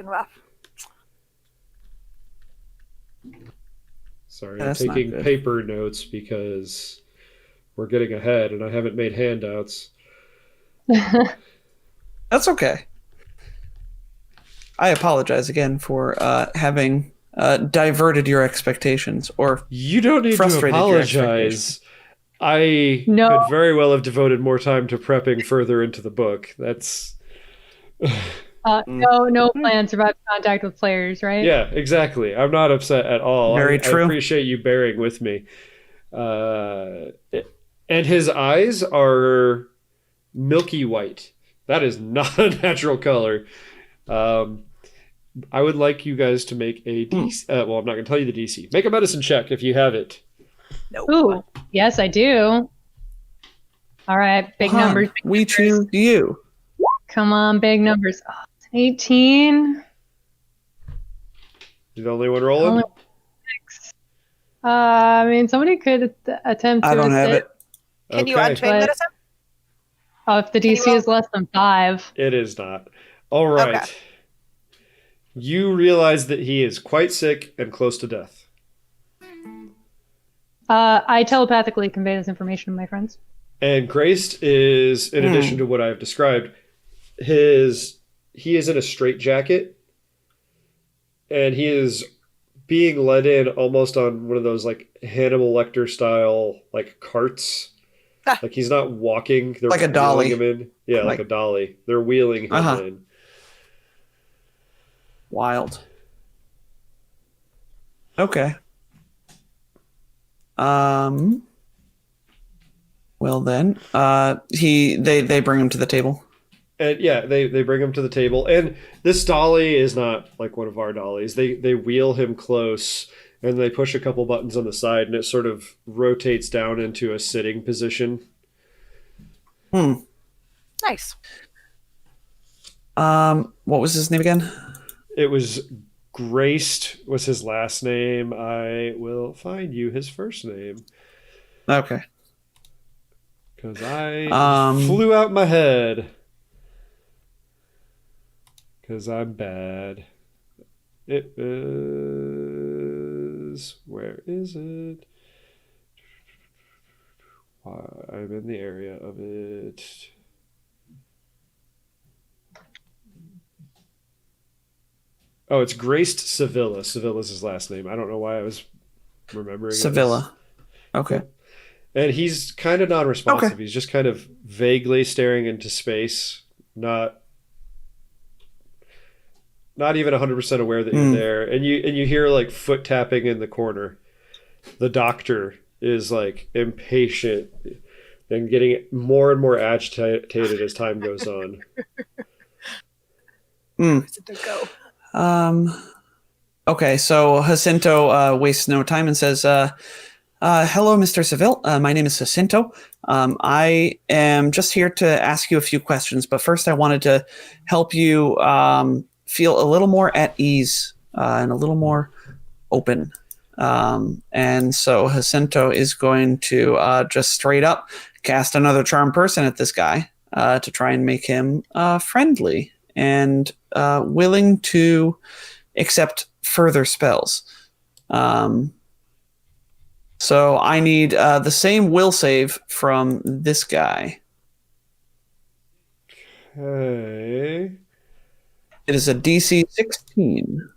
rough. Sorry, That's I'm not taking good. paper notes because we're getting ahead and I haven't made handouts. That's okay. I apologize again for having diverted your expectations or You don't need to frustrated your apologize. I No. could very well have devoted more time to prepping further into the book. That's No plan survive contact with players, right? yeah, exactly. I'm not upset at all. Very I true. appreciate you bearing with me. And his eyes are milky white. That is not a natural color. I would like you guys to make a DC. Well, I'm not going to tell you the DC. Make a medicine check if you have it. No. Ooh, yes, I do. All right, big Han, numbers. we choose you. Come on, big numbers. Oh, it's 18. You're the only one rolling? Only 6. I mean, somebody could attempt to I don't have assist. it. Can you Okay. untrain But- medicine? Oh, if the Can you DC roll? is less than 5. It is not. All right. Okay. You realize that he is quite sick and close to death. I telepathically convey this information to my friends. And Graced is, in addition to what I've described, he is in a straitjacket, and he is being led in almost on one of those like Hannibal Lecter style like carts. Ah. Like he's not walking; they're Like a dolly. wheeling him in. Yeah, like a dolly. They're wheeling him in. Wild. Okay. Well then, they bring him to the table. And yeah, they bring him to the table, and this dolly is not like one of our dollies. They wheel him close, and they push a couple buttons on the side, and it sort of rotates down into a sitting position. Nice. What was his name again? It was Graced was his last name. I will find you his first name Okay. because I Um, flew out my head because I'm bad. It is where is it? I'm in the area of it. Oh, it's Graced Sevilla. Sevilla's his last name. I don't know why I was remembering it. Sevilla. Okay. And he's kind of non-responsive. Okay. He's just kind of vaguely staring into space, not even 100% aware that you're there. And you hear like foot tapping in the corner. The doctor is like impatient and getting more and more agitated as time goes on. Where's it to go? Okay, so Jacinto wastes no time and says, hello, Mr. Seville. My name is Jacinto. I am just here to ask you a few questions, but first I wanted to help you feel a little more at ease and a little more open. And so Jacinto is going to just straight up cast another charm person at this guy to try and make him friendly and willing to accept further spells. So I need the same will save from this guy. Okay. It is a DC 16.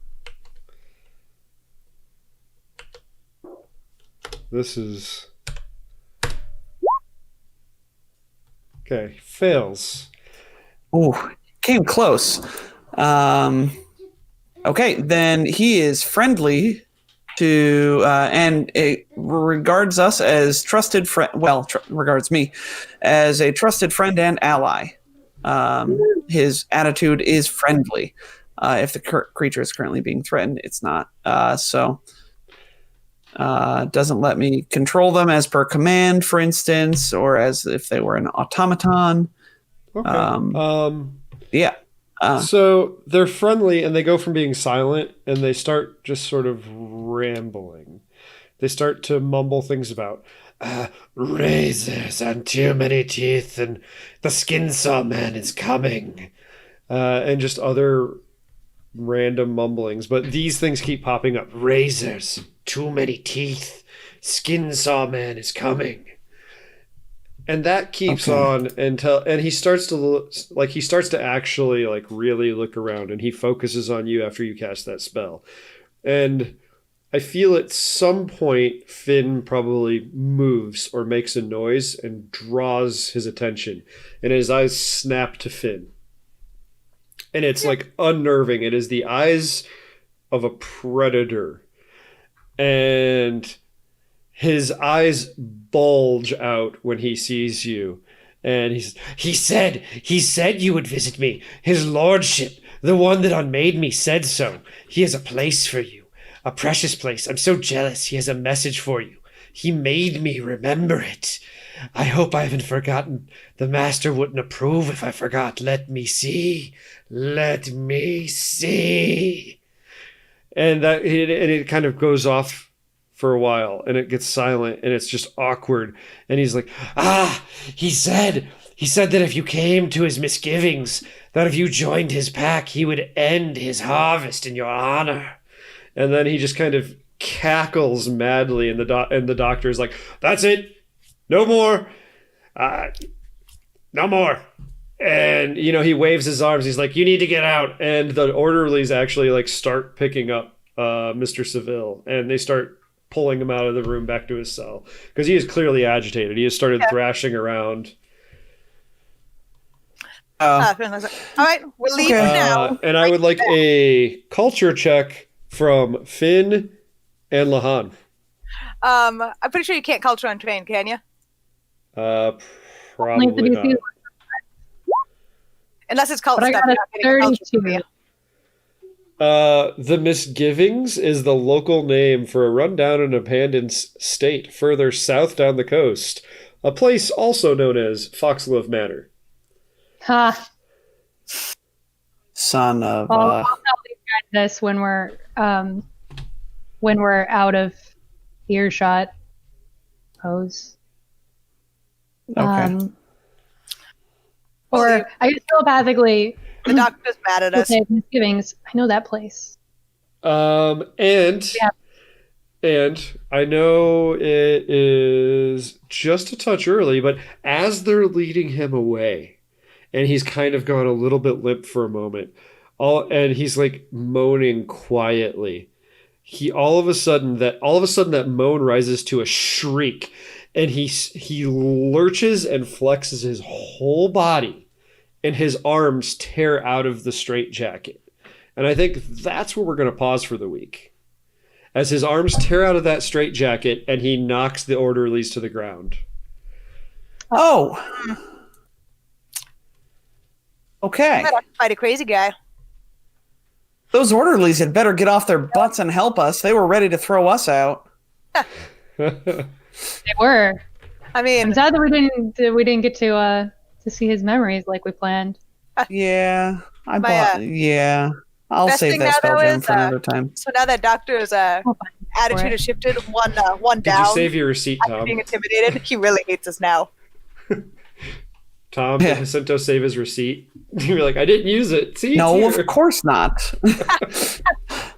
This is... Okay, fails. Ooh, came close. Okay, then he is friendly to and it regards us as trusted friend. Well, regards me as a trusted friend and ally. His attitude is friendly. if the creature is currently being threatened, it's not. Doesn't let me control them as per command, for instance, or as if they were an automaton. Okay. Yeah. So they're friendly and they go from being silent and they start just sort of rambling. They start to mumble things about razors and too many teeth and the skin saw man is coming. And just other random mumblings. But these things keep popping up. Razors, too many teeth, skin saw man is coming. And that keeps on until, and he starts to actually like really look around, and he focuses on you after you cast that spell. And I feel at some point Finn probably moves or makes a noise and draws his attention, and his eyes snap to Finn. And it's like unnerving. It is the eyes of a predator. And his eyes bulge out when he sees you. And he said you would visit me. His lordship, the one that unmade me, said so. He has a place for you. A precious place. I'm so jealous. He has a message for you. He made me remember it. I hope I haven't forgotten. The master wouldn't approve if I forgot. Let me see. Let me see. And it kind of goes off for a while, and it gets silent, and it's just awkward. And he's like, he said that if you came to his misgivings, that if you joined his pack, he would end his harvest in your honor. And then he just kind of cackles madly, and the doctor is like, that's it. No more. No more. And, he waves his arms. He's like, you need to get out. And the orderlies actually like start picking up Mr. Seville, and they start pulling him out of the room back to his cell because he is clearly agitated. He has started thrashing around. All right, we're leaving now. And I would like a culture check from Finn and Lahan. I'm pretty sure you can't culture untrained, can you? Probably not. Unless it's cult But I stuff. got a you're not getting culture 32. from you. The Misgivings is the local name for a rundown and abandoned state further south down the coast. A place also known as Foxglove Manor. Ha. Son of. I'll tell these guys this when we're out of earshot. Pose. Okay. Or I guess telepathically. The doctor's mad at us. Okay, misgivings. I know that place. And I know it is just a touch early, but as they're leading him away, and he's kind of gone a little bit limp for a moment, and he's like moaning quietly. All of a sudden that moan rises to a shriek, and he lurches and flexes his whole body, and his arms tear out of the straitjacket. And I think that's where we're going to pause for the week. As his arms tear out of that straitjacket, and he knocks the orderlies to the ground. Oh. Okay. Fight a crazy guy. Those orderlies had better get off their butts and help us. They were ready to throw us out. They were. I mean, I'm sad that we didn't get to see his memories like we planned. Yeah. I'll best save thing that now, spell though, gem is, for another time. so now that doctor's attitude has shifted one Did down. you save your receipt, Tom? Being intimidated, he really hates us now. Tom, did Jacinto save his receipt? You were like, I didn't use it. See, No, it's here. of course not.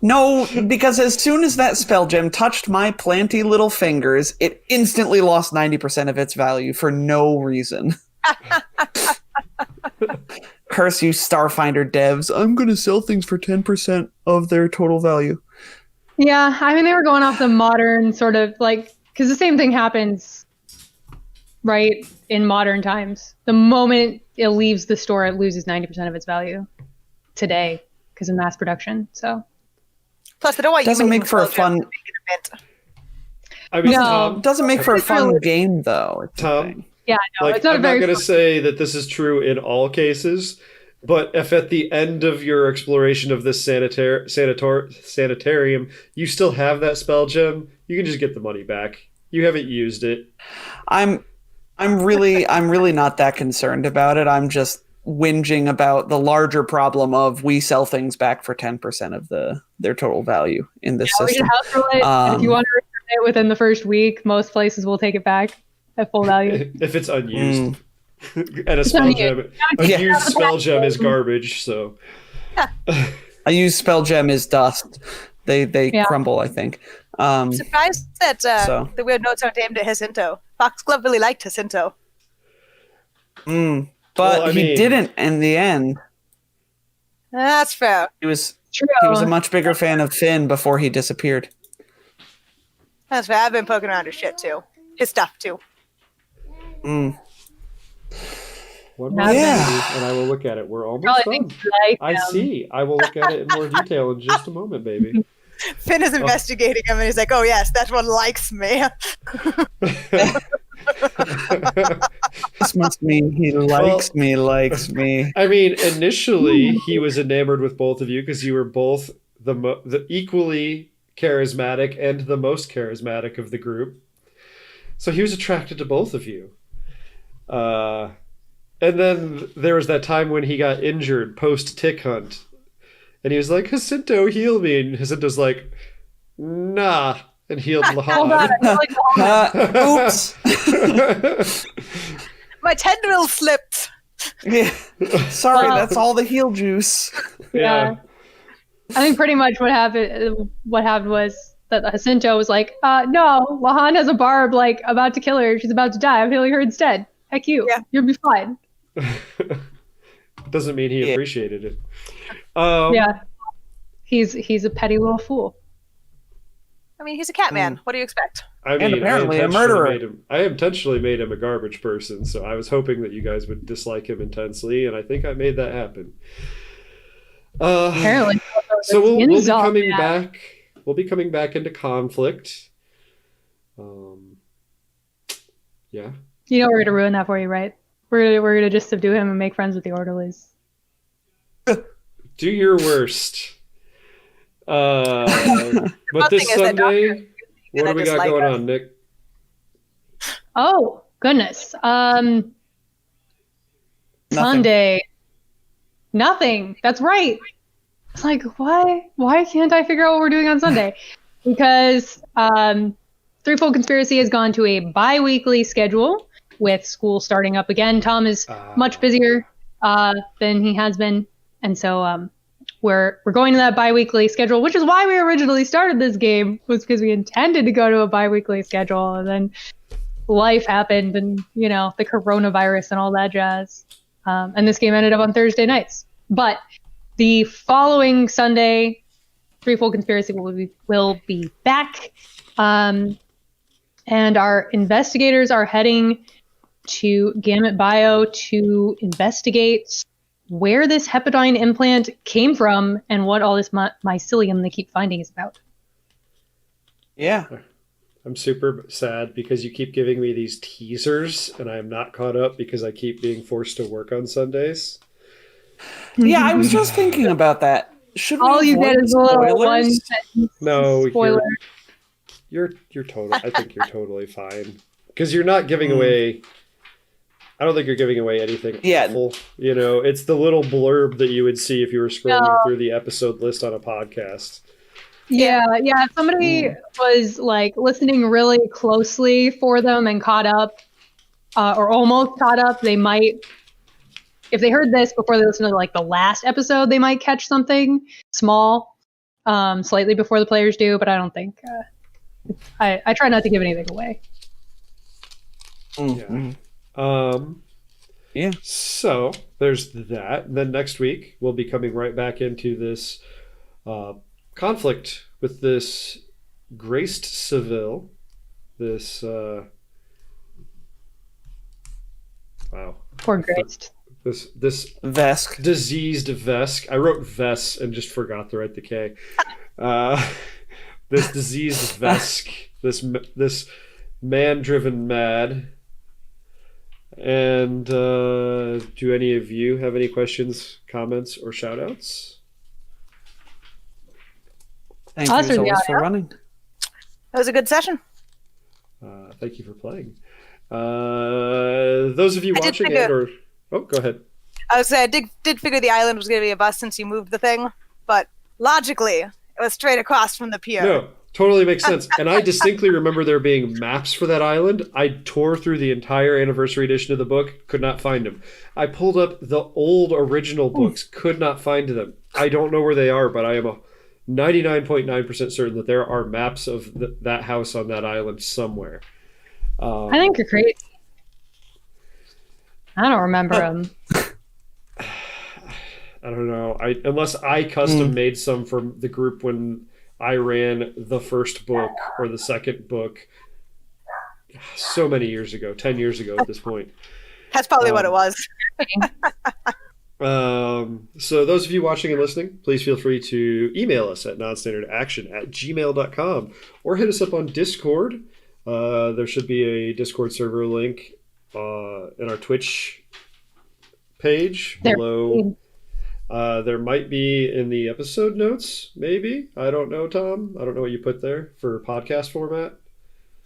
No, because as soon as that spell gem touched my planty little fingers, it instantly lost 90% of its value for no reason. Curse you, Starfinder devs. I'm going to sell things for 10% of their total value. Yeah, I mean, they were going off the modern sort of like, because the same thing happens, right, in modern times. The moment it leaves the store, it loses 90% of its value today because of mass production. So, Plus, they don't want you Doesn't making make for a spell gems fun. to make an event. I mean, No. Tom, Doesn't make for a fun game, though. It's the Tom, thing. yeah, no, like, it's not I'm very not going to say that this is true in all cases, But if at the end of your exploration of this sanitarium, you still have that spell gem, you can just get the money back. You haven't used it. I'm really not that concerned about it. I'm just whinging about the larger problem of we sell things back for 10% of their total value in this We should system. house rule it. And if you want to return it within the first week, most places will take it back at full value. If it's unused. And a spell gem. A used spell gem is garbage, so. A used spell gem is dust. They crumble, I think. I'm surprised that the weird notes aren't aimed at Jacinto. Foxglove really liked Jacinto. But he didn't in the end. That's fair. He was True. a much bigger fan of Finn before he disappeared. That's fair. I've been poking around his shit too. His stuff too. One more Yeah. and I will look at it. We're almost Probably done. think like I see. I will look at it in more detail in just a moment, baby. Finn is investigating him and he's like, oh yes, that one likes me. This must mean he likes me. I mean, initially he was enamored with both of you because you were both the equally charismatic and the most charismatic of the group. So he was attracted to both of you. And then there was that time when he got injured post tick hunt. And he was like, Jacinto, heal me. And Jacinto's like, nah. And healed Hold on, Lahan. I feel like Oops. My tendril slipped. Yeah. Sorry, that's all the heal juice. Yeah. I think pretty much what happened was that Jacinto was like, no, Lahan has a barb about to kill her. She's about to die. I'm healing her instead. Heck you. Yeah. You'll be fine. Doesn't mean he appreciated it. Yeah. He's a petty little fool. I mean, he's a cat man. What do you expect? I mean, apparently I a murderer. I intentionally made him a garbage person, so I was hoping that you guys would dislike him intensely, and I think I made that happen. Apparently. So we'll be coming back. We'll be coming back into conflict. Yeah. You know we're gonna ruin that for you, right? We're gonna just subdue him and make friends with the orderlies. Do your worst. But this Sunday, what do we got going on, Nick? Oh goodness. Sunday. Nothing. That's right. It's like, why can't I figure out what we're doing on Sunday? Because Threefold Conspiracy has gone to a bi-weekly schedule with school starting up again. Tom is much busier than he has been, and so we're going to that bi-weekly schedule, which is why we originally started this game, was because we intended to go to a bi-weekly schedule, and then life happened, and the coronavirus and all that jazz, and this game ended up on Thursday nights. But the following Sunday, Threefold Conspiracy will be back, and our investigators are heading to Gamut Bio to investigate where this Hepadyne implant came from and what all this mycelium they keep finding is about. Yeah. I'm super sad because you keep giving me these teasers and I am not caught up because I keep being forced to work on Sundays. Yeah, I was just thinking about that. Should we all you get is a little one sentence No, spoiler. you're total. I think you're totally fine because you're not giving away. I don't think you're giving away anything awful. It's the little blurb that you would see if you were scrolling through the episode list on a podcast. Yeah. If somebody was listening really closely for them and caught up, or almost caught up, they might, if they heard this before they listened to the last episode, they might catch something small, slightly before the players do. But I don't think. I try not to give anything away. Yeah. Yeah. So there's that. And then next week we'll be coming right back into this conflict with this graced Seville. This wow. Poor graced. This Vesk. diseased Vesk. I wrote Ves and just forgot to write the K. This diseased Vesk. This man-driven mad. And do any of you have any questions, comments, or shout-outs? Thank you as Awesome, always yeah. for running. That was a good session. Thank you for playing. Those of you I did watching figure- it, or go ahead. I was say I did figure the island was going to be a bust since you moved the thing, but logically, it was straight across from the pier. No, totally makes sense. And I distinctly remember there being maps for that island. I tore through the entire anniversary edition of the book, could not find them. I pulled up the old original books, could not find them. I don't know where they are, but I am 99.9% certain that there are maps of that house on that island somewhere. I think you're crazy. I don't remember them. I don't know. Unless I custom made some from the group when I ran the first book or the second book so many years ago, 10 years ago at this point. That's probably what it was. So those of you watching and listening, please feel free to email us at nonstandardaction@gmail.com or hit us up on Discord. There should be a Discord server link in our Twitch page below. There might be in the episode notes, maybe. I don't know, Tom. I don't know what you put there for podcast format.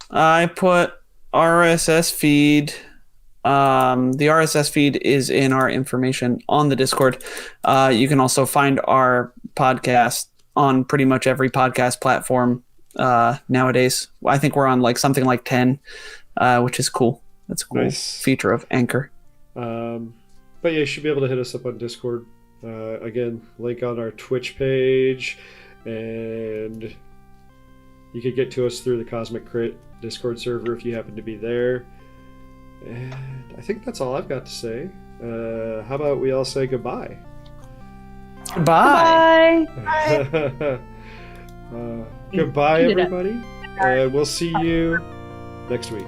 I put RSS feed. The RSS feed is in our information on the Discord. You can also find our podcast on pretty much every podcast platform nowadays. I think we're on something like 10, which is cool. That's a cool feature of Anchor. But yeah, you should be able to hit us up on Discord. Again, link on our Twitch page, and you could get to us through the Cosmic Crit Discord server if you happen to be there. And I think that's all I've got to say. How about we all say goodbye? Bye. Bye. Goodbye, everybody. And we'll see you next week.